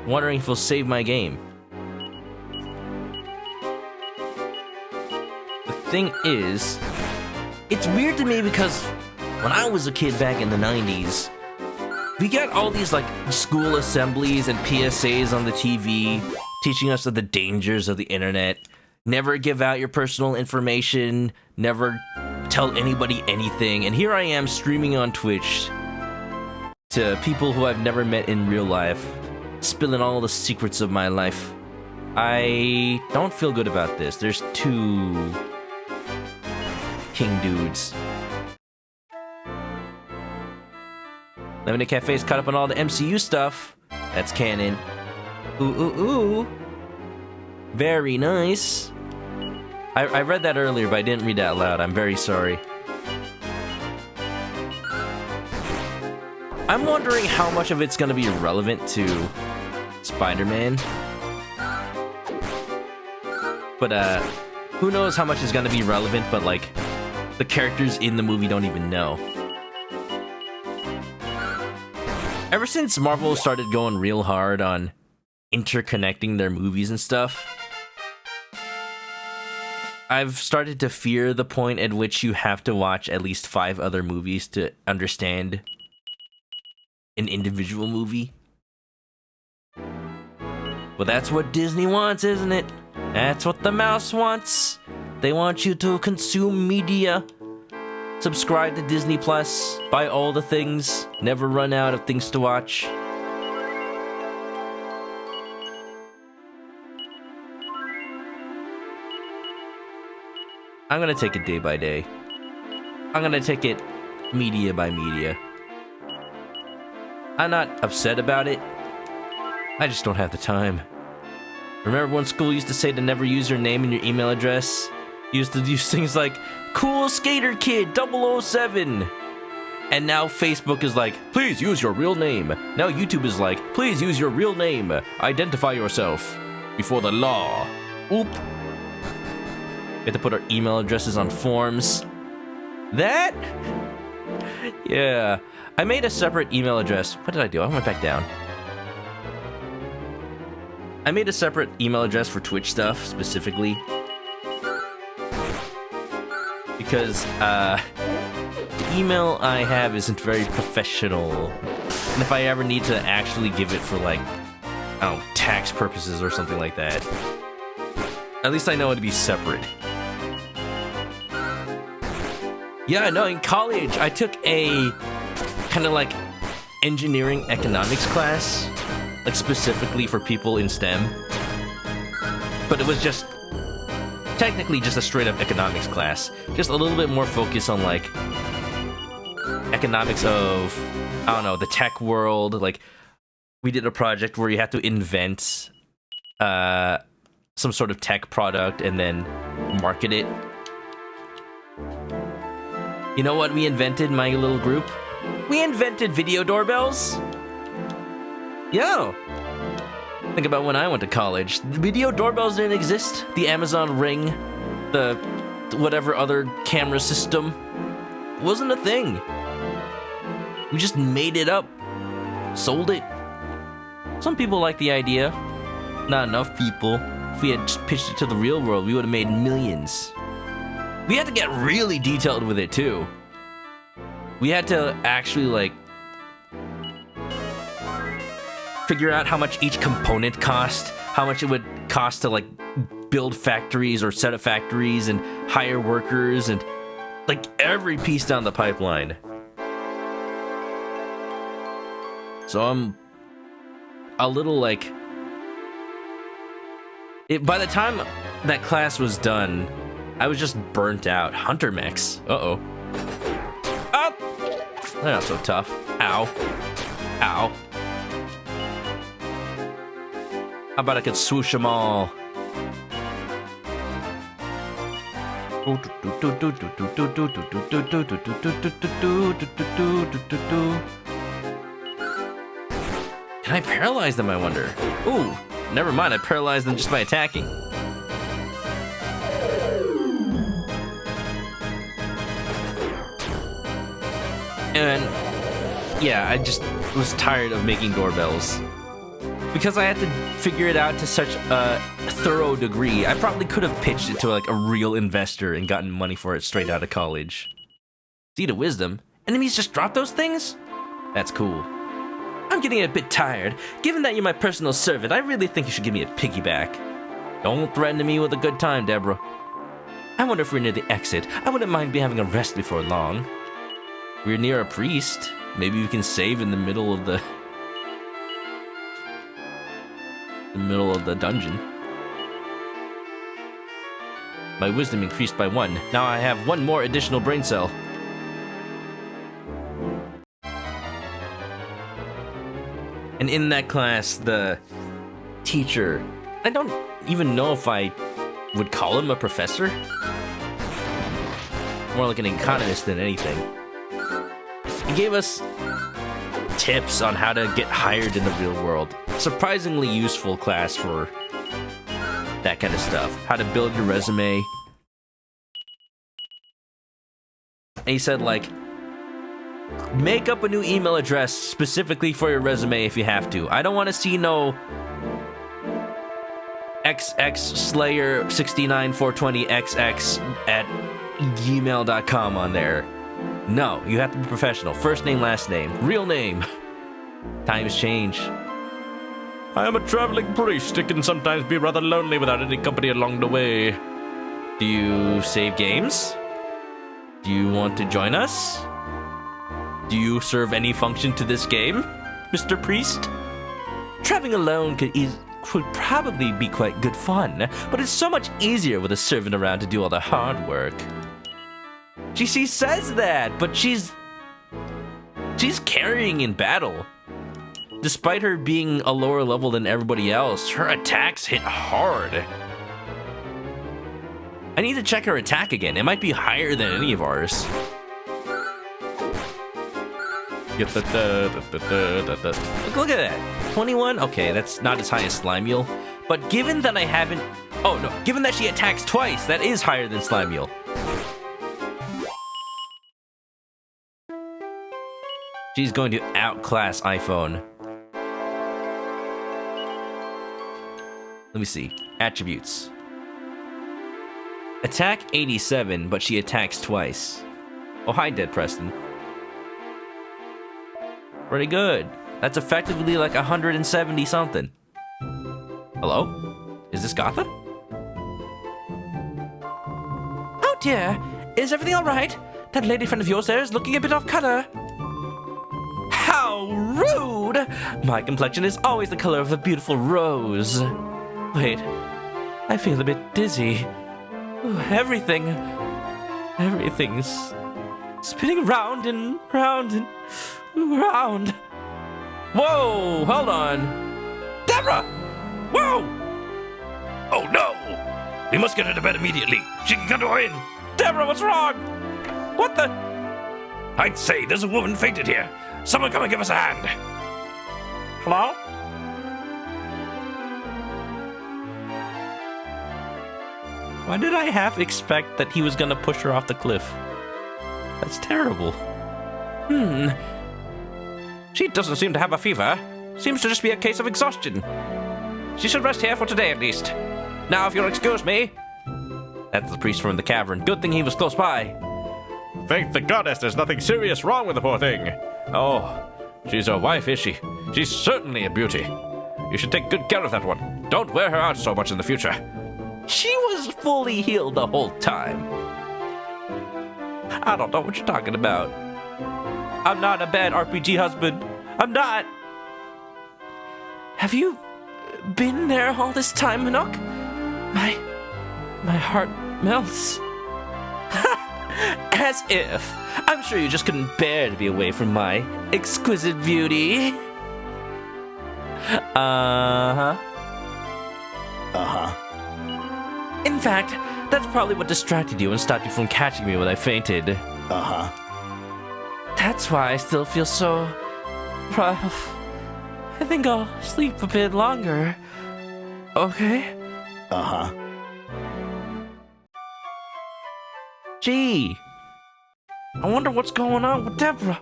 S1: Wondering if he'll save my game. Thing is, it's weird to me because when I was a kid back in the 90s, we got all these like school assemblies and PSAs on the TV teaching us of the dangers of the internet. Never give out your personal information, never tell anybody anything. And here I am streaming on Twitch to people who I've never met in real life, spilling all the secrets of my life. I don't feel good about this. There's two king dudes. Lemonade Cafe's caught up on all the MCU stuff. That's canon. Ooh. Very nice. I read that earlier, but I didn't read it out loud. I'm very sorry. I'm wondering how much of it's gonna be relevant to Spider-Man. But, who knows how much is gonna be relevant, but, like, the characters in the movie don't even know. Ever since Marvel started going real hard on interconnecting their movies and stuff, I've started to fear the point at which you have to watch at least 5 other movies to understand an individual movie. Well, that's what Disney wants, isn't it? That's what the mouse wants. They want you to consume media. Subscribe to Disney Plus, buy all the things, never run out of things to watch. I'm gonna take it day by day. I'm gonna take it media by media. I'm not upset about it. I just don't have the time. Remember when school used to say to never use your name and your email address? You used to use things like Cool Skater Kid 007. And now Facebook is like, please use your real name. Now YouTube is like, please use your real name. Identify yourself before the law. Oop. We have to put our email addresses on forms. That? Yeah. I made a separate email address. What did I do? I went back down. I made a separate email address for Twitch stuff, specifically. Because, the email I have isn't very professional. And if I ever need to actually give it for, like, I don't know, tax purposes or something like that, at least I know it to be separate. Yeah, no, in college, I took a kind of like engineering economics class, like specifically for people in STEM. But it was just technically just a straight up economics class. Just a little bit more focus on like economics of, I don't know, the tech world. Like we did a project where you had to invent some sort of tech product and then market it. You know what we invented, my little group? We invented video doorbells. Yo. Think about when I went to college. The video doorbells didn't exist. The Amazon Ring, the whatever other camera system, wasn't a thing. We just made it up, sold it. Some people like the idea. Not enough people. If we had just pitched it to the real world, we would have made millions. We had to get really detailed with it, too. We had to actually, like, figure out how much each component cost, how much it would cost to, like, build factories or set up factories and hire workers and, like, every piece down the pipeline. So I'm a little, like... by the time that class was done, I was just burnt out. Hunter mechs. Uh-oh. Oh! They're not so tough. Ow. Ow. How about I could swoosh them all? Can I paralyze them, I wonder? Ooh, never mind. I paralyzed them just by attacking. And yeah, I just was tired of making doorbells. Because I had to figure it out to such a thorough degree, I probably could have pitched it to like a real investor and gotten money for it straight out of college. Seed of Wisdom? Enemies just drop those things? That's cool. I'm getting a bit tired. Given that you're my personal servant, I really think you should give me a piggyback. Don't threaten me with a good time, Deborah. I wonder if we're near the exit. I wouldn't mind having a rest before long. We're near a priest. Maybe we can save in the middle of the dungeon. My wisdom increased by 1. Now I have 1 more additional brain cell. And in that class, the teacher, I don't even know if I would call him a professor. More like an economist than anything. He gave us tips on how to get hired in the real world. Surprisingly useful class for that kind of stuff. How to build your resume. And he said, like, make up a new email address specifically for your resume if you have to. I don't want to see no xxslayer69420xx@gmail.com on there. No, you have to be professional. First name, last name, real name. Times change.
S7: I am a traveling priest. It can sometimes be rather lonely without any company along the way.
S1: Do you save games? Do you want to join us? Do you serve any function to this game, Mr. Priest? Traveling alone could probably be quite good fun, but it's so much easier with a servant around to do all the hard work. She says that, but she's carrying in battle. Despite her being a lower level than everybody else, her attacks hit hard. I need to check her attack again. It might be higher than any of ours.
S7: Get
S1: Look at that. 21? Okay, that's not as high as Slimule. But given that I haven't... Oh, no. Given that she attacks twice, that is higher than Slimule. She's going to outclass iPhone. Let me see. Attributes. Attack 87, but she attacks twice. Oh, hi, Dead Preston. Pretty good. That's effectively like 170 something. Hello? Is this Gotha?
S2: Oh dear, is everything alright? That lady friend of yours there is looking a bit off color. How rude! My complexion is always the color of a beautiful rose. Wait, I feel a bit dizzy. Ooh, everything's spinning round and round and round.
S1: Whoa, hold on.
S3: Deborah! Whoa! Oh no! We must get her to bed immediately. She can come to her in.
S1: Deborah, what's wrong? What the?
S3: I'd say there's a woman fainted here. Someone come and give us a hand.
S1: Hello? Why did I half expect that he was gonna push her off the cliff? That's terrible.
S2: She doesn't seem to have a fever. Seems to just be a case of exhaustion. She should rest here for today at least. Now, if you'll excuse me.
S1: That's the priest from the cavern. Good thing he was close by.
S7: Thank the goddess there's nothing serious wrong with the poor thing. Oh, she's your wife, is she? She's certainly a beauty. You should take good care of that one. Don't wear her out so much in the future.
S1: She was fully healed the whole time. I don't know what you're talking about. I'm not a bad RPG husband. I'm not. Have you been there all this time, Manok? My heart melts. As if. I'm sure you just couldn't bear to be away from my exquisite beauty. Uh-huh. In fact, that's probably what distracted you and stopped you from catching me when I fainted. That's why I still feel so rough. I think I'll sleep a bit longer. Okay? Gee. I wonder what's going on with Deborah.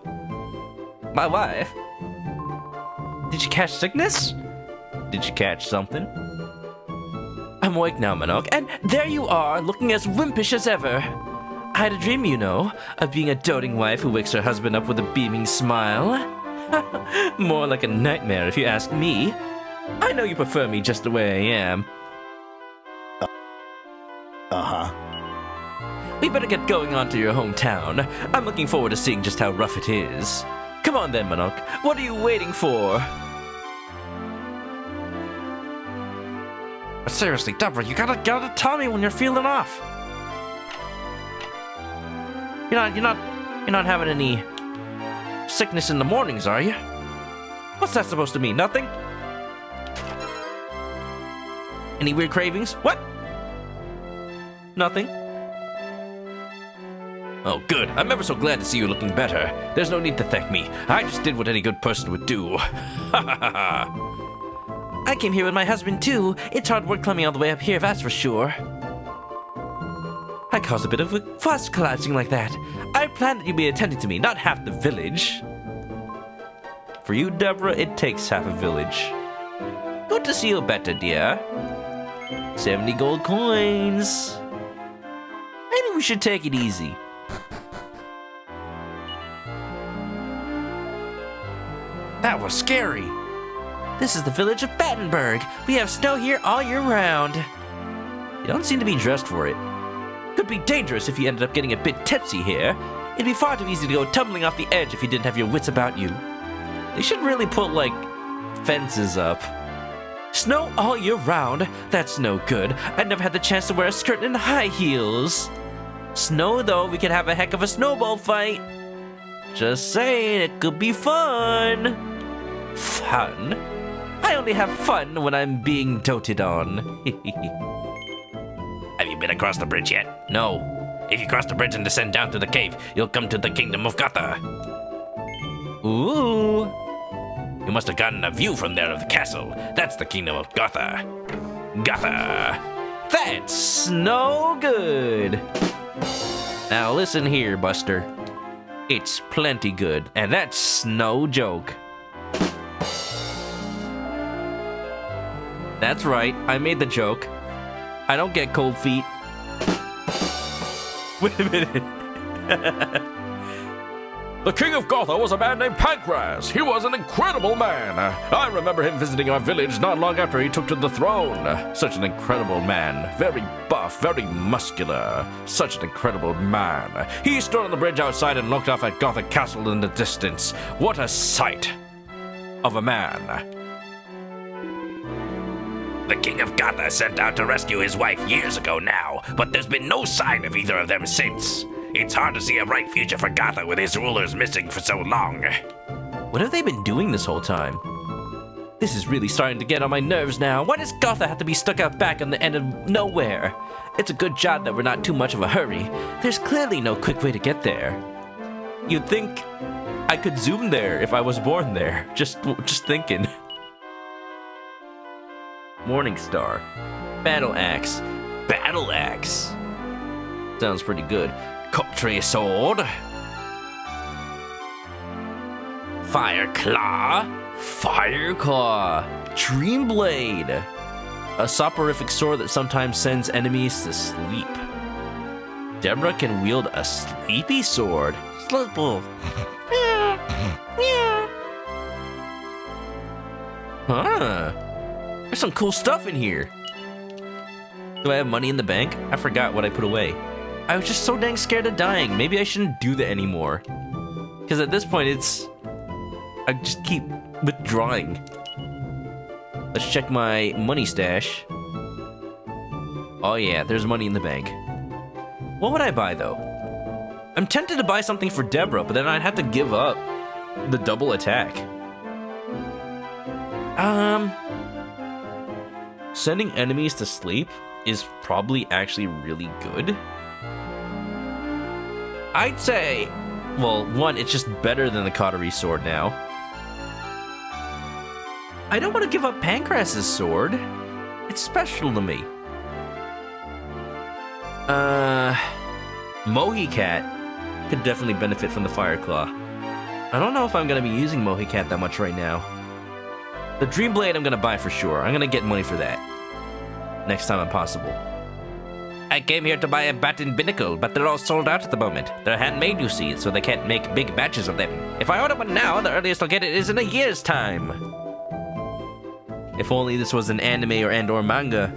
S1: My wife. Did she catch sickness? Did she catch something? I'm awake now, Manok, and there you are, looking as wimpish as ever. I had a dream, you know, of being a doting wife who wakes her husband up with a beaming smile. More like a nightmare, if you ask me. I know you prefer me just the way I am. We better get going on to your hometown. I'm looking forward to seeing just how rough it is. Come on then, Manok. What are you waiting for? But seriously, Deborah, you gotta tell me when you're feeling off. You're not having any sickness in the mornings, are you? What's that supposed to mean? Nothing? Any weird cravings? What? Nothing? Oh, good. I'm ever so glad to see you looking better. There's no need to thank me. I just did what any good person would do. I came here with my husband, too. It's hard work climbing all the way up here, that's for sure. I caused a bit of a fuss collapsing like that. I planned that you'd be attending to me, not half the village. For you, Deborah, it takes half a village. Good to see you better, dear. 70 gold coins. Maybe we should take it easy. That was scary. This is the village of Battenberg. We have snow here all year round. You don't seem to be dressed for it. Could be dangerous if you ended up getting a bit tipsy here. It'd be far too easy to go tumbling off the edge if you didn't have your wits about you. They should really put, like, fences up. Snow all year round? That's no good. I never had the chance to wear a skirt and high heels. Snow, though, we could have a heck of a snowball fight. Just saying, it could be fun. Fun? I only have fun when I'm being doted on.
S8: Have you been across the bridge yet?
S1: No.
S8: If you cross the bridge and descend down to the cave, you'll come to the Kingdom of Gotha.
S1: Ooh.
S8: You must have gotten a view from there of the castle. That's the Kingdom of Gotha. Gotha.
S1: That's no good. Now listen here, Buster. It's plenty good, and that's no joke. That's right, I made the joke. I don't get cold feet. Wait a minute.
S7: The king of Gotha was a man named Pancras. He was an incredible man. I remember him visiting our village not long after he took to the throne. Such an incredible man. Very buff, very muscular. Such an incredible man. He stood on the bridge outside and looked off at Gotha Castle in the distance. What a sight of a man.
S8: The King of Gotha sent out to rescue his wife years ago now, but there's been no sign of either of them since. It's hard to see a bright future for Gotha with his rulers missing for so long.
S1: What have they been doing this whole time? This is really starting to get on my nerves now. Why does Gotha have to be stuck out back on the end of nowhere? It's a good job that we're not too much of a hurry. There's clearly no quick way to get there. You'd think I could zoom there if I was born there. Just thinking. Morning Star. Battle Axe. Battle Axe. Sounds pretty good. Cocktray Sword. Fire Claw. Fire Claw. Dream Blade. A soporific sword that sometimes sends enemies to sleep. Deborah can wield a sleepy sword. Slipple. Huh. There's some cool stuff in here. Do I have money in the bank? I forgot what I put away. I was just so dang scared of dying. Maybe I shouldn't do that anymore. Because at this point, I just keep withdrawing. Let's check my money stash. Oh yeah, there's money in the bank. What would I buy, though? I'm tempted to buy something for Deborah, but then I'd have to give up the double attack. Sending enemies to sleep is probably actually really good. I'd say, well, one, it's just better than the Cautery sword now. I don't want to give up Pancras's sword. It's special to me. Mohicat could definitely benefit from the Fire Claw. I don't know if I'm going to be using Mohicat that much right now. The Dream Blade I'm going to buy for sure. I'm going to get money for that. Next time possible.
S8: I came here to buy a batten binnacle, but they're all sold out at the moment. They're handmade, you see, so they can't make big batches of them. If I order one now, the earliest I'll get it is in a year's time.
S1: If only this was an anime or manga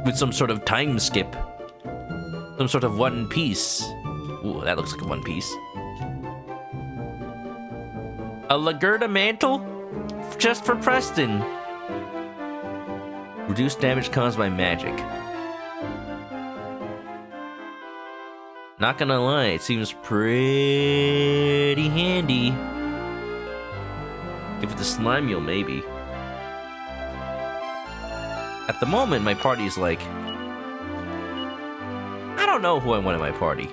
S1: with some sort of time skip. Some sort of One Piece. Ooh, that looks like a One Piece. A Lagerda mantle? Just for Preston. Reduced damage caused by magic. Not gonna lie, it seems pretty handy. Give it the slime mule, maybe. At the moment, my party is like... I don't know who I want in my party.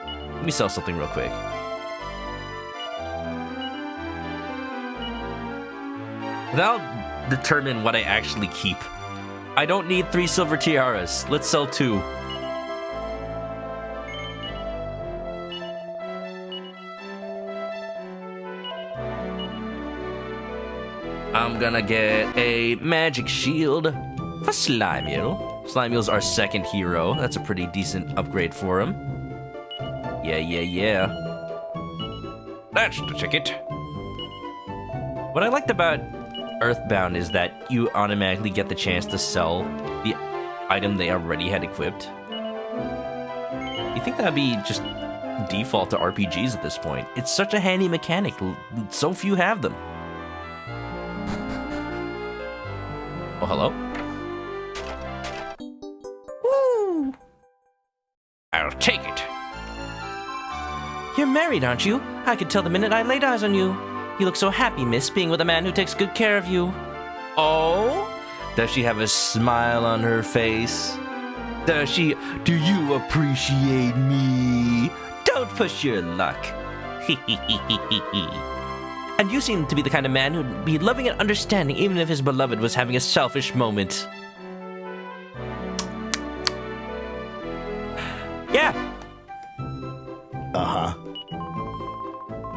S1: Let me sell something real quick. That'll determine what I actually keep. I don't need 3 silver tiaras. Let's sell 2. I'm gonna get a magic shield for Slymeel. Slymeel's our second hero. That's a pretty decent upgrade for him. Yeah.
S3: That's the ticket.
S1: What I liked about Earthbound is that you automatically get the chance to sell the item they already had equipped. You think that'd be just default to RPGs at this point? It's such a handy mechanic. So few have them. Oh, hello?
S2: Woo!
S3: I'll take it.
S2: You're married, aren't you? I could tell the minute I laid eyes on you. You look so happy, miss, being with a man who takes good care of you.
S1: Oh? Does she have a smile on her face? Do you appreciate me? Don't push your luck.
S2: And you seem to be the kind of man who'd be loving and understanding even if his beloved was having a selfish moment. Yeah.
S10: Uh-huh.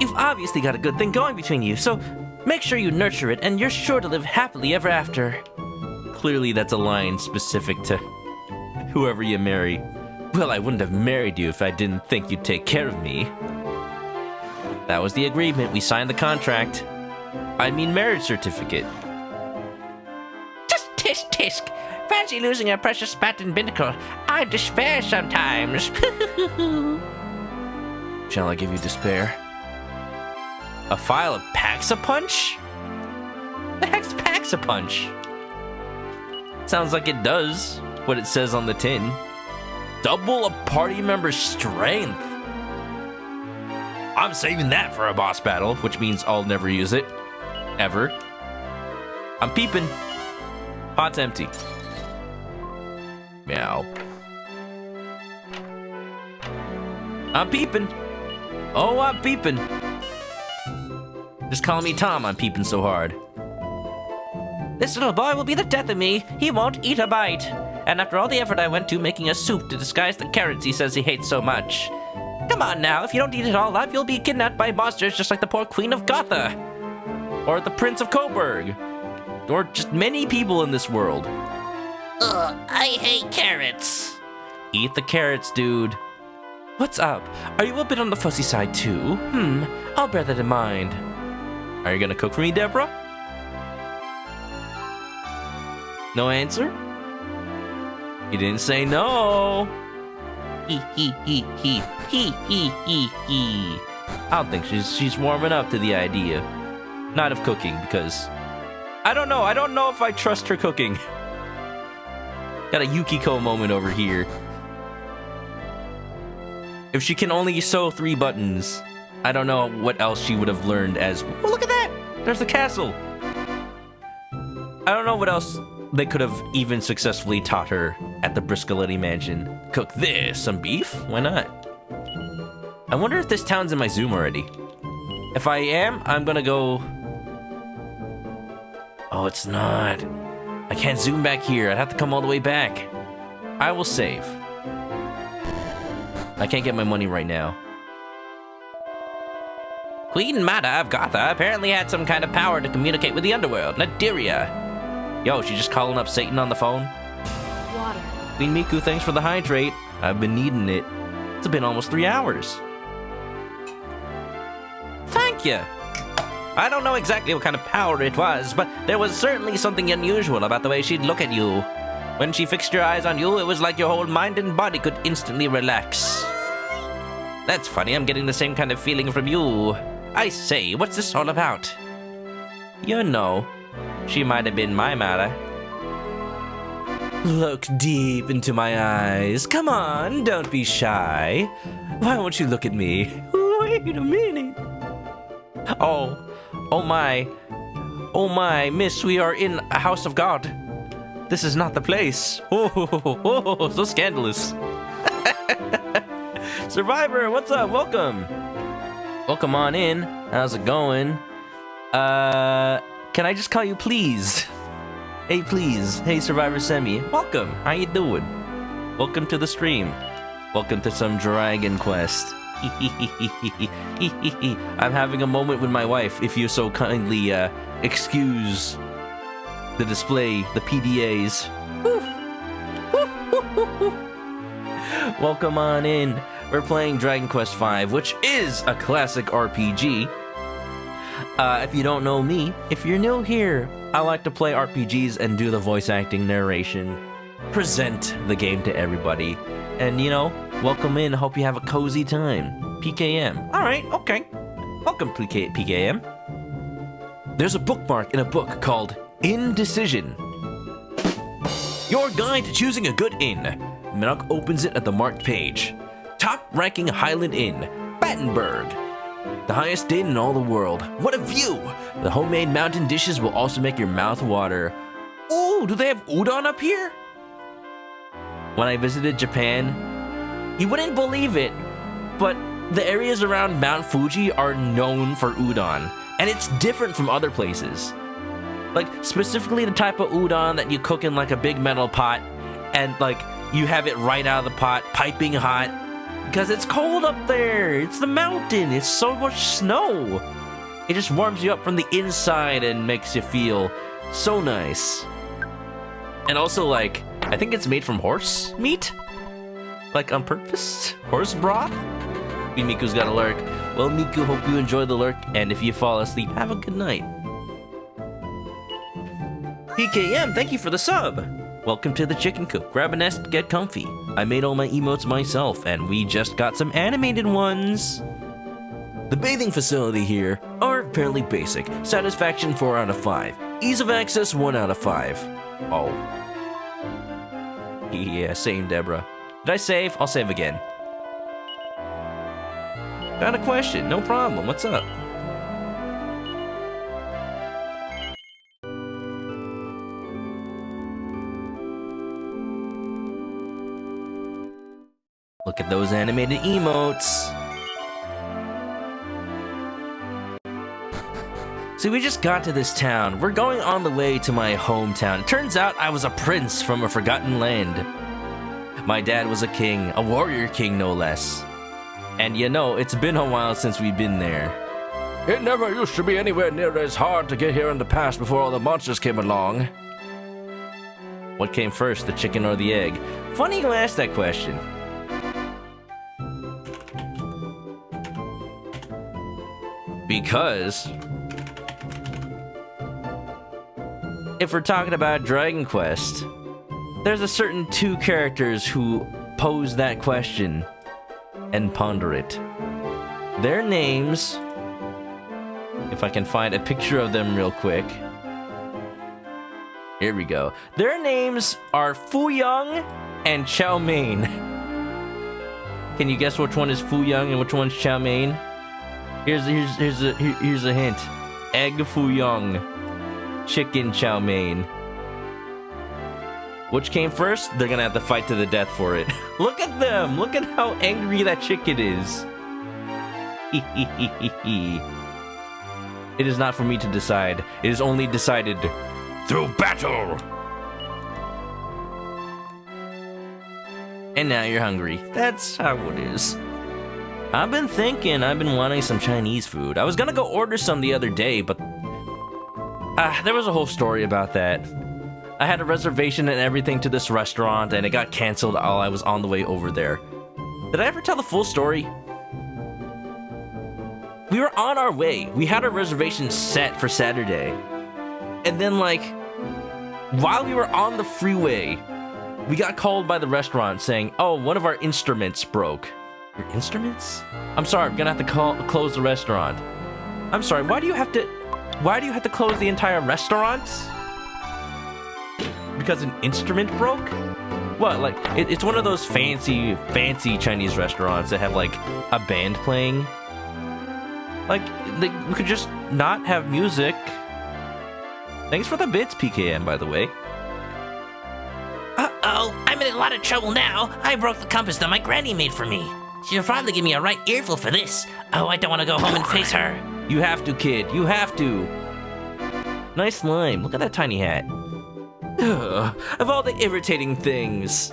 S2: You've obviously got a good thing going between you, so make sure you nurture it, and you're sure to live happily ever after.
S1: Clearly that's a line specific to whoever you marry. Well, I wouldn't have married you if I didn't think you'd take care of me. That was the agreement. We signed the contract. I mean marriage certificate.
S8: Just tisk. Fancy losing a precious Spartan binnacle. I despair sometimes.
S1: Shall I give you despair? A file of Pax-a-Punch? The heck's Pax-a-Punch? Sounds like it does what it says on the tin. Double a party member's strength. I'm saving that for a boss battle, which means I'll never use it. Ever. I'm peeping. Pot's empty. Meow. I'm peeping. Oh, I'm peeping. Just call me Tom, I'm peeping so hard.
S2: This little boy will be the death of me. He won't eat a bite. And after all the effort I went to making a soup to disguise the carrots he says he hates so much. Come on now, if you don't eat it all up, you'll be kidnapped by monsters just like the poor Queen of Gotha.
S1: Or the Prince of Coburg. Or just many people in this world.
S8: Ugh, I hate carrots.
S1: Eat the carrots, dude.
S2: What's up? Are you a bit on the fussy side too? I'll bear that in mind.
S1: Are you gonna cook for me, Deborah? No answer? You didn't say no.
S2: He.
S1: I don't think she's warming up to the idea. Not of cooking, because I don't know if I trust her cooking. Got a Yukiko moment over here. If she can only sew 3 buttons, I don't know what else she would have learned as, oh, look at that! There's the castle! I don't know what else they could have even successfully taught her at the Briscoletti mansion. Cook this, some beef? Why not? I wonder if this town's in my Zoom already. If I am, I'm gonna go... Oh, it's not. I can't zoom back here. I'd have to come all the way back. I will save. I can't get my money right now.
S2: Queen Mata of Gotha apparently had some kind of power to communicate with the underworld, Nadiria.
S1: Yo, she just calling up Satan on the phone?
S9: Water.
S1: Queen Miku, thanks for the hydrate. I've been needing it. It's been almost 3 hours.
S2: Thank you. I don't know exactly what kind of power it was, but there was certainly something unusual about the way she'd look at you. When she fixed her eyes on you, it was like your whole mind and body could instantly relax. That's funny, I'm getting the same kind of feeling from you. I say, what's this all about?
S1: You know, she might have been my Mata. Look deep into my eyes. Come on, don't be shy. Why won't you look at me? Wait a minute. Oh my, miss, we are in a house of God. This is not the place. Oh, so scandalous. Survivor, what's up? Welcome. Welcome on in. How's it going? Can I just call you please? Hey, please. Hey, Survivor Semi. Welcome. How you doing? Welcome to the stream. Welcome to some Dragon Quest. I'm having a moment with my wife, if you so kindly excuse the display, the PDAs. Welcome on in. We're playing Dragon Quest V, which is a classic RPG. If you don't know me, if you're new here, I like to play RPGs and do the voice acting, narration, present the game to everybody. And, you know, welcome in. Hope you have a cozy time. PKM. All right, okay. Welcome, PKM. There's a bookmark in a book called Indecision. Your guide to choosing a good inn. Manok opens it at the marked page. Top-ranking Highland Inn, Battenberg. The highest inn in all the world. What a view! The homemade mountain dishes will also make your mouth water. Ooh, do they have udon up here? When I visited Japan, you wouldn't believe it, but the areas around Mount Fuji are known for udon, and it's different from other places. Like, specifically the type of udon that you cook in like a big metal pot, and like, you have it right out of the pot, piping hot, because it's cold up there. It's the mountain. It's so much snow. It just warms you up from the inside and makes you feel so nice. And also, like, I think it's made from horse meat? Like, on purpose? Horse broth? Miku's got a lurk. Well, Miku, hope you enjoy the lurk, and if you fall asleep, have a good night. PKM, thank you for the sub! Welcome to the chicken coop. Grab a nest, get comfy. I made all my emotes myself, and we just got some animated ones. The bathing facility here are fairly basic. Satisfaction 4 out of 5. Ease of access 1 out of 5. Oh. Yeah, same, Deborah. Did I save? I'll save again. Got a question, no problem. What's up? Look at those animated emotes. See, we just got to this town. We're going on the way to my hometown. It turns out I was a prince from a forgotten land. My dad was a king, a warrior king no less. And you know, it's been a while since we've been there.
S7: It never used to be anywhere near as hard to get here in the past before all the monsters came along.
S1: What came first, the chicken or the egg? Funny you asked that question. Because if we're talking about Dragon Quest, there's a certain 2 characters who pose that question and ponder it. Their names, if I can find a picture of them real quick. Here we go. Their names are Fu Young and Chow Mein. Can you guess which one is Fu Young and which one's Chow Mein? Here's a hint. Egg Fu Young, chicken Chow Mein. Which came first? They're gonna have to fight to the death for it. Look at them! Look at how angry that chicken is. It is not for me to decide. It is only decided
S3: Through battle!
S1: and now you're hungry. That's how it is. I've been thinking, I've been wanting some Chinese food. I was gonna go order some the other day, but there was a whole story about that. I had a reservation and everything to this restaurant, and it got canceled while I was on the way over there. Did I ever tell the full story? We were on our way. We had our reservation set for Saturday. And then, like, while we were on the freeway, we got called by the restaurant saying, oh, one of our instruments broke. Your instruments? I'm sorry, I'm gonna have to close the restaurant. I'm sorry, why do you have to close the entire restaurant? Because an instrument broke? What, like, it's one of those fancy Chinese restaurants that have, like, a band playing. Like, we could just not have music. Thanks for the bits, PKM, by the way.
S8: Uh-oh, I'm in a lot of trouble now. I broke the compass that my granny made for me. She'll probably give me a right earful for this. Oh, I don't want to go home and face her.
S1: You have to, kid. You have to. Nice lime. Look at that tiny hat. Ugh, of all the irritating things.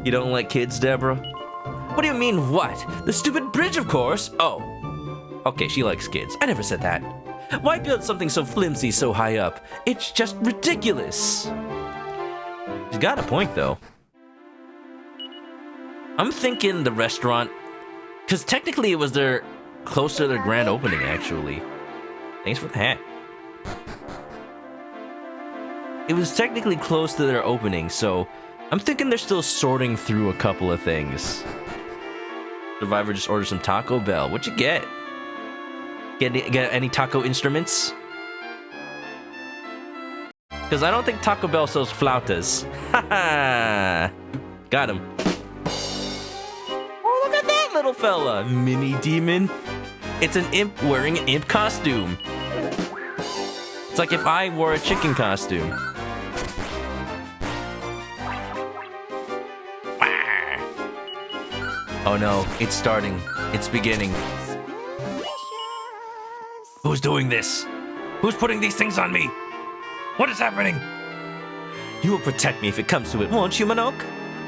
S1: You don't like kids, Deborah? What do you mean, what? The stupid bridge, of course. Oh. Okay, she likes kids. I never said that. Why build something so flimsy so high up? It's just ridiculous. She's got a point, though. I'm thinking the restaurant, because technically it was close to their grand opening, actually. Thanks for the hat. It was technically close to their opening, so I'm thinking they're still sorting through a couple of things. Survivor just ordered some Taco Bell. What'd you get? Get any taco instruments? Because I don't think Taco Bell sells flautas. Haha! Got him. Oh, look at that little fella! Mini demon. It's an imp wearing an imp costume. It's like if I wore a chicken costume. Oh no, it's starting. It's beginning.
S3: Who's doing this? Who's putting these things on me? What is happening?
S1: You will protect me if it comes to it, won't you, Manok?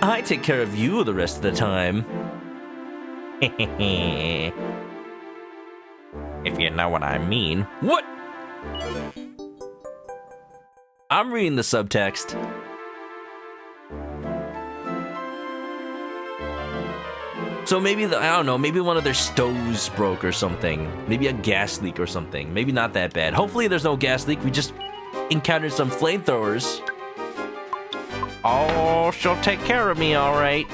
S1: I take care of you the rest of the time. If you know what I mean. What? I'm reading the subtext. So maybe, I don't know, maybe one of their stoves broke or something. Maybe a gas leak or something. Maybe not that bad. Hopefully there's no gas leak. We just encountered some flamethrowers. Oh, she'll take care of me, all right.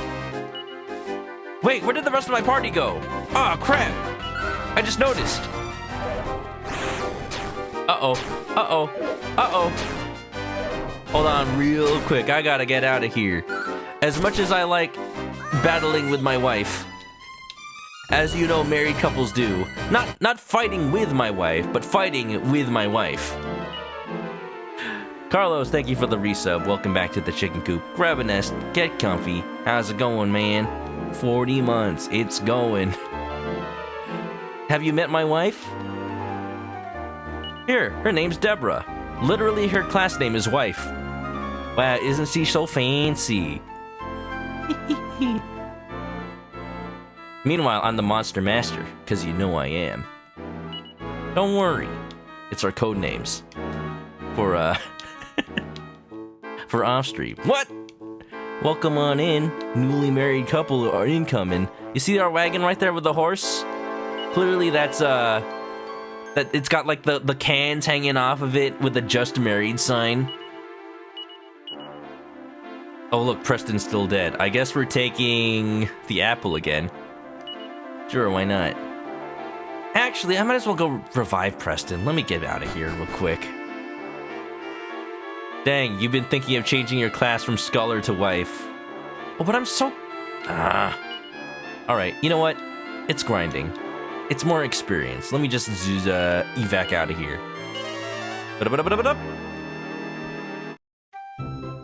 S1: Wait, where did the rest of my party go? Oh, crap. I just noticed. Uh-oh. Uh-oh. Uh-oh. Hold on real quick. I gotta get out of here. As much as I like battling with my wife, as you know married couples do, not fighting with my wife, but fighting with my wife. Carlos, thank you for the resub. Welcome back to the chicken coop. Grab a nest, get comfy. How's it going, man? 40 months, it's going. Have you met my wife? Here, her name's Deborah. Literally her class name is wife. Wow, isn't she so fancy? Meanwhile, I'm the Monster Master, because you know I am. Don't worry. It's our code names. For, for off-stream. What? Welcome on in. Newly married couple are incoming. You see our wagon right there with the horse? Clearly that's, that it's got, like, the cans hanging off of it with the just married sign. Oh, look, Preston's still dead. I guess we're taking the apple again. Sure, why not? Actually, I might as well go revive Preston. Let me get out of here real quick. Dang, you've been thinking of changing your class from scholar to wife. Oh, but I'm so... Alright, you know what? It's grinding. It's more experience. Let me just evac out of here.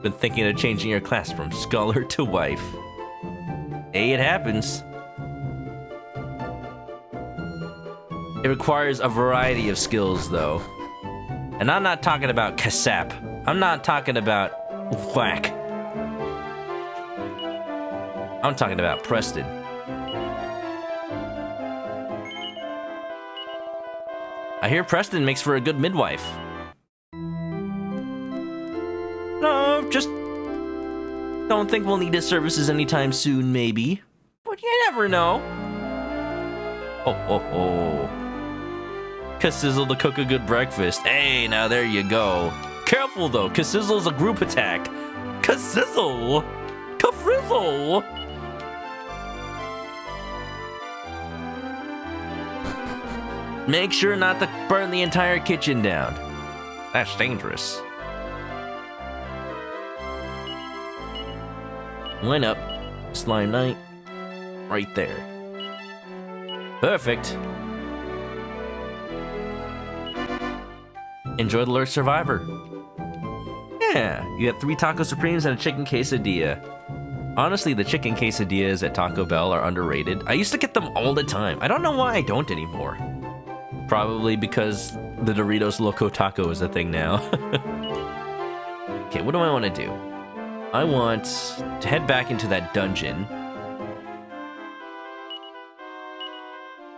S1: Been thinking of changing your class from scholar to wife. Hey, it happens. It requires a variety of skills, though. And I'm not talking about Kasap. I'm not talking about whack. I'm talking about Preston. I hear Preston makes for a good midwife. No, just don't think we'll need his services anytime soon, maybe. But you never know. Oh. Kassizzle to cook a good breakfast. Hey, now there you go. Careful though, Kassizzle's a group attack. Kassizzle! Kafrizzle! Make sure not to burn the entire kitchen down. That's dangerous. Line up. Slime Knight. Right there. Perfect. Enjoy the Lurch Survivor. Yeah, you got 3 Taco Supremes and a chicken quesadilla. Honestly, the chicken quesadillas at Taco Bell are underrated. I used to get them all the time. I don't know why I don't anymore. Probably because the Doritos Loco Taco is a thing now. Okay, what do I want to do? I want to head back into that dungeon.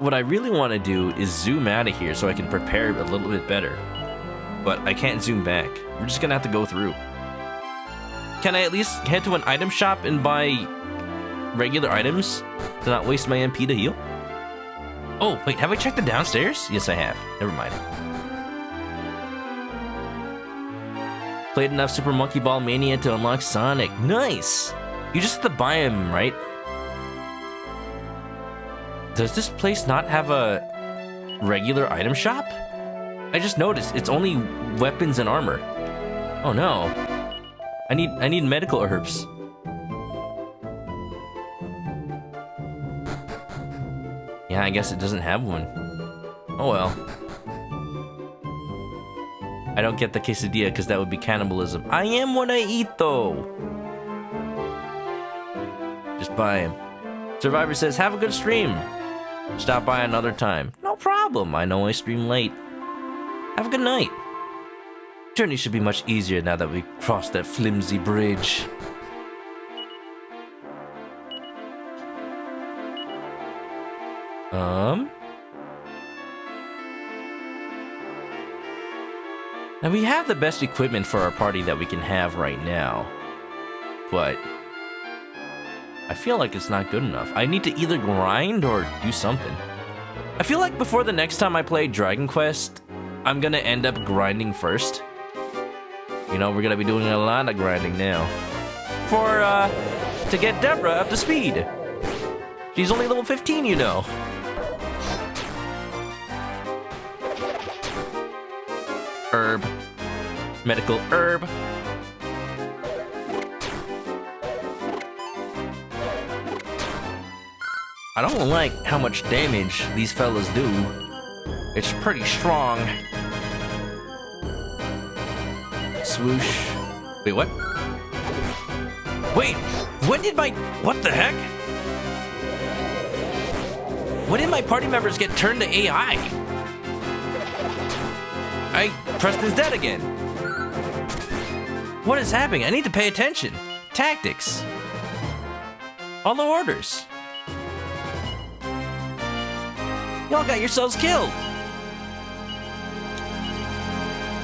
S1: what I really want to do is zoom out of here so I can prepare a little bit better. But I can't zoom back. We're just gonna have to go through. Can I at least head to an item shop and buy regular items to not waste my MP to heal? Oh, wait, have I checked the downstairs? Yes, I have. Never mind. Played enough Super Monkey Ball Mania to unlock Sonic. Nice! You just have to buy him, right? Does this place not have a regular item shop? I just noticed it's only weapons and armor. Oh no. I need medical herbs. Yeah, I guess it doesn't have one. Oh well. I don't get the quesadilla because that would be cannibalism. I am what I eat though. Just buy him. Survivor says, have a good stream. Stop by another time. No problem. I know I stream late. Have a good night. Journey should be much easier now that we crossed that flimsy bridge. Now we have the best equipment for our party that we can have right now. But I feel like it's not good enough. I need to either grind or do something. I feel like before the next time I play Dragon Quest, I'm gonna end up grinding first. You know, we're gonna be doing a lot of grinding now. To get Deborah up to speed. She's only level 15, you know. Herb. Medical herb. I don't like how much damage these fellas do. It's pretty strong. Swoosh. Wait, what? Wait, when did my... What the heck? When did my party members get turned to AI? I pressed his dead again. What is happening? I need to pay attention. Tactics. Follow orders. Y'all got yourselves killed.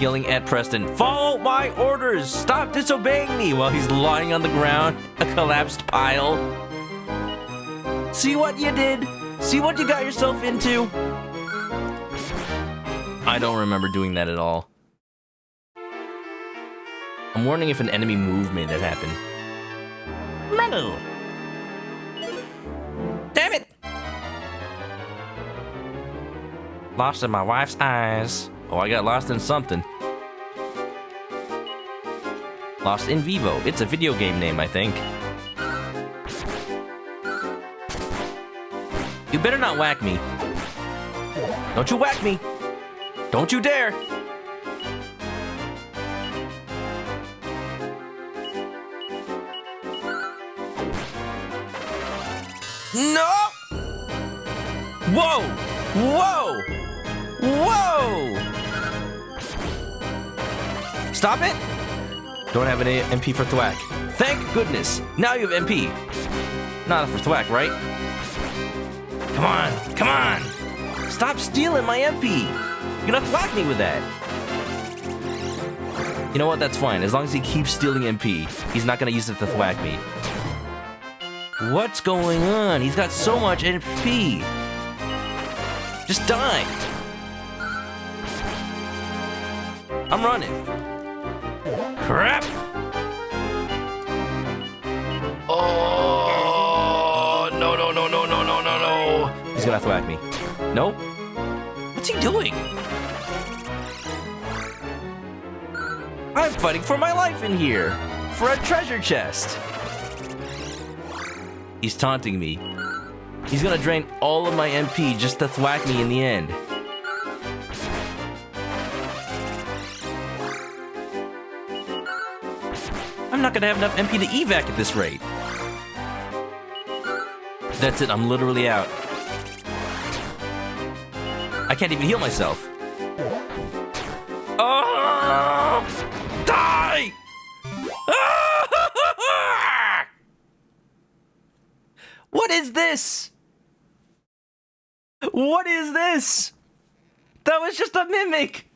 S1: Yelling at Preston, follow my orders! Stop disobeying me! While he's lying on the ground, a collapsed pile. See what you did? See what you got yourself into? I don't remember doing that at all. I'm wondering if an enemy move made that happen.
S6: Manu!
S1: Damn it! Lost in my wife's eyes. Oh, I got lost in something. Lost in Vivo. It's a video game name, I think. You better not whack me. Don't you whack me! Don't you dare! No! Whoa! Whoa! Whoa! Stop it! Don't have an MP for Thwack. Thank goodness! Now you have MP. Not for Thwack, right? Come on! Come on! Stop stealing my MP! You're gonna thwack me with that! You know what? That's fine. As long as he keeps stealing MP, he's not gonna use it to thwack me. What's going on? He's got so much MP! Just die! I'm running. Crap! Oh, no, no, no, no, no, no, no, no. He's gonna thwack me. Nope. What's he doing? I'm fighting for my life in here. For a treasure chest. He's taunting me. He's gonna drain all of my MP just to thwack me in the end. I'm not gonna have enough MP to evac at this rate. That's it, I'm literally out. I can't even heal myself. Oh! Die! What is this? What is this? That was just a mimic.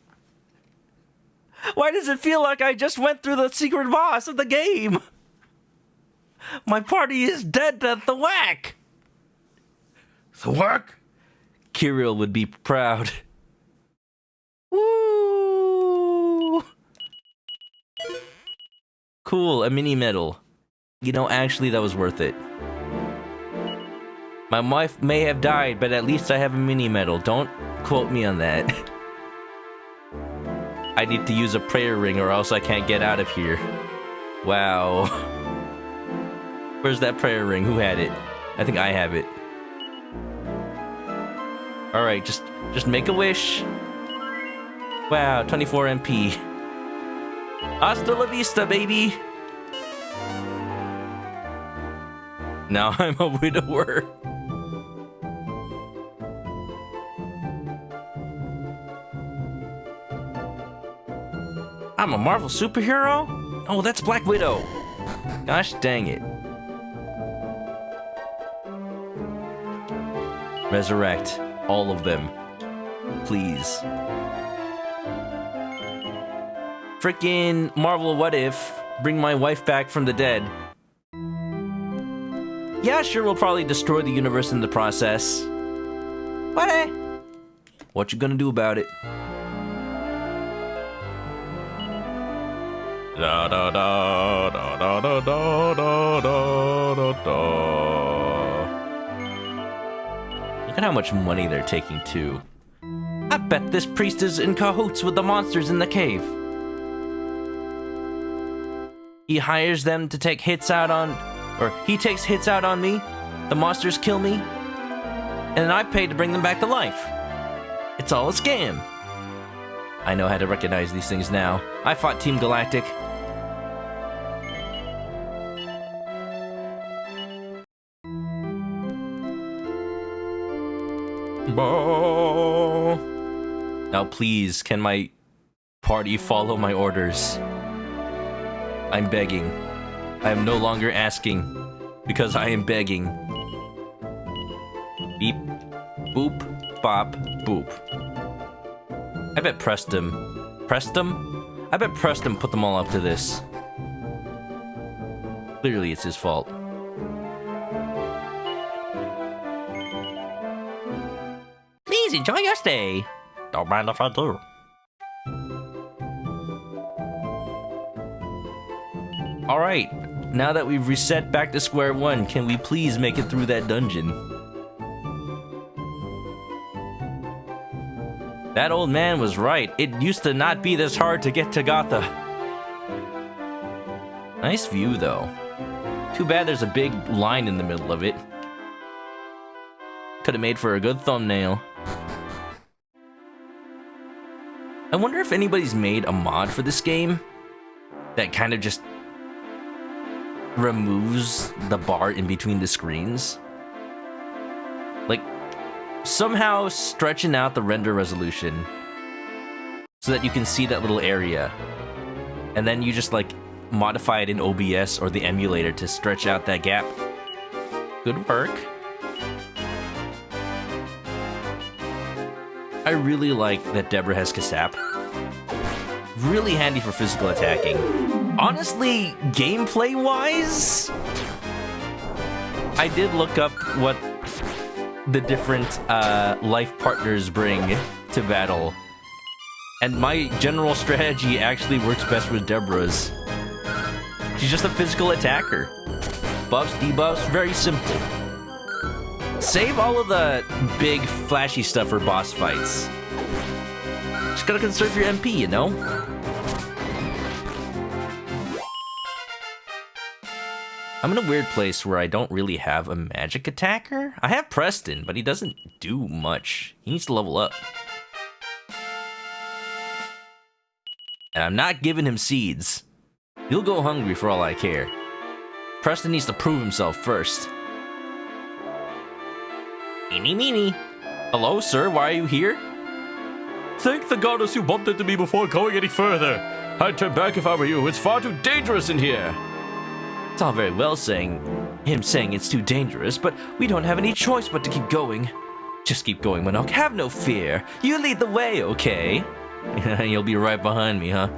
S1: Why does it feel like I just went through the secret boss of the game? My party is dead to the whack.
S3: The whack?
S1: Kirill would be proud. Woo! Cool, a mini medal. You know, actually, that was worth it. My wife may have died, but at least I have a mini medal. Don't quote me on that. I need to use a prayer ring or else I can't get out of here. Wow. Where's that prayer ring? Who had it? I think I have it. Alright, just make a wish. Wow, 24 MP. Hasta la vista, baby! Now I'm a widower. I'm a Marvel superhero? Oh, that's Black Widow. Gosh dang it. Resurrect all of them. Please. Frickin' Marvel What If. Bring my wife back from the dead. Yeah, sure, we'll probably destroy the universe in the process. But hey, what you gonna do about it?
S7: Da da da da da da da da da da.
S1: Look at how much money they're taking too. I bet this priest is in cahoots with the monsters in the cave. He hires them to take hits out on, or he takes hits out on me, the monsters kill me, and then I pay to bring them back to life. It's all a scam. I know how to recognize these things now. I fought Team Galactic. Now please, can my party follow my orders? I'm begging. I am no longer asking, because I am begging. Beep, boop, bop, boop. I bet Preston. I bet Preston put them all up to this. Clearly it's his fault. Please enjoy your stay.
S3: Don't mind if I do.
S1: Alright, now that we've reset back to square one, can we please make it through that dungeon? That old man was right. It used to not be this hard to get to Gotha. Nice view, though. Too bad there's a big line in the middle of it. Could have made for a good thumbnail. I wonder if anybody's made a mod for this game that kind of just removes the bar in between the screens. Like, somehow stretching out the render resolution so that you can see that little area. And then you just, like, modify it in OBS or the emulator to stretch out that gap. Good work. I really like that Deborah has Kasap. Really handy for physical attacking. Honestly, gameplay-wise, I did look up what the different life partners bring to battle. And my general strategy actually works best with Deborah's. She's just a physical attacker. Buffs, debuffs, very simple. Save all of the big, flashy stuff for boss fights. Just gotta conserve your MP, you know? I'm in a weird place where I don't really have a magic attacker. I have Preston, but he doesn't do much. He needs to level up. And I'm not giving him seeds. He'll go hungry for all I care. Preston needs to prove himself first. Eeny meeny. Hello, sir, why are you here?
S7: Thank the goddess you bumped into me before going any further. I'd turn back if I were you. It's far too dangerous in here.
S1: It's all very well saying it's too dangerous, but we don't have any choice but to keep going. Just keep going, Manok. Have no fear. You lead the way, okay? You'll be right behind me, huh?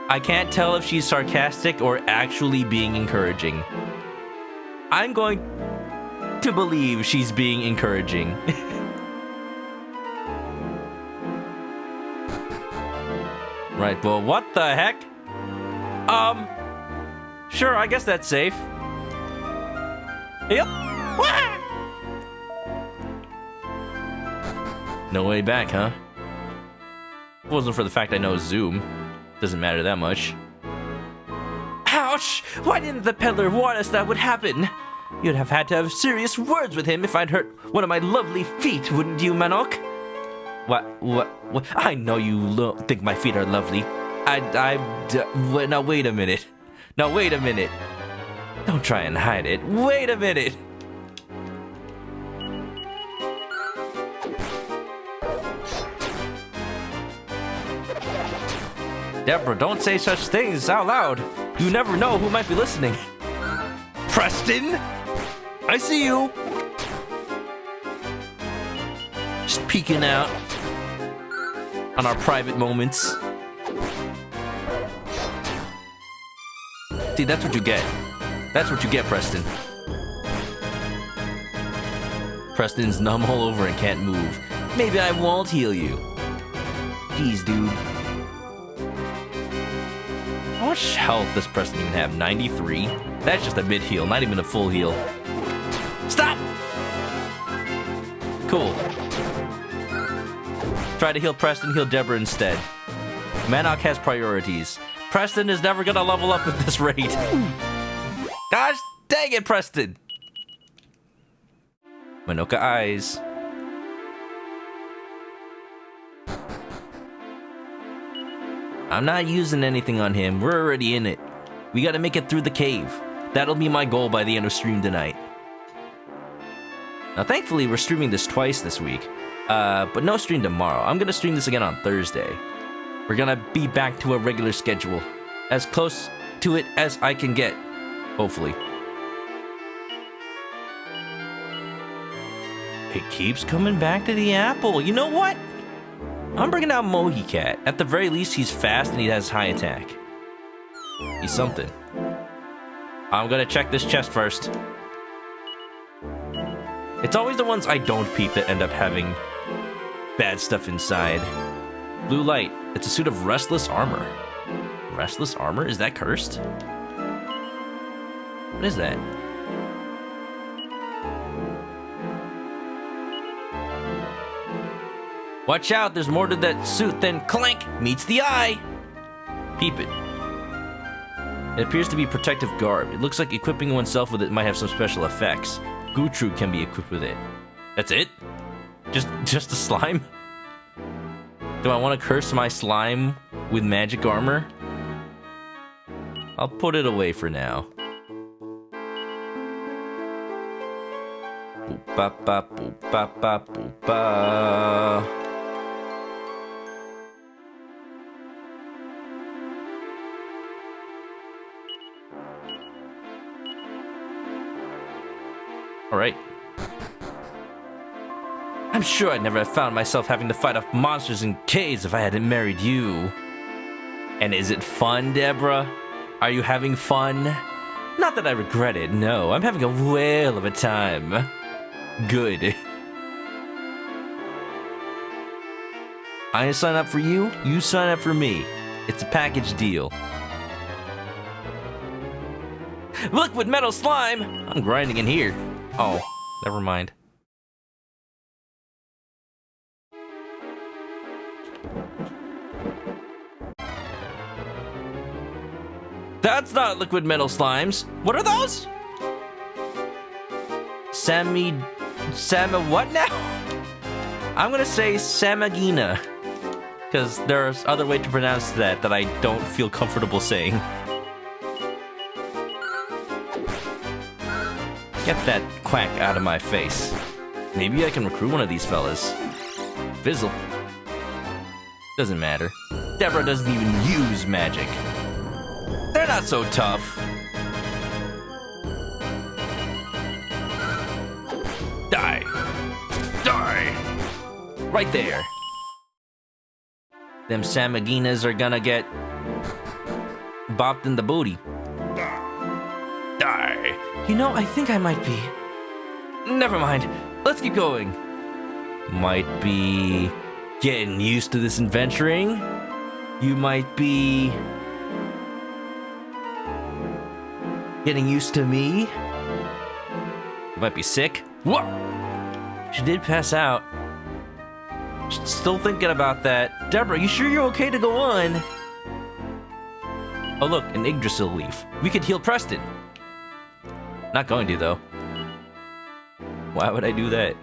S1: I can't tell if she's sarcastic or actually being encouraging. I'm going to believe she's being encouraging. Right, well, what the heck? Sure, I guess that's safe. Yep. No way back, huh? If it wasn't for the fact I know Zoom. Doesn't matter that much. Ouch! Why didn't the peddler warn us that would happen? You'd have had to have serious words with him if I'd hurt one of my lovely feet, wouldn't you, Manok? What? I know you think my feet are lovely. Now wait a minute. Now wait a minute. Don't try and hide it. Wait a minute. Deborah, don't say such things out loud. You never know who might be listening. Preston? I see you. Just peeking out on our private moments. See, that's what you get. That's what you get, Preston. Preston's numb all over and can't move. Maybe I won't heal you. Jeez, dude. How much health does Preston even have? 93? That's just a mid-heal, not even a full heal. Stop! Cool. Try to heal Preston, heal Deborah instead. Manok has priorities. Preston is never gonna level up at this rate. Gosh dang it, Preston! Manoka eyes. I'm not using anything on him. We're already in it. We gotta make it through the cave. That'll be my goal by the end of stream tonight. Now, thankfully, we're streaming this twice this week. But no stream tomorrow. I'm gonna stream this again on Thursday. We're gonna be back to a regular schedule. As close to it as I can get. Hopefully. It keeps coming back to the apple. You know what? I'm bringing out Mohicat. At the very least, he's fast and he has high attack. He's something. I'm gonna check this chest first. It's always the ones I don't peep that end up having bad stuff inside. Blue light. It's a suit of restless armor. Restless armor? Is that cursed? What is that? Watch out, there's more to that suit than clank meets the eye. Peep it. It appears to be protective garb. It looks like equipping oneself with it might have some special effects. Gutru can be equipped with it. That's it? Just a slime? Do I want to curse my slime with magic armor? I'll put it away for now. Boop ba ba boop ba ba boop ba. All right. I'm sure I'd never have found myself having to fight off monsters in caves if I hadn't married you. And is it fun, Deborah? Are you having fun? Not that I regret it, no. I'm having a whale of a time. Good. I sign up for you, you sign up for me. It's a package deal. Liquid metal slime! I'm grinding in here. Oh, never mind. That's not liquid metal slimes. What are those? What now? I'm gonna say Samagina. Because there's other way to pronounce that I don't feel comfortable saying. Get that quack out of my face. Maybe I can recruit one of these fellas. Fizzle. Doesn't matter. Deborah doesn't even use magic. They're not so tough. Right there. Them Samaginas are gonna get bopped in the booty.
S3: Die.
S1: You know, I think I might be. Never mind. Let's keep going. Might be getting used to this adventuring. You might be getting used to me. You might be sick. What? She did pass out. Still thinking about that. Deborah, you sure you're okay to go on? Oh look, an Yggdrasil leaf. We could heal Preston. Not going to, though. Why would I do that?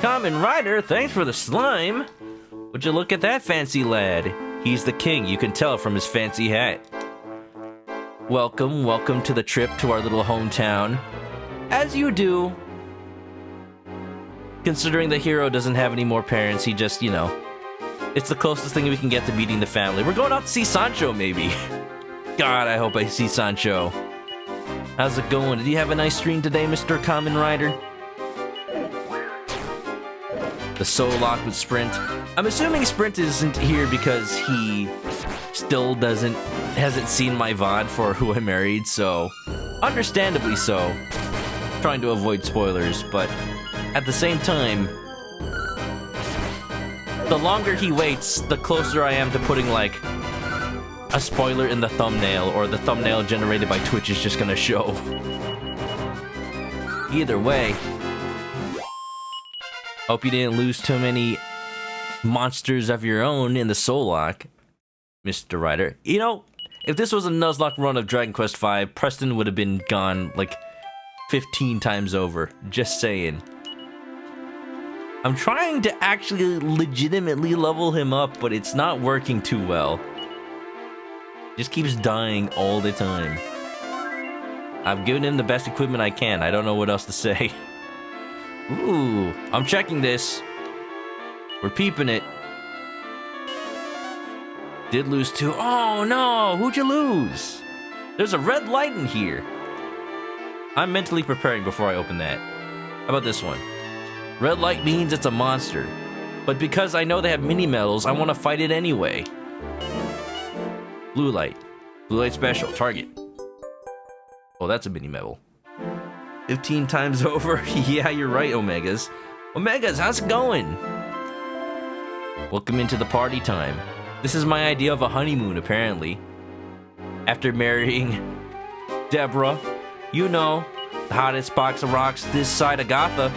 S1: Common Rider, thanks for the slime. Would you look at that fancy lad? He's the king, you can tell from his fancy hat. Welcome, welcome to the trip to our little hometown. As you do. Considering the hero doesn't have any more parents, he just, you know, it's the closest thing we can get to meeting the family. We're going out to see Sancho, maybe. God, I hope I see Sancho. How's it going? Did you have a nice stream today, Mr. Common Rider? The soul lock with Sprint. I'm assuming Sprint isn't here because he still hasn't seen my VOD for Who I Married, so understandably so. Trying to avoid spoilers, but at the same time, the longer he waits, the closer I am to putting, like, a spoiler in the thumbnail, or the thumbnail generated by Twitch is just gonna show. Either way, hope you didn't lose too many monsters of your own in the Soul Lock, Mr. Ryder. You know, if this was a Nuzlocke run of Dragon Quest V, Preston would have been gone, like, 15 times over. Just saying. I'm trying to actually legitimately level him up, but it's not working too well. Just keeps dying all the time. I've given him the best equipment I can. I don't know what else to say. Ooh, I'm checking this. We're peeping it. Did lose 2. Oh no, who'd you lose? There's a red light in here. I'm mentally preparing before I open that. How about this one? Red light means it's a monster. But because I know they have mini medals, I want to fight it anyway. Blue light. Blue light special. Target. Oh, that's a mini medal. 15 times over? Yeah, you're right, Omegas. Omegas, how's it going? Welcome into the party time. This is my idea of a honeymoon, apparently. After marrying Deborah, you know, the hottest box of rocks this side of Gotha.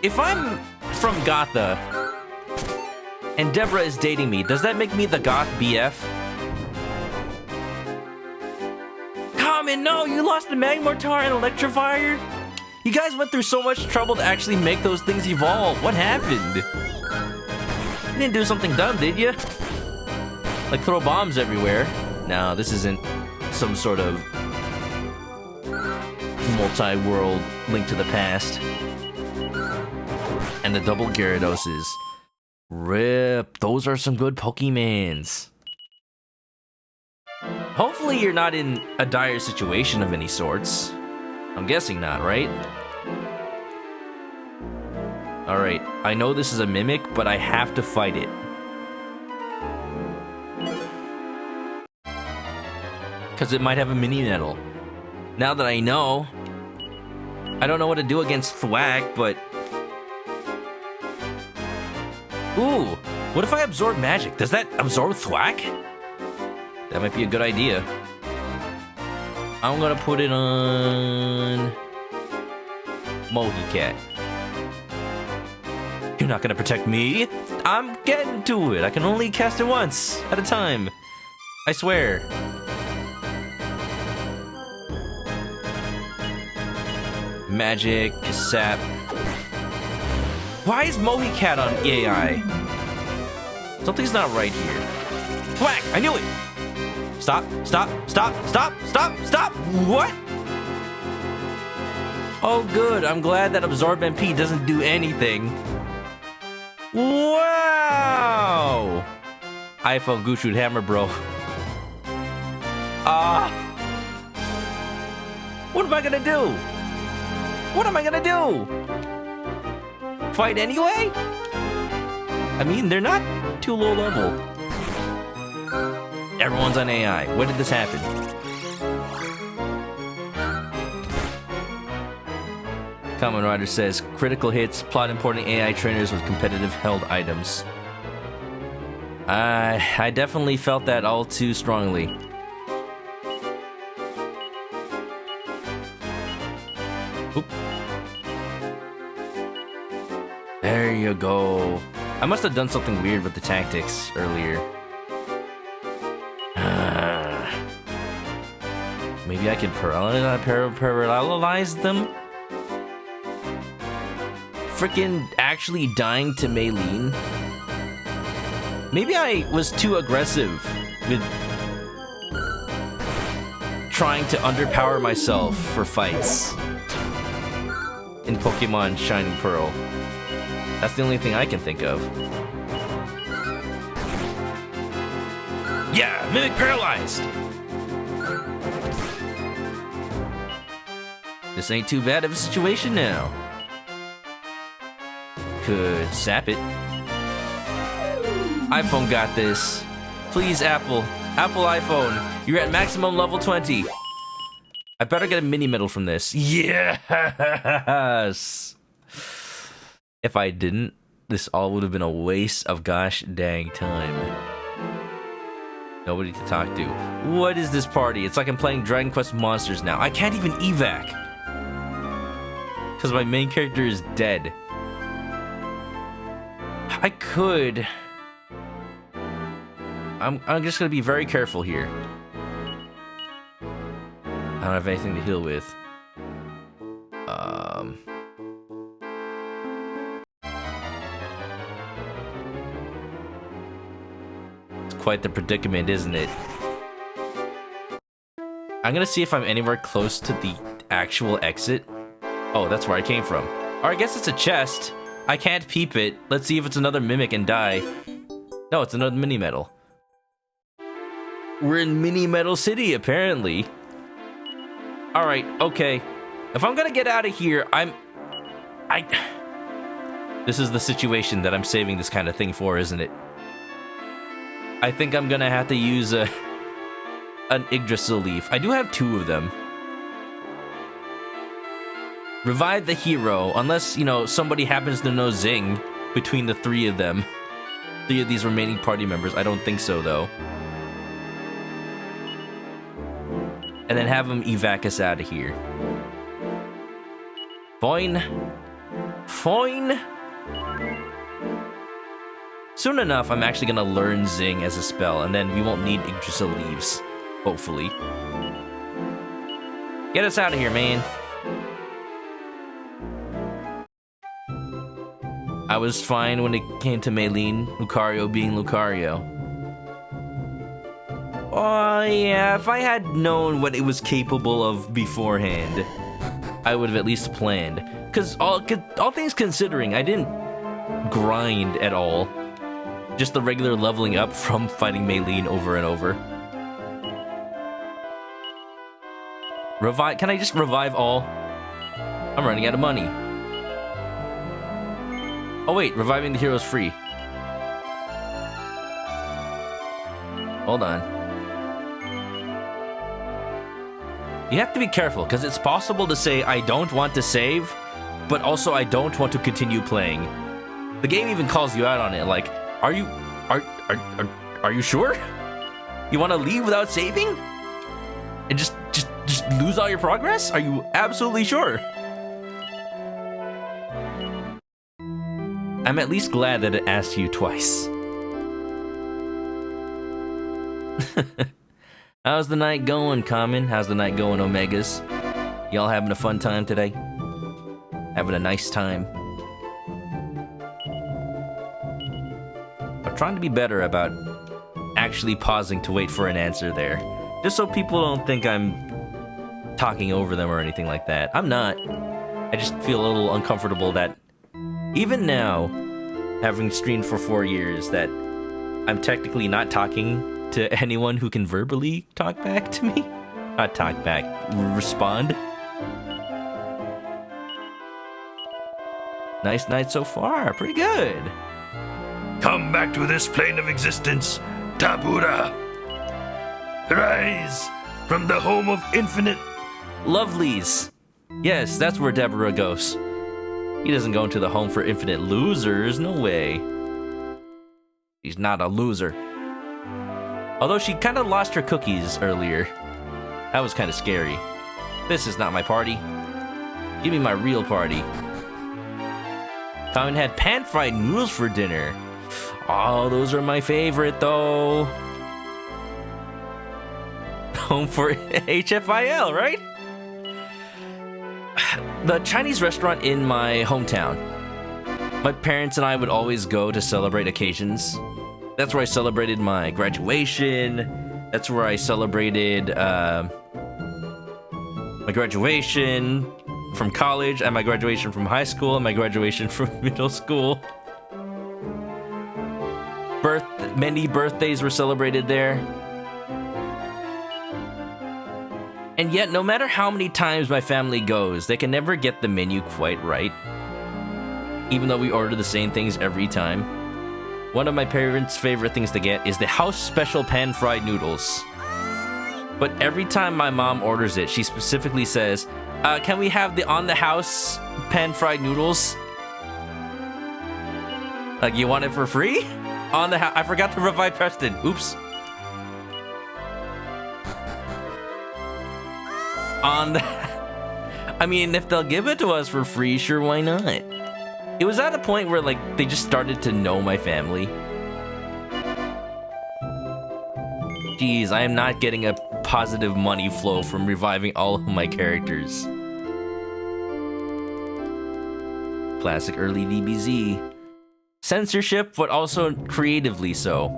S1: If I'm from Gotha and Deborah is dating me, does that make me the Goth BF? Common, no, you lost the Magmortar and Electrifier? You guys went through so much trouble to actually make those things evolve. What happened? You didn't do something dumb, did you? Like throw bombs everywhere. No, this isn't some sort of multi-world Link to the Past. And the double Gyarados. Rip, those are some good Pokemans. Hopefully you're not in a dire situation of any sorts. I'm guessing not, right? Alright, I know this is a Mimic, but I have to fight it. Because it might have a mini medal. Now that I know, I don't know what to do against Thwack, but... Ooh, what if I absorb magic? Does that absorb Thwack? That might be a good idea. I'm gonna put it on... Mohicat. You're not gonna protect me? I'm getting to it. I can only cast it once at a time. I swear. Magic, sap. Why is Mohicat on AI? Something's not right here. Whack! I knew it! Stop, stop, stop, stop, stop, stop! What? Oh good, I'm glad that Absorb MP doesn't do anything. Wow! iPhone Gushud Hammer, bro. What am I gonna do? What am I gonna do? Fight anyway? I mean, they're not too low level. Everyone's on AI. When did this happen? Kamen Rider says, critical hits, plot importing AI trainers with competitive held items. I definitely felt that all too strongly. Oop. There you go. I must have done something weird with the tactics earlier. Maybe I could parallelize them? Frickin' actually dying to Maylene? Maybe I was too aggressive with trying to underpower myself for fights in Pokemon Shining Pearl. That's the only thing I can think of. Yeah, Mimic paralyzed! This ain't too bad of a situation now. Could sap it. iPhone got this. Please, Apple. Apple iPhone. You're at maximum level 20. I better get a mini medal from this. Yes! If I didn't, this all would have been a waste of gosh dang time. Nobody to talk to. What is this party? It's like I'm playing Dragon Quest Monsters now. I can't even evac. Because my main character is dead. I could... I'm just gonna be very careful here. I don't have anything to heal with. It's quite the predicament, isn't it? I'm gonna see if I'm anywhere close to the actual exit. Oh, that's where I came from. Or I guess it's a chest. I can't peep it. Let's see if it's another mimic and die. No, it's another mini medal. We're in Mini Metal City, apparently. Alright, okay. If I'm gonna get out of here, This is the situation that I'm saving this kind of thing for, isn't it? I think I'm gonna have to use an Yggdrasil leaf. I do have 2 of them. Revive the hero, unless, you know, somebody happens to know Zing between the 3 of them. 3 of these remaining party members. I don't think so, though. And then have them evac us out of here. Fine. Fine. Soon enough, I'm actually gonna learn Zing as a spell, and then we won't need Yggdrasil leaves. Hopefully. Get us out of here, man. I was fine when it came to Maylene, Lucario being Lucario. Oh yeah, if I had known what it was capable of beforehand, I would have at least planned. Cause all things considering, I didn't grind at all. Just the regular leveling up from fighting Maylene over and over. Revive, can I just revive all? I'm running out of money. Oh wait, reviving the hero is free. Hold on. You have to be careful, because it's possible to say I don't want to save, but also I don't want to continue playing. The game even calls you out on it, like, are you sure? You want to leave without saving? And just lose all your progress? Are you absolutely sure? I'm at least glad that it asked you twice. How's the night going, Common? How's the night going, Omegas? Y'all having a fun time today? Having a nice time? I'm trying to be better about actually pausing to wait for an answer there. Just so people don't think I'm talking over them or anything like that. I'm not. I just feel a little uncomfortable that even now, having streamed for 4 years, that I'm technically not talking to anyone who can verbally talk back to me. Not talk back, respond. Nice night so far. Pretty good.
S3: Come back to this plane of existence, Tabura. Rise from the home of infinite.
S1: Lovelies. Yes, that's where Deborah goes. He doesn't go into the home for infinite losers. No way. He's not a loser. Although she kind of lost her cookies earlier. That was kind of scary. This is not my party. Give me my real party. Common had pan-fried noodles for dinner. Oh, those are my favorite, though. Home for HFIL, right? The Chinese restaurant in my hometown. My parents and I would always go to celebrate occasions. That's where I celebrated my graduation. That's where I celebrated my graduation from college, and my graduation from high school, and my graduation from middle school. Many birthdays were celebrated there. And yet, no matter how many times my family goes, they can never get the menu quite right. Even though we order the same things every time. One of my parents' favorite things to get is the house special pan-fried noodles. But every time my mom orders it, she specifically says, can we have the on-the-house pan-fried noodles? Like, you want it for free? On the house. I forgot to revive Preston. Oops. I mean, if they'll give it to us for free, sure, why not? It was at a point where, like, they just started to know my family. Jeez, I am not getting a positive money flow from reviving all of my characters. Classic early DBZ. Censorship, but also creatively so.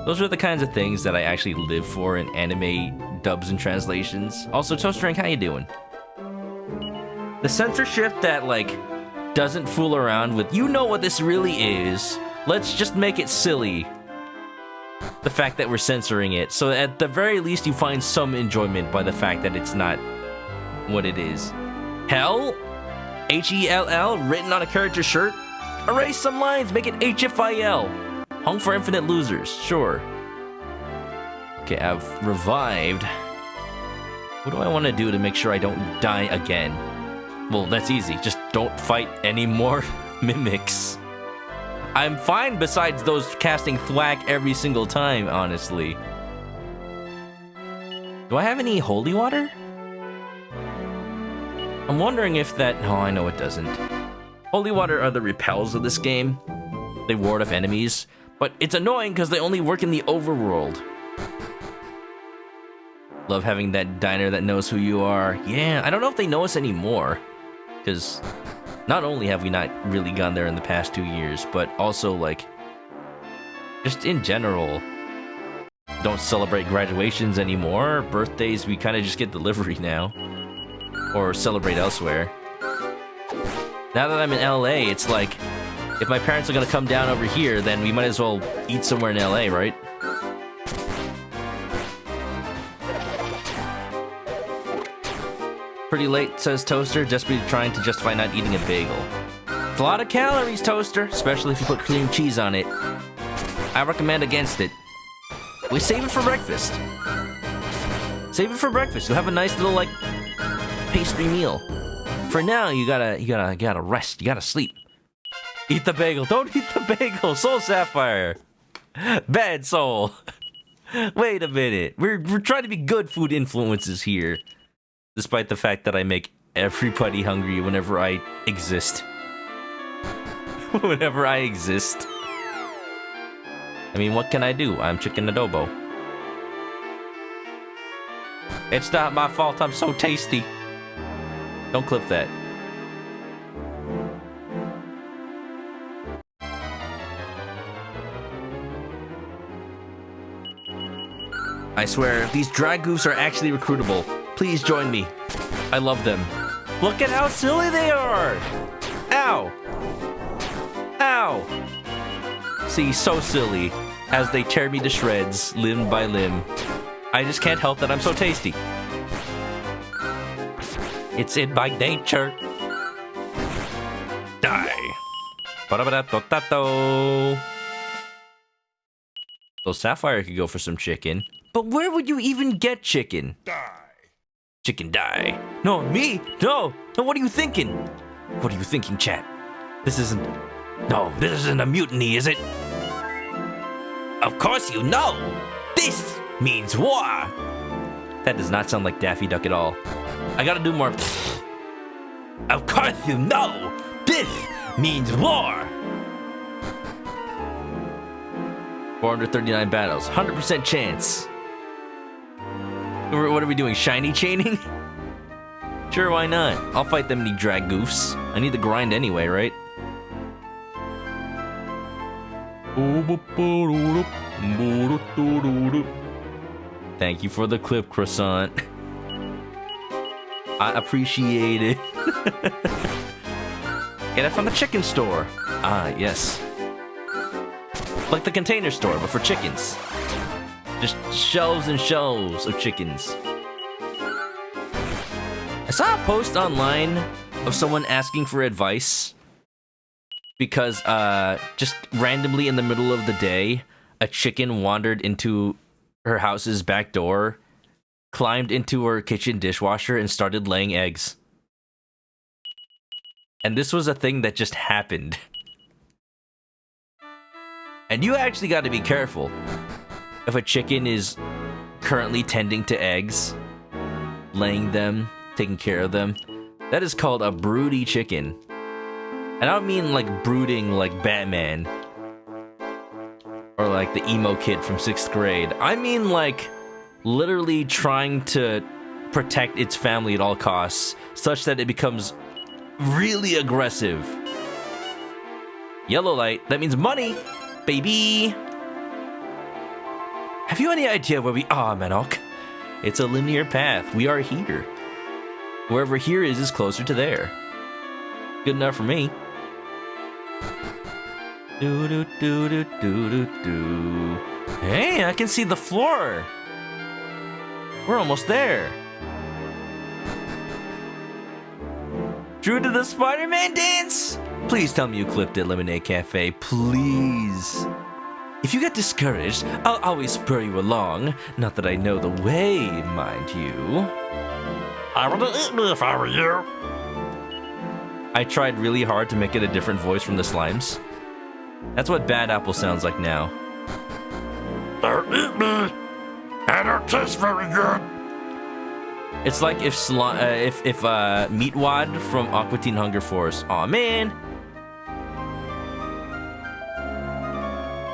S1: Those are the kinds of things that I actually live for in anime dubs and translations. Also, Toastrank, how you doing? The censorship that, like, doesn't fool around with, you know what this really is, let's just make it silly. The fact that we're censoring it, so at the very least you find some enjoyment by the fact that it's not what it is. Hell? H-E-L-L, written on a character shirt? Erase some lines, make it H-F-I-L. Home for infinite losers, sure. Okay, I've revived. What do I want to do to make sure I don't die again? Well, that's easy, just don't fight any more mimics. I'm fine besides those casting thwack every single time, honestly. Do I have any holy water? I'm wondering if that... No, I know it doesn't. Holy water are the repels of this game. They ward off enemies. But it's annoying because they only work in the overworld. Love having that diner that knows who you are. Yeah, I don't know if they know us anymore. Because not only have we not really gone there in the past 2 years, but also, like, just in general, don't celebrate graduations anymore. Birthdays, we kind of just get delivery now. Or celebrate elsewhere. Now that I'm in LA, it's like, if my parents are gonna come down over here, then we might as well eat somewhere in LA, right? Pretty late, says Toaster, just be trying to justify not eating a bagel. It's a lot of calories, Toaster, especially if you put cream cheese on it. I recommend against it. We save it for breakfast. Save it for breakfast. You'll have a nice little, like, pastry meal. For now, you gotta rest. You gotta sleep. Eat the bagel. Don't eat the bagel. Soul Sapphire. Bad soul. Wait a minute. We're trying to be good food influences here. Despite the fact that I make everybody hungry whenever I exist. Whenever I exist. I mean, what can I do? I'm chicken adobo. It's not my fault. I'm so tasty. Don't clip that. I swear, these drag goofs are actually recruitable. Please join me. I love them. Look at how silly they are! Ow! Ow! See, so silly, as they tear me to shreds, limb by limb. I just can't help that I'm so tasty. It's in by nature.
S3: Die.
S1: Ba-da-ba-da-do-da-do. So Sapphire could go for some chicken. But where would you even get chicken?
S3: Die.
S1: Chicken die. No, me? No. No, what are you thinking? What are you thinking, chat? This isn't... No, this isn't a mutiny, is it?
S8: Of course you know. This means war.
S1: That does not sound like Daffy Duck at all. I gotta do more...
S8: Of course you know. This means war.
S1: 439 battles. 100% chance. What are we doing? Shiny chaining? Sure, why not? I'll fight them, you drag goofs. I need the grind anyway, right? Thank you for the clip, croissant. I appreciate it. Get it from the chicken store. Ah, yes. Like the container store, but for chickens. Just shelves and shelves of chickens. I saw a post online of someone asking for advice because just randomly in the middle of the day, a chicken wandered into her house's back door, climbed into her kitchen dishwasher, and started laying eggs. And this was a thing that just happened. And you actually got to be careful. If a chicken is currently tending to eggs, laying them, taking care of them, that is called a broody chicken. And I don't mean like brooding like Batman or like the emo kid from 6th grade. I mean like literally trying to protect its family at all costs, such that it becomes really aggressive. Yellow light, that means money, baby. Have you any idea where we are, Manok? It's a linear path. We are here. Wherever here is closer to there. Good enough for me. Do do do do do do do. Hey, I can see the floor. We're almost there. True to the Spider-Man dance? Please tell me you clipped at Lemonade Cafe, please. If you get discouraged, I'll always spur you along. Not that I know the way, mind you.
S3: I would eat me if I were you.
S1: I tried really hard to make it a different voice from the Slimes. That's what Bad Apple sounds like now.
S3: Don't eat me. I don't taste very good.
S1: It's like if Meatwad from Aqua Teen Hunger Force, aw man,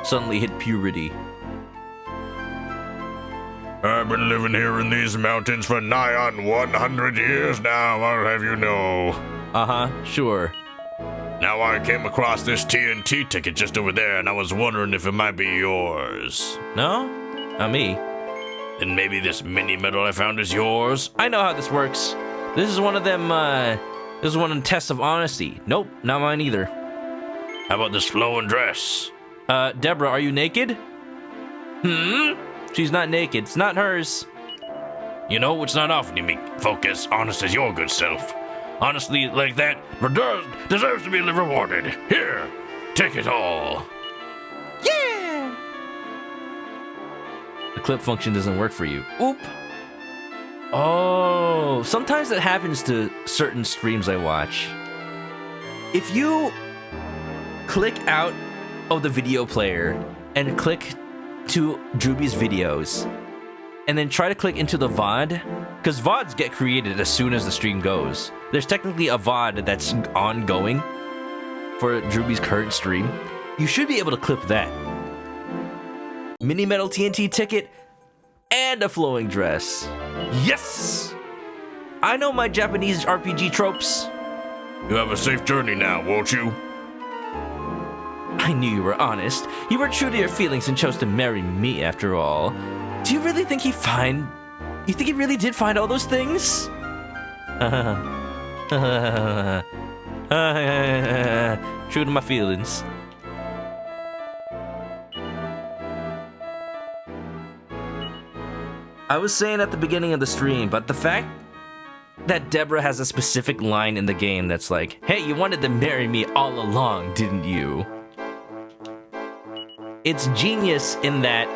S1: suddenly hit puberty.
S3: I've been living here in these mountains for nigh on 100 years now, I'll have you know.
S1: Uh-huh, sure.
S3: Now I came across this TNT ticket just over there, and I was wondering if it might be yours.
S1: No? Not me.
S3: And maybe this mini medal I found is yours?
S1: I know how this works. This is one of them, this is one of the tests of honesty. Nope, not mine either.
S3: How about this flowing dress?
S1: Deborah, are you naked? She's not naked. It's not hers.
S3: You know, it's not often you meet folk as honest as your good self. Honestly, like that, deserves to be rewarded. Here, take it all.
S1: Yeah! The clip function doesn't work for you. Oop! Oh, sometimes that happens to certain streams I watch. If you click out of the video player and click to Drewby's videos, and then try to click into the VOD, because VODs get created as soon as the stream goes. There's technically a VOD that's ongoing for Drewby's current stream. You should be able to clip that. Mini Metal TNT ticket and a flowing dress. Yes! I know my Japanese RPG tropes.
S3: You have a safe journey now, won't you?
S1: I knew you were honest. You were true to your feelings and chose to marry me after all. Do you really think you think he really did find all those things? True to my feelings. I was saying at the beginning of the stream, but the fact that Deborah has a specific line in the game that's like, hey, you wanted to marry me all along, didn't you? It's genius in that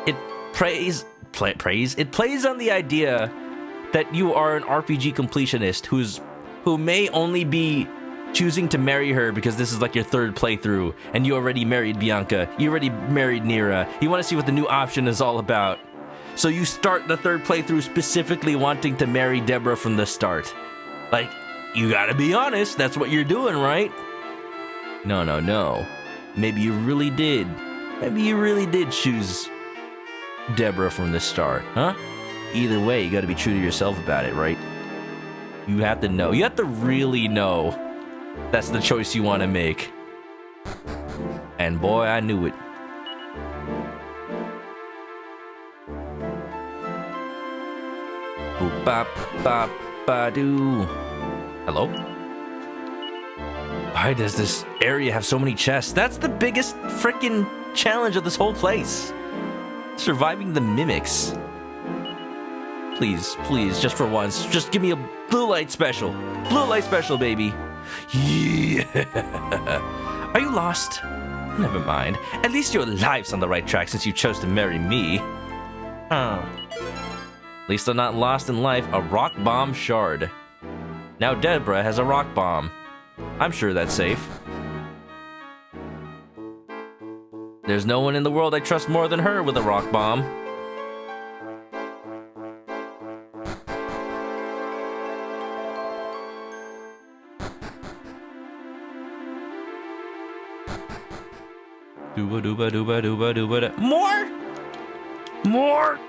S1: it plays on the idea that you are an RPG completionist who may only be choosing to marry her because this is like your third playthrough, and you already married Bianca, you already married Nira, you want to see what the new option is all about. So you start the third playthrough specifically wanting to marry Deborah from the start. Like, you gotta be honest, that's what you're doing, right? No. Maybe you really did. Maybe you really did choose Deborah from the start, huh? Either way, you gotta be true to yourself about it, right? You have to know. You have to really know that's the choice you want to make. And boy, I knew it. Boop bop bop ba doo. Hello? Why does this area have so many chests? That's the biggest freaking challenge of this whole place. Surviving the mimics. Please, just for once, just give me a blue light special. Blue light special, baby. Yeah. Are you lost? Never mind. At least your life's on the right track since you chose to marry me. At least I'm not lost in life. A rock bomb shard. Now Deborah has a rock bomb. I'm sure that's safe. There's no one in the world I trust more than her with a rock bomb. Dooba dooba dooba dooba dooba. More!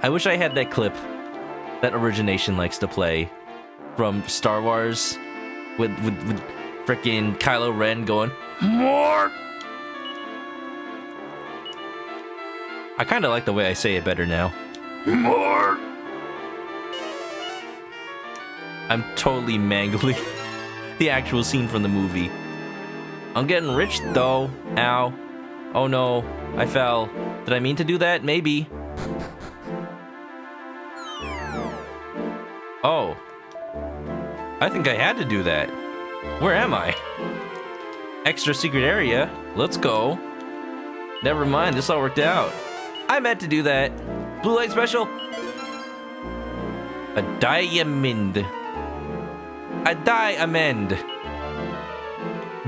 S1: I wish I had that clip that Origination likes to play from Star Wars with frickin' Kylo Ren going, more! I kinda like the way I say it better now.
S3: More!
S1: I'm totally mangling the actual scene from the movie. I'm getting rich though. Ow. Oh no, I fell. Did I mean to do that? Maybe. Oh. I think I had to do that. Where am I? Extra secret area. Let's go. Never mind, this all worked out. I meant to do that. Blue light special. A diamond. A diamond.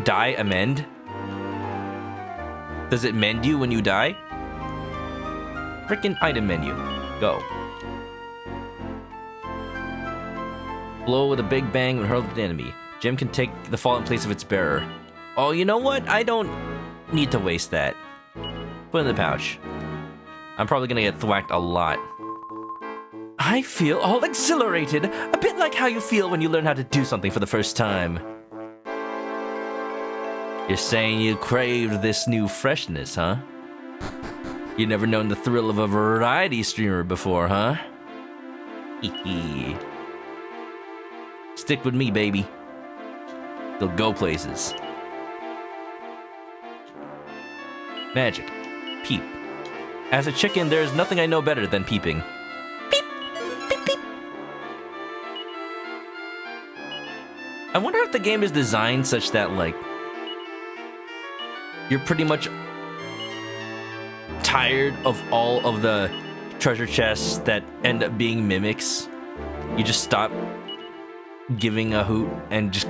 S1: Die amend? Does it mend you when you die? Frickin' item menu. Go. Blow with a big bang when hurled at the enemy. Gem can take the fall in place of its bearer. Oh, you know what? I don't need to waste that. Put it in the pouch. I'm probably gonna get thwacked a lot. I feel all exhilarated. A bit like how you feel when you learn how to do something for the first time. You're saying you craved this new freshness, huh? You've never known the thrill of a variety streamer before, huh? Hee. Stick with me, baby. They'll go places. Magic. Peep. As a chicken, there's nothing I know better than peeping. Peep! Peep, peep! I wonder if the game is designed such that, like, you're pretty much tired of all of the treasure chests that end up being mimics. You just stop giving a hoot and just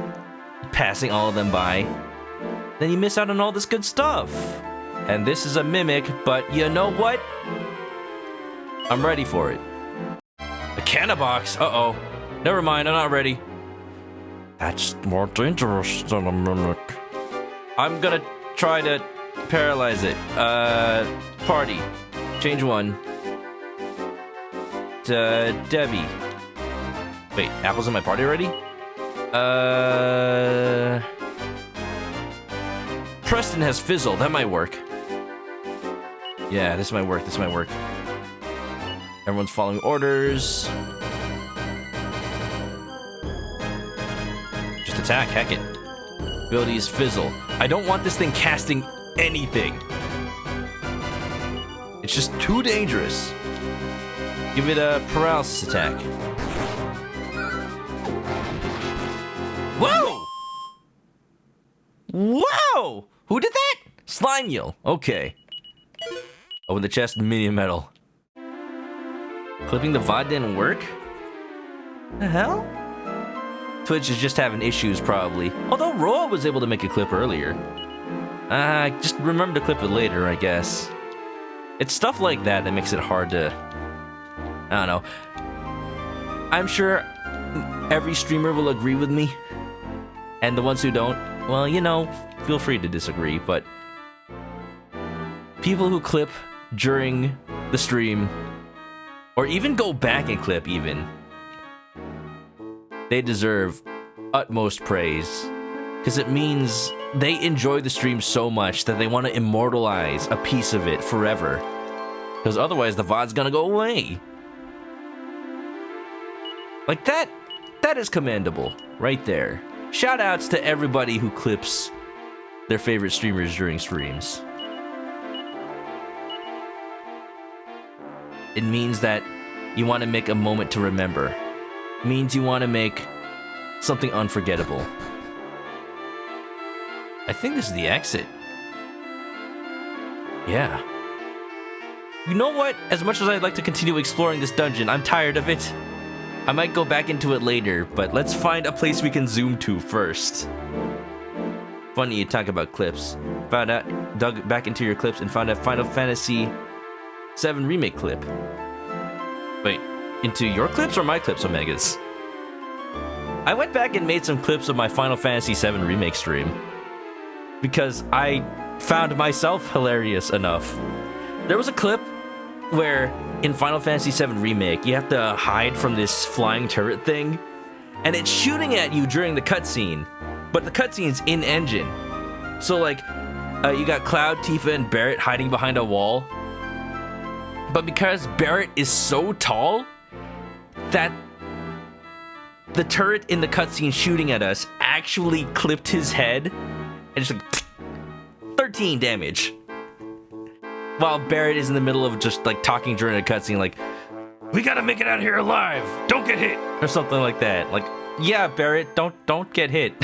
S1: passing all of them by. Then you miss out on all this good stuff. And this is a mimic, but you know what? I'm ready for it. A canna box? Uh-oh. Never mind, I'm not ready. That's more dangerous than a mimic. I'm gonna try to paralyze it. Party. Change one. Debbie. Wait, Apple's in my party already? Preston has Fizzle. That might work. Yeah, this might work. This might work. Everyone's following orders. Just attack. Heck it. Abilities Fizzle. I don't want this thing casting anything. It's just too dangerous. Give it a paralysis attack. Whoa! Whoa! Who did that? Slimeul. Okay. Open the chest, medium metal. Clipping the VOD didn't work? The hell? Twitch is just having issues, probably. Although Roa was able to make a clip earlier. Just remember to clip it later, I guess. It's stuff like that that makes it hard to... I don't know. I'm sure every streamer will agree with me. And the ones who don't, well, you know, feel free to disagree, but... people who clip during the stream, or even go back and clip even, they deserve utmost praise. Because it means they enjoy the stream so much that they want to immortalize a piece of it forever. Because otherwise the VOD's gonna go away. Like that is commendable, right there. Shoutouts to everybody who clips their favorite streamers during streams. It means that you want to make a moment to remember. It means you want to make something unforgettable. I think this is the exit. Yeah. You know what? As much as I'd like to continue exploring this dungeon, I'm tired of it. I might go back into it later, but let's find a place we can zoom to first. Funny you talk about clips. Dug back into your clips and found a Final Fantasy VII Remake clip. Wait, into your clips or my clips, Omegas? I went back and made some clips of my Final Fantasy VII Remake stream. Because I found myself hilarious enough. There was a clip where in Final Fantasy VII Remake, you have to hide from this flying turret thing, and it's shooting at you during the cutscene, but the cutscene's in-engine. So like, you got Cloud, Tifa, and Barret hiding behind a wall, but because Barret is so tall, that the turret in the cutscene shooting at us actually clipped his head, and just like 13 damage. While Barret is in the middle of just like talking during a cutscene, like,
S3: We gotta make it out of here alive. Don't get hit.
S1: or something like that. Like, yeah, Barret, don't get hit.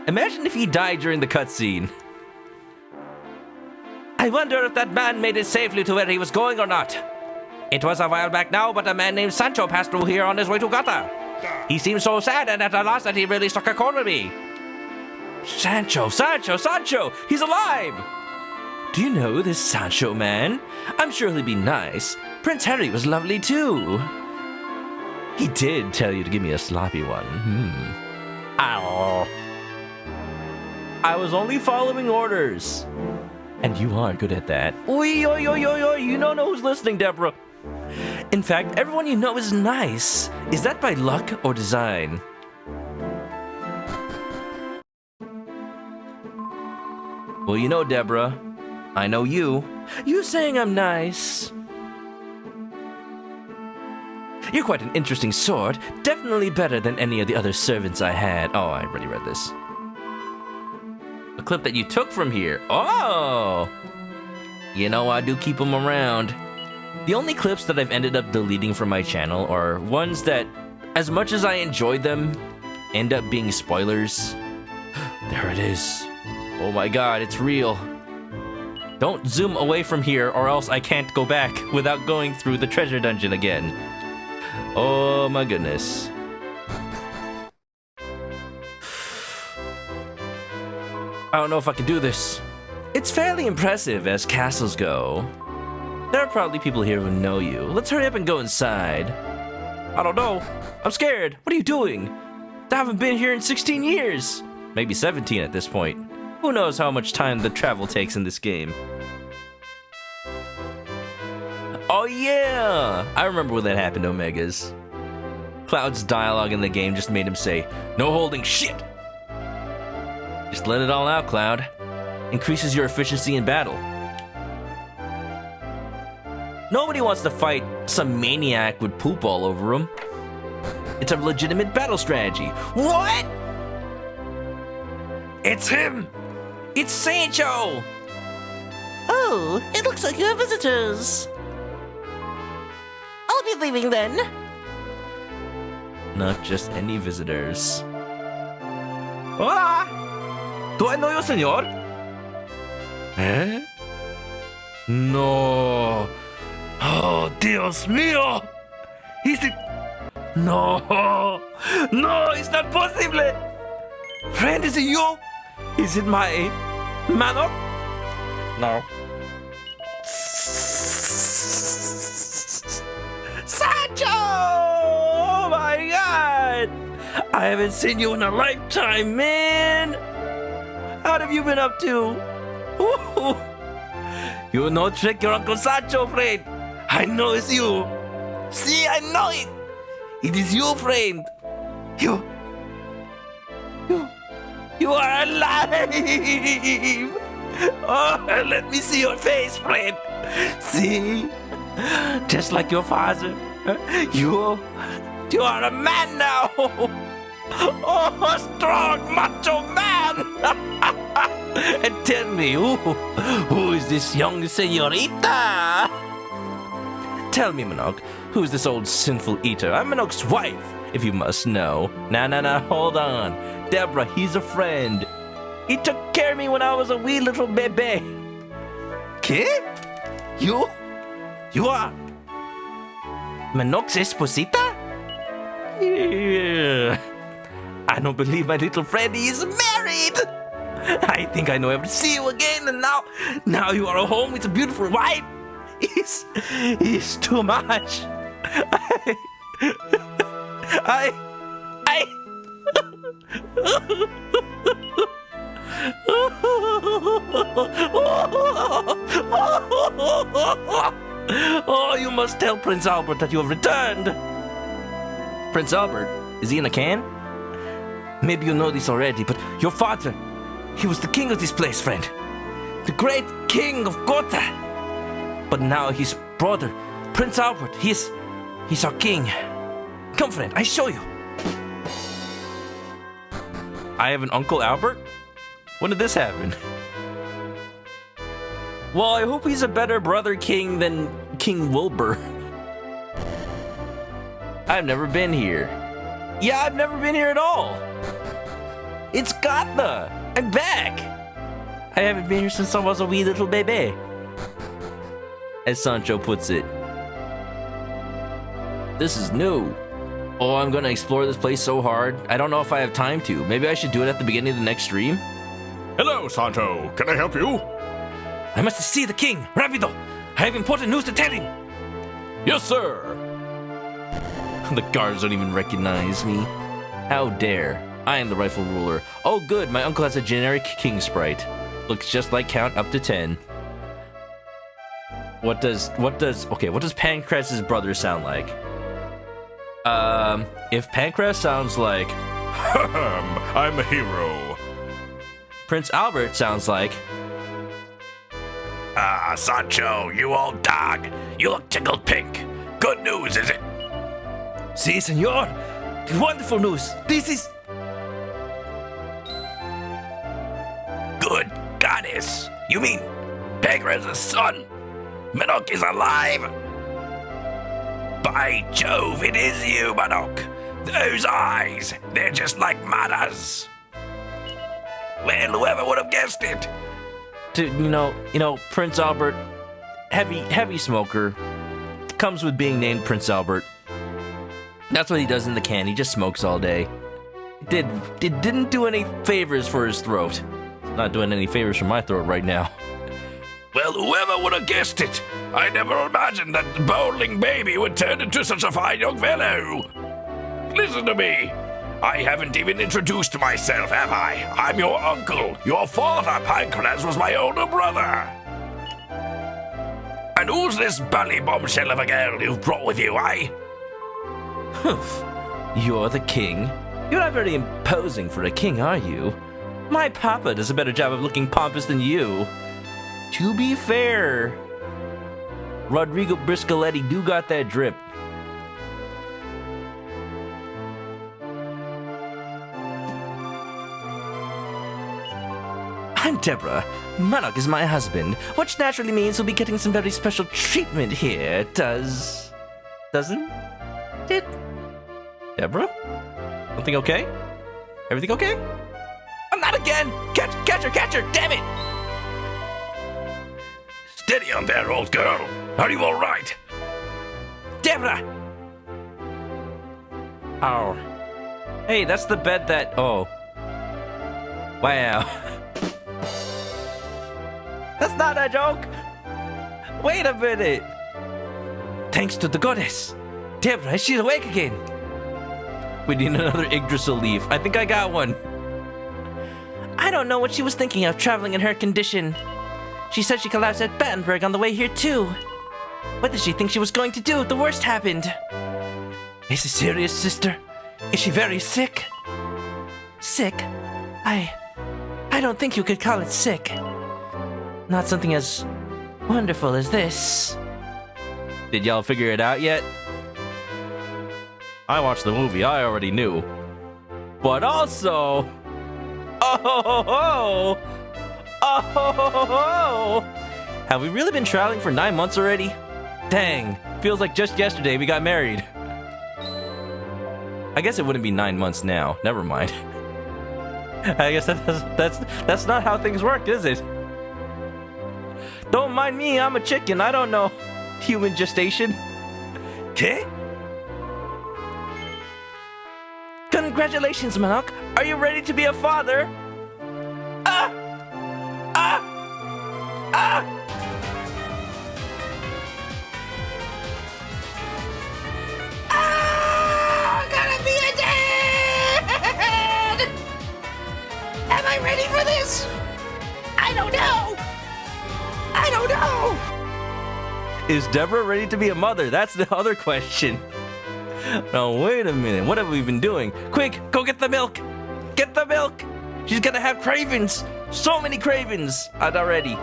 S1: Imagine if he died during the cutscene. I wonder if that man made it safely to where he was going or not. It was a while back now, but a man named Sancho passed through here on his way to Gotha. He seemed so sad and at a loss that he really struck a chord with me. Sancho! He's alive! Do you know this Sancho man? I'm sure he'll be nice. Prince Harry was lovely too. He did tell you to give me a sloppy one. Ow. I was only following orders. And you are good at that. Oi, oi, oi, oi, oi. You don't know who's listening, Deborah. In fact, everyone you know is nice. Is that by luck or design? Well, you know, Deborah, I know you. You saying I'm nice. You're quite an interesting sort. Definitely better than any of the other servants I had. Oh, I already read this. A clip that you took from here. Oh! You know, I do keep them around. The only clips that I've ended up deleting from my channel are ones that, as much as I enjoyed them, end up being spoilers. There it is. Oh my god, it's real. Don't zoom away from here or else I can't go back without going through the treasure dungeon again. Oh my goodness. I don't know if I can do this. It's fairly impressive as castles go. There are probably people here who know you. Let's hurry up and go inside. I don't know. I'm scared. What are you doing? I haven't been here in 16 years. Maybe 17 at this point. Who knows how much time the travel takes in this game. Oh yeah! I remember when that happened, Omegas. Cloud's dialogue in the game just made him say, "No holding shit!" Just let it all out, Cloud. Increases your efficiency in battle. Nobody wants to fight some maniac with poop all over him. It's a legitimate battle strategy. What?
S3: It's him.
S1: It's Sancho!
S6: Oh, it looks like you're visitors. I'll be leaving then.
S1: Not just any visitors. Hola. Do I know you, señor? Eh? No. Oh, Dios mío. Is it? No. No, it's not possible. Friend, is it you? Is it my Manok? No. Sancho! Oh my god! I haven't seen you in a lifetime, man! What have you been up to? Ooh. You no trick your Uncle Sancho, friend. I know it's you. See, I know it. It is you, friend. You are alive! Oh, let me see your face, friend. See? Just like your father. You are a man now. Oh, a strong, macho man. And tell me, who is this young señorita? Tell me, Manok, who is this old sinful eater? I'm Manok's wife, if you must know. Nah, hold on. Deborah, he's a friend. He took care of me when I was a wee little baby. Kid? You are Manok's esposita? Yeah. I don't believe my little friend is married. I think I never see you again, and now you are at home with a beautiful wife. It's too much. Oh, you must tell Prince Albert that you have returned. Prince Albert? Is he in a can? Maybe you know this already, but your father, he was the king of this place, friend. The great king of Gotha. But now his brother, Prince Albert, he's our king. Come, friend, I show you. I have an Uncle Albert? When did this happen? Well, I hope he's a better brother king than King Wilbur. I've never been here. Yeah, I've never been here at all. It's Gotha. I'm back. I haven't been here since I was a wee little baby. As Sancho puts it. This is new. Oh, I'm gonna explore this place so hard. I don't know if I have time to. Maybe I should do it at the beginning of the next stream.
S3: Hello, Sancho. Can I help you?
S1: I must see the king. Rapido. I have important news to tell him.
S7: Yes, sir.
S1: The guards don't even recognize me. How dare. I am the rightful ruler. Oh, good. My uncle has a generic king sprite. Looks just like Count up to 10. What does Pancras's brother sound like? If Pancras sounds like
S3: I'm a hero.
S1: Prince Albert sounds like
S3: Sancho, you old dog. You look tickled pink. Good news, is it?
S1: Si, senor. Wonderful news. This is
S3: good goddess. You mean Pancras' son? Manok is alive? By Jove, it is you, Manok. Those eyes, they're just like Mada's. Well, whoever would have guessed it?
S1: you know, Prince Albert, heavy smoker, comes with being named Prince Albert. That's what he does in the can. He just smokes all day. Didn't do any favors for his throat. Not doing any favors for my throat right now.
S3: Well, whoever would have guessed it? I never imagined that the bowling baby would turn into such a fine young fellow. Listen to me. I haven't even introduced myself, have I? I'm your uncle. Your father, Pancras, was my older brother. And who's this bally bombshell of a girl you've brought with you, eh?
S1: Humph. You're the king? You're not very imposing for a king, are you? My papa does a better job of looking pompous than you. To be fair, Rodrigo Briscoletti do got that drip. I'm Deborah. Manok is my husband, which naturally means we'll be getting some very special treatment here, doesn't it? Deborah? Something okay? Everything okay?
S2: not again! Catch her, damn it!
S3: Steady on there, old girl. Are you all right?
S2: Deborah!
S1: Oh. Hey, that's the bed that... Oh. Wow. That's not a joke! Wait a minute!
S2: Thanks to the goddess. Deborah, she's awake again.
S1: We need another Yggdrasil leaf. I think I got one.
S2: I don't know what she was thinking of traveling in her condition. She said she collapsed at Battenberg on the way here too. What did she think she was going to do if the worst happened? Is it serious, sister? Is she very sick? Sick? I don't think you could call it sick. Not something as wonderful as this.
S1: Did y'all figure it out yet? I watched the movie, I already knew. But also... Oh! Have we really been traveling for 9 months already? Dang, feels like just yesterday we got married. I guess it wouldn't be 9 months now. Never mind. I guess that's not how things work, is it? Don't mind me, I'm a chicken. I don't know human gestation.
S2: Okay? Congratulations, Manok. Are you ready to be a father? I'm gonna be a dad! Am I ready for this? I don't know.
S1: Is Deborah ready to be a mother? That's the other question. Now, wait a minute. What have we been doing?
S2: Quick, go get the milk. Get the milk. She's gonna have cravings. So many cravings already.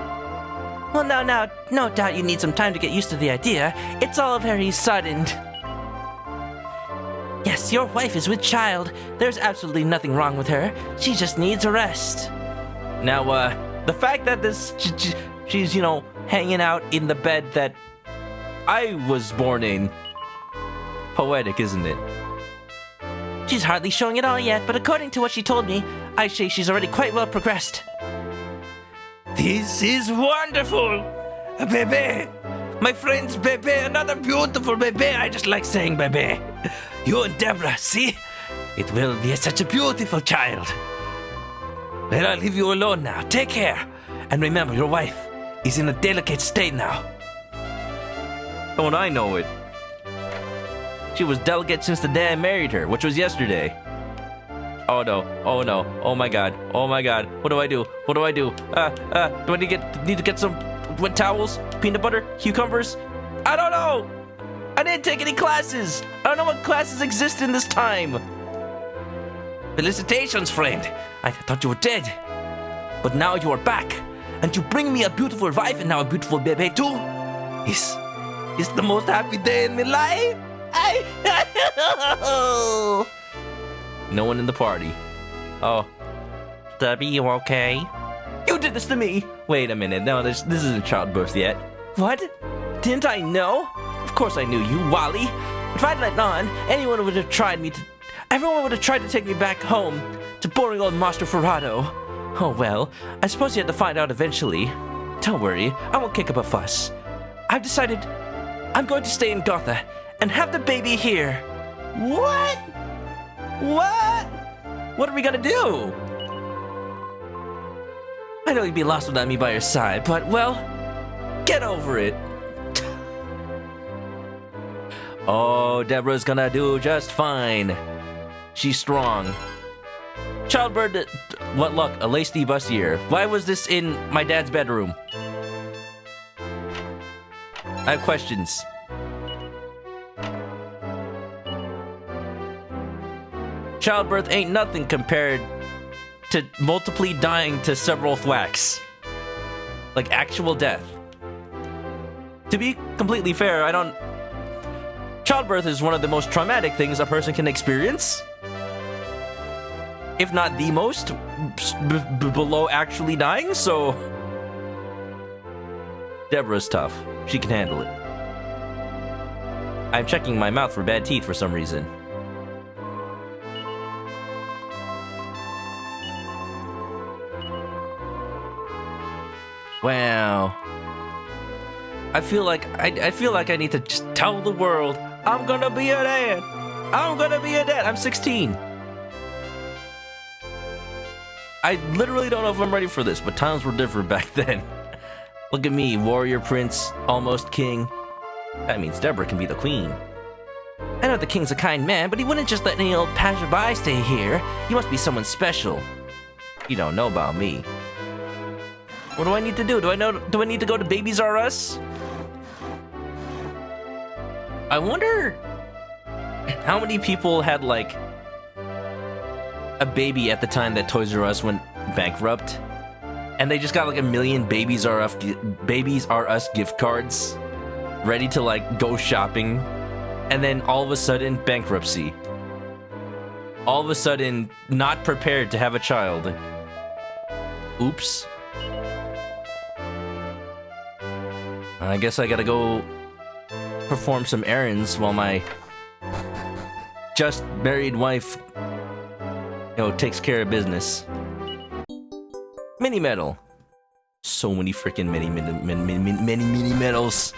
S2: Well, now, no doubt you need some time to get used to the idea. It's all very sudden. Yes, your wife is with child. There's absolutely nothing wrong with her. She just needs a rest.
S1: Now, the fact that she's, you know, hanging out in the bed that I was born in. Poetic, isn't it?
S2: She's hardly showing it all yet, but according to what she told me, I say she's already quite well progressed. This is wonderful! A bebe! My friend's bebe, another beautiful bebe. I just like saying bebe. You and Deborah, see? It will be such a beautiful child. Well, I'll leave you alone now. Take care. And remember, your wife is in a delicate state now.
S1: Don't I know it? She was delicate since the day I married her, which was yesterday. Oh no, oh my god, what do I do? Do I need to get some wet towels, peanut butter, cucumbers? I don't know! I didn't take any classes! I don't know what classes exist in this time!
S2: Felicitations, friend. I thought you were dead. But now you are back, and you bring me a beautiful wife and now a beautiful baby too. It's the most happy day in my life.
S1: No one in the party. Oh.
S2: Debbie, you okay?
S1: You did this to me! Wait a minute, no, this isn't childbirth yet.
S2: What? Didn't I know? Of course I knew you, Wally. If I'd let on, everyone would have tried to take me back home to boring old Master Ferrado. Oh well, I suppose you had to find out eventually. Don't worry, I won't kick up a fuss. I've decided I'm going to stay in Gotha and have the baby here.
S1: What? What are we gonna do?
S2: I know you'd be lost without me by your side, but, well, get over it.
S1: Oh, Deborah's gonna do just fine. She's strong. Childbirth, what luck, a lacey bustier. Why was this in my dad's bedroom? I have questions. Childbirth ain't nothing compared to multiply dying to several thwacks. Like actual death. To be completely fair, childbirth is one of the most traumatic things a person can experience. If not the most, below actually dying, so... Deborah's tough. She can handle it. I'm checking my mouth for bad teeth for some reason. Wow. I feel like I need to just tell the world, I'm gonna be a dad. I'm gonna be a dad. I'm 16. I literally don't know if I'm ready for this, but times were different back then. Look at me, warrior prince, almost king. That means Deborah can be the queen. I know the king's a kind man, but he wouldn't just let any old passerby stay here. He must be someone special. You don't know about me. What do I need to do? Do I need to go to Babies R Us? I wonder how many people had like a baby at the time that Toys R Us went bankrupt, and they just got like 1 million Babies R Us gift cards ready to like go shopping, and then all of a sudden bankruptcy. All of a sudden not prepared to have a child. Oops. I guess I gotta go perform some errands while my just married wife, takes care of business. Mini medal. So many freaking mini medals.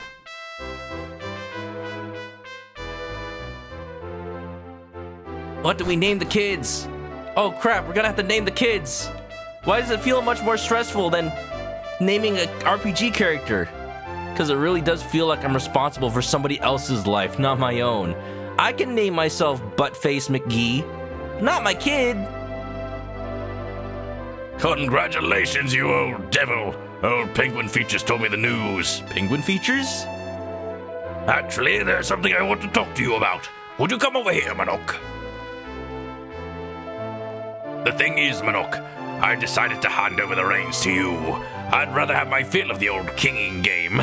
S1: What do we name the kids? Oh crap, we're gonna have to name the kids. Why does it feel much more stressful than naming an RPG character? Because it really does feel like I'm responsible for somebody else's life, not my own. I can name myself Buttface McGee, not my kid.
S3: Congratulations, you old devil. Old Penguin Features told me the news.
S1: Penguin Features?
S3: Actually, there's something I want to talk to you about. Would you come over here, Manok? The thing is, Manok, I decided to hand over the reins to you. I'd rather have my fill of the old kinging game.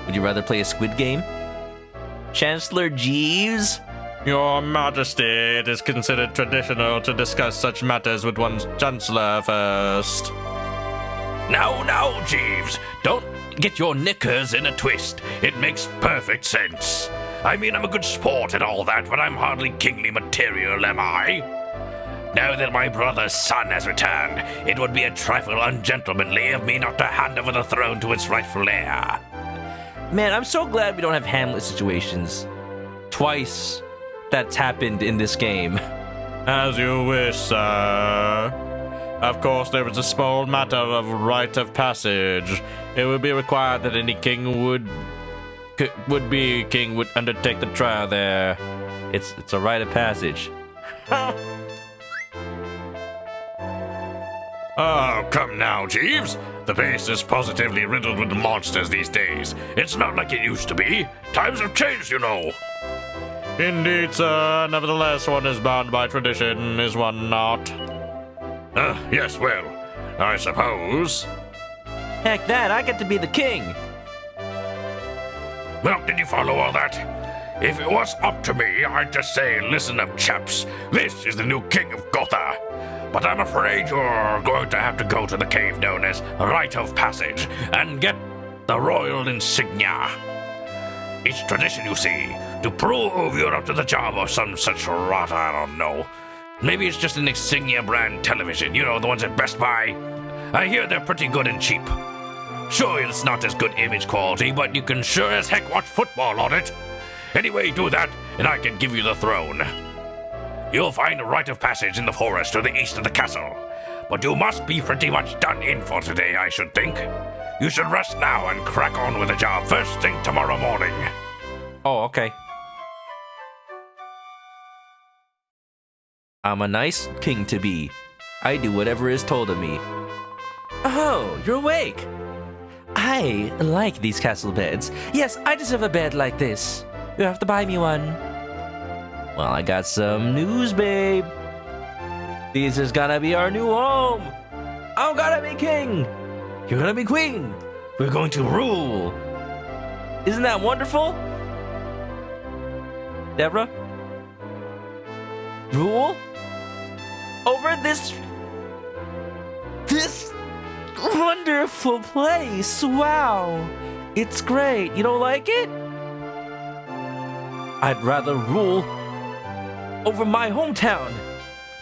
S1: Would you rather play a Squid Game? Chancellor Jeeves?
S7: Your Majesty, it is considered traditional to discuss such matters with one's Chancellor first.
S3: Now, Jeeves, don't get your knickers in a twist. It makes perfect sense. I mean, I'm a good sport and all that, but I'm hardly kingly material, am I? Now that my brother's son has returned, it would be a trifle ungentlemanly of me not to hand over the throne to its rightful heir.
S1: Man, I'm so glad we don't have Hamlet situations. Twice that's happened in this game.
S7: As you wish, sir. Of course, there is a small matter of rite of passage. It would be required that any king would undertake the trial there.
S1: It's a rite of passage.
S3: Oh, come now, Jeeves. The base is positively riddled with monsters these days. It's not like it used to be. Times have changed, you know.
S7: Indeed, sir. Nevertheless, one is bound by tradition, is one not?
S3: Yes, well, I suppose.
S1: Heck that, I get to be the king.
S3: Well, did you follow all that? If it was up to me, I'd just say, listen up, chaps. This is the new king of Gotha. But I'm afraid you're going to have to go to the cave known as Rite of Passage and get the royal insignia. It's tradition, you see, to prove you're up to the job or some such rot, I don't know. Maybe it's just an insignia brand television, you know, the ones at Best Buy. I hear they're pretty good and cheap. Sure, it's not as good image quality, but you can sure as heck watch football on it. Anyway, do that, and I can give you the throne. You'll find a rite of passage in the forest to the east of the castle. But you must be pretty much done in for today, I should think. You should rest now and crack on with the job first thing tomorrow morning.
S1: Oh, okay. I'm a nice king to be. I do whatever is told of me. Oh, you're awake. I like these castle beds. Yes, I deserve a bed like this. You have to buy me one. Well, I got some news, babe. This is gonna be our new home. I'm gonna be king. You're gonna be queen. We're going to rule. Isn't that wonderful? Deborah? Rule? Over this wonderful place. Wow. It's great. You don't like it? I'd rather rule over my hometown.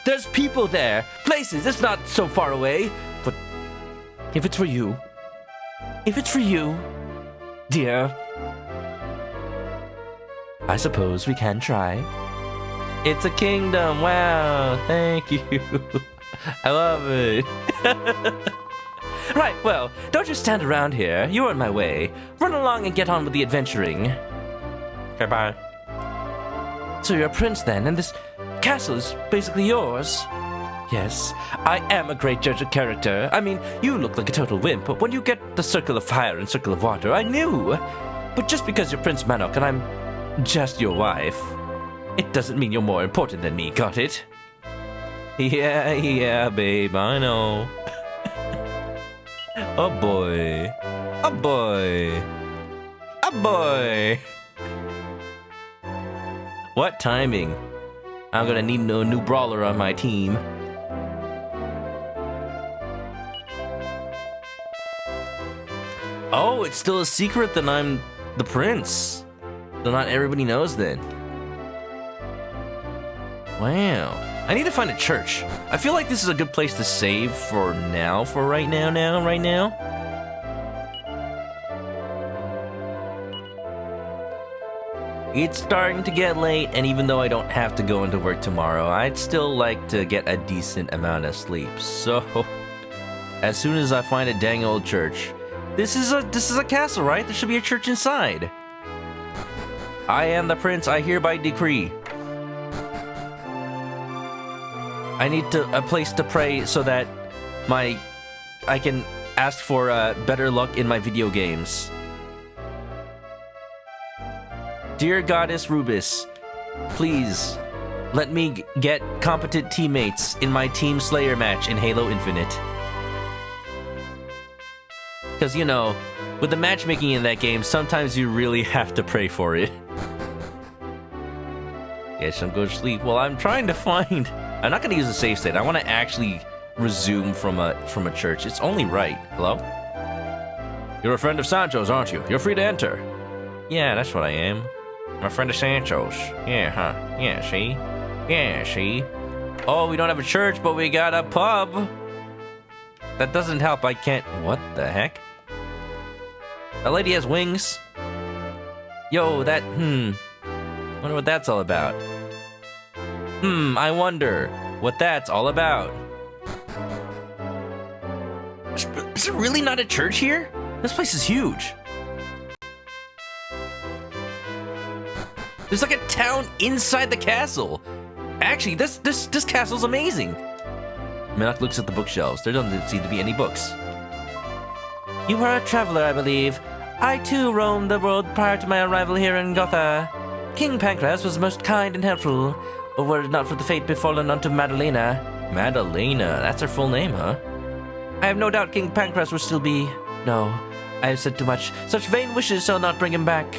S1: There's people there, places, it's not so far away, but If it's for you. If it's for you, dear. I suppose we can try. It's a kingdom. Wow. Thank you. I love it. Right, well, don't just stand around here. You're in my way. Run along and get on with the adventuring. Okay, bye. So you're a prince then, and this castle is basically yours? Yes, I am a great judge of character. I mean, you look like a total wimp, but when you get the circle of fire and circle of water, I knew. But just because you're Prince Manok and I'm just your wife, it doesn't mean you're more important than me, got it? Yeah, babe, I know. Oh boy. Oh boy. Oh boy. What timing? I'm gonna need no new brawler on my team. Oh, it's still a secret that I'm the prince. So not everybody knows then. Wow. I need to find a church. I feel like this is a good place to save for now, right now. It's starting to get late, and even though I don't have to go into work tomorrow, I'd still like to get a decent amount of sleep. So, as soon as I find a dang old church, this is a castle, right? There should be a church inside. I am the prince. I hereby decree. I need a place to pray so that I can ask for better luck in my video games. Dear Goddess Rubis, please let me get competent teammates in my Team Slayer match in Halo Infinite. Because, you know, with the matchmaking in that game, sometimes you really have to pray for it. Yes, I'm going to sleep. Well, I'm trying to find... I'm not going to use a save state. I want to actually resume from a church. It's only right. Hello?
S7: You're a friend of Sancho's, aren't you? You're free to enter.
S1: Yeah, that's what I am. I'm a friend of Sancho's. Yeah, huh? Yeah, see? Yeah, see? Oh, we don't have a church, but we got a pub. That doesn't help. I can't... What the heck? That lady has wings. Yo, that... Wonder what that's all about. I wonder what that's all about. Is there really not a church here? This place is huge. There's like a town inside the castle. Actually, this castle's amazing. Manok looks at the bookshelves. There doesn't seem to be any books. You are a traveler, I believe. I too roamed the world prior to my arrival here in Gotha. King Pancras was most kind and helpful, but were it not for the fate befallen unto Madalena. Madalena, that's her full name, huh? I have no doubt King Pancras will still be... No, I have said too much. Such vain wishes shall not bring him back.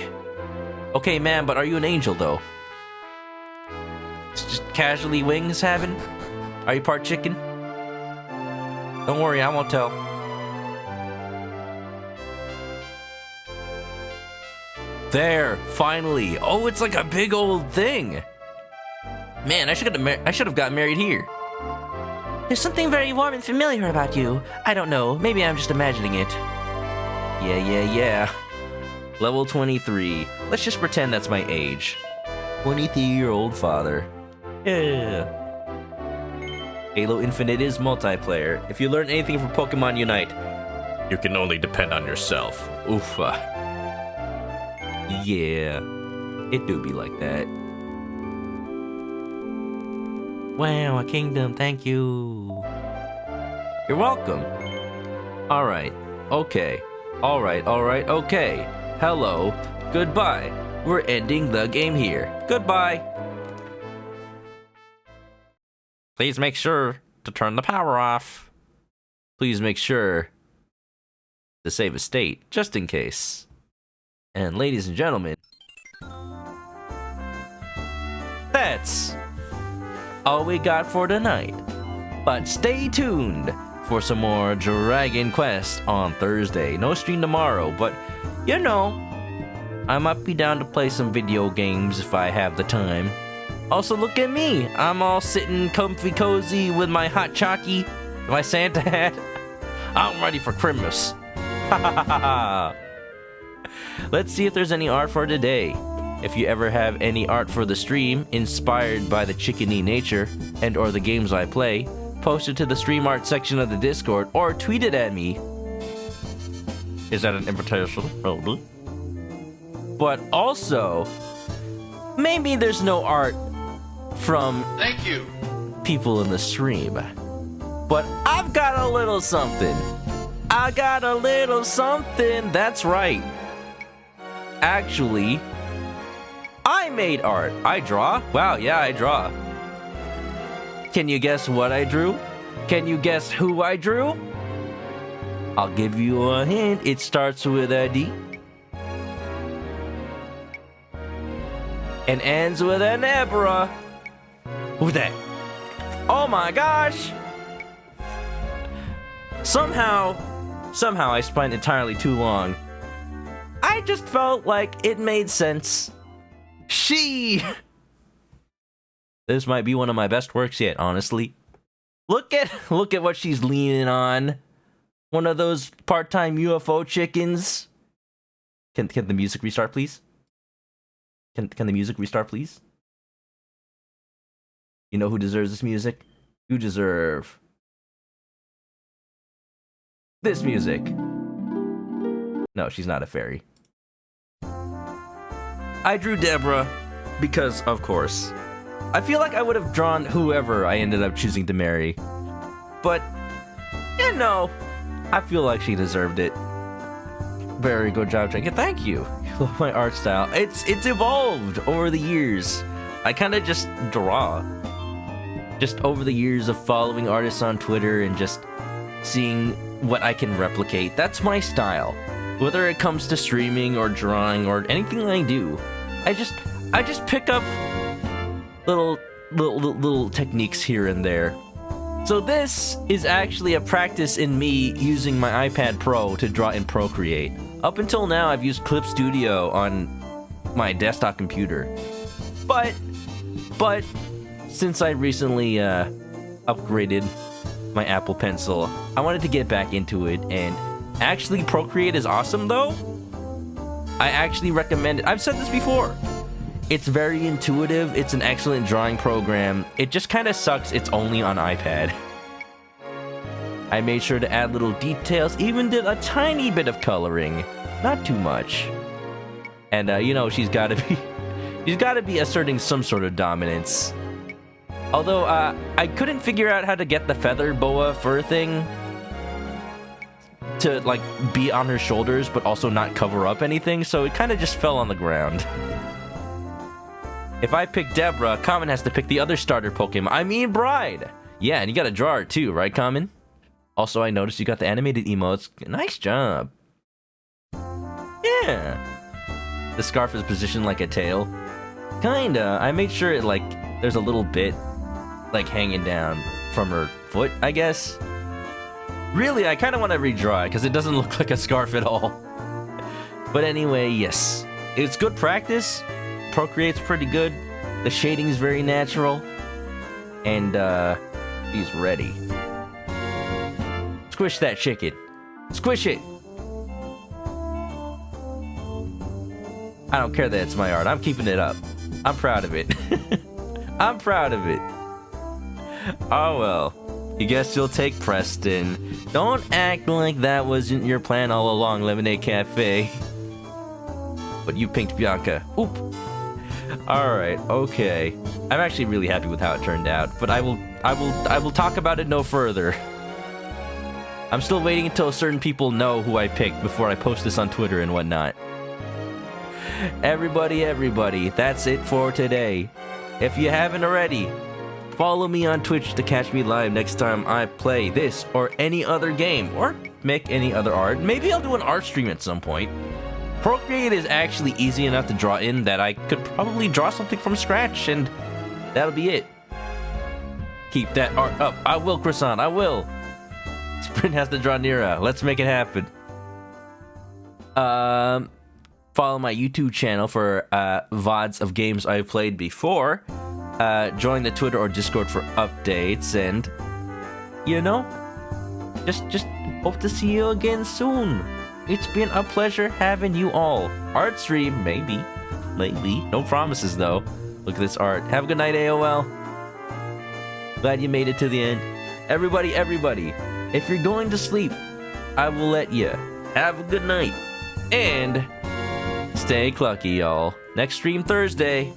S1: Okay, ma'am, but are you an angel, though? It's just casually wings having? Are you part chicken? Don't worry, I won't tell. There, finally. Oh, it's like a big old thing. Man, I should have gotten married here. There's something very warm and familiar about you. I don't know. Maybe I'm just imagining it. Yeah. Level 23. Let's just pretend that's my age. 23-year-old father. Yeah. Halo Infinite is multiplayer. If you learn anything from Pokemon Unite,
S7: You can only depend on yourself.
S1: oofa. Yeah. It do be like that. Wow, a kingdom, thank you. You're welcome. Alright, okay. Alright, okay. Hello, goodbye. We're ending the game here. Goodbye. Please make sure to turn the power off. Please make sure to save a state, just in case. And ladies and gentlemen, that's all we got for tonight. But stay tuned for some more Dragon Quest on Thursday. No stream tomorrow, but you know, I might be down to play some video games if I have the time. Also, look at me. I'm all sitting comfy cozy with my hot chalky, my Santa hat. I'm ready for Christmas. Let's see if there's any art for today. If you ever have any art for the stream inspired by the chickeny nature and or the games I play, post it to the stream art section of the Discord or tweet it at me. Is that an invitation? Probably. But also, maybe there's no art from people in the stream. But I've got a little something. I got a little something. That's right. Actually, I made art. I draw? Wow, yeah, I draw. Can you guess what I drew? Can you guess who I drew? I'll give you a hint. It starts with a D and ends with an Ebra. Who's that? Oh my gosh! Somehow I spent entirely too long. I just felt like it made sense. This might be one of my best works yet, honestly. Look at what she's leaning on. One of those part-time UFO chickens. Can the music restart, please? Can the music restart, please? You know who deserves this music? You deserve this music. No, she's not a fairy. I drew Deborah because, of course. I feel like I would have drawn whoever I ended up choosing to marry. But, you know, I feel like she deserved it. Very good job, Jenka. Thank you. You love my art style. It's evolved over the years. I kind of just draw. Just over the years of following artists on Twitter and just seeing what I can replicate. That's my style. Whether it comes to streaming or drawing or anything I do, I just pick up little techniques here and there. So this is actually a practice in me using my iPad Pro to draw in Procreate. Up until now, I've used Clip Studio on my desktop computer. But since I recently upgraded my Apple Pencil, I wanted to get back into it, and actually Procreate is awesome though. I actually recommend it. I've said this before. It's very intuitive. It's an excellent drawing program. It just kind of sucks it's only on iPad. I made sure to add little details, even did a tiny bit of coloring. Not too much. And you know, she's gotta be asserting some sort of dominance. Although, I couldn't figure out how to get the feather boa fur thing to, like, be on her shoulders, but also not cover up anything, so it kind of just fell on the ground. If I pick Deborah, Common has to pick the other starter Pokemon. I mean, Bride! Yeah, and you gotta draw her too, right, Common? Also, I noticed you got the animated emotes. Nice job. Yeah. The scarf is positioned like a tail. Kinda. I made sure it, like, there's a little bit, like, hanging down from her foot, I guess. Really, I kind of want to redraw it, because it doesn't look like a scarf at all. But anyway, yes. It's good practice. Procreate's pretty good. The shading is very natural. And, he's ready. Squish that chicken. Squish it! I don't care that it's my art. I'm keeping it up. I'm proud of it. I'm proud of it. Oh well. You guess you'll take Preston. Don't act like that wasn't your plan all along, Lemonade Cafe. But you pinked Bianca. Oop. Alright, okay. I'm actually really happy with how it turned out, but I will talk about it no further. I'm still waiting until certain people know who I picked before I post this on Twitter and whatnot. Everybody, that's it for today. If you haven't already, follow me on Twitch to catch me live next time I play this or any other game, or make any other art. Maybe I'll do an art stream at some point. Procreate is actually easy enough to draw in that I could probably draw something from scratch, and that'll be it. Keep that art up. I will, Croissant, I will. Sprint has to draw Nira. Let's make it happen. Follow my YouTube channel for VODs of games I've played before. Join the Twitter or Discord for updates, and, you know, just hope to see you again soon. It's been a pleasure having you all. Art stream, maybe. No promises though. Look at this art. Have a good night, AOL. Glad you made it to the end. Everybody, if you're going to sleep, I will let you. Have a good night. And stay clucky, y'all. Next stream Thursday.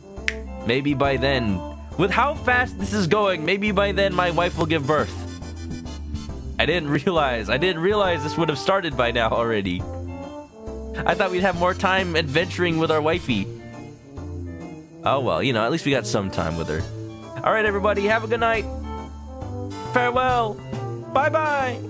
S1: Maybe by then, with how fast this is going, maybe by then my wife will give birth. I didn't realize this would have started by now already. I thought we'd have more time adventuring with our wifey. Oh well, you know, at least we got some time with her. All right, everybody, have a good night. Farewell. Bye-bye.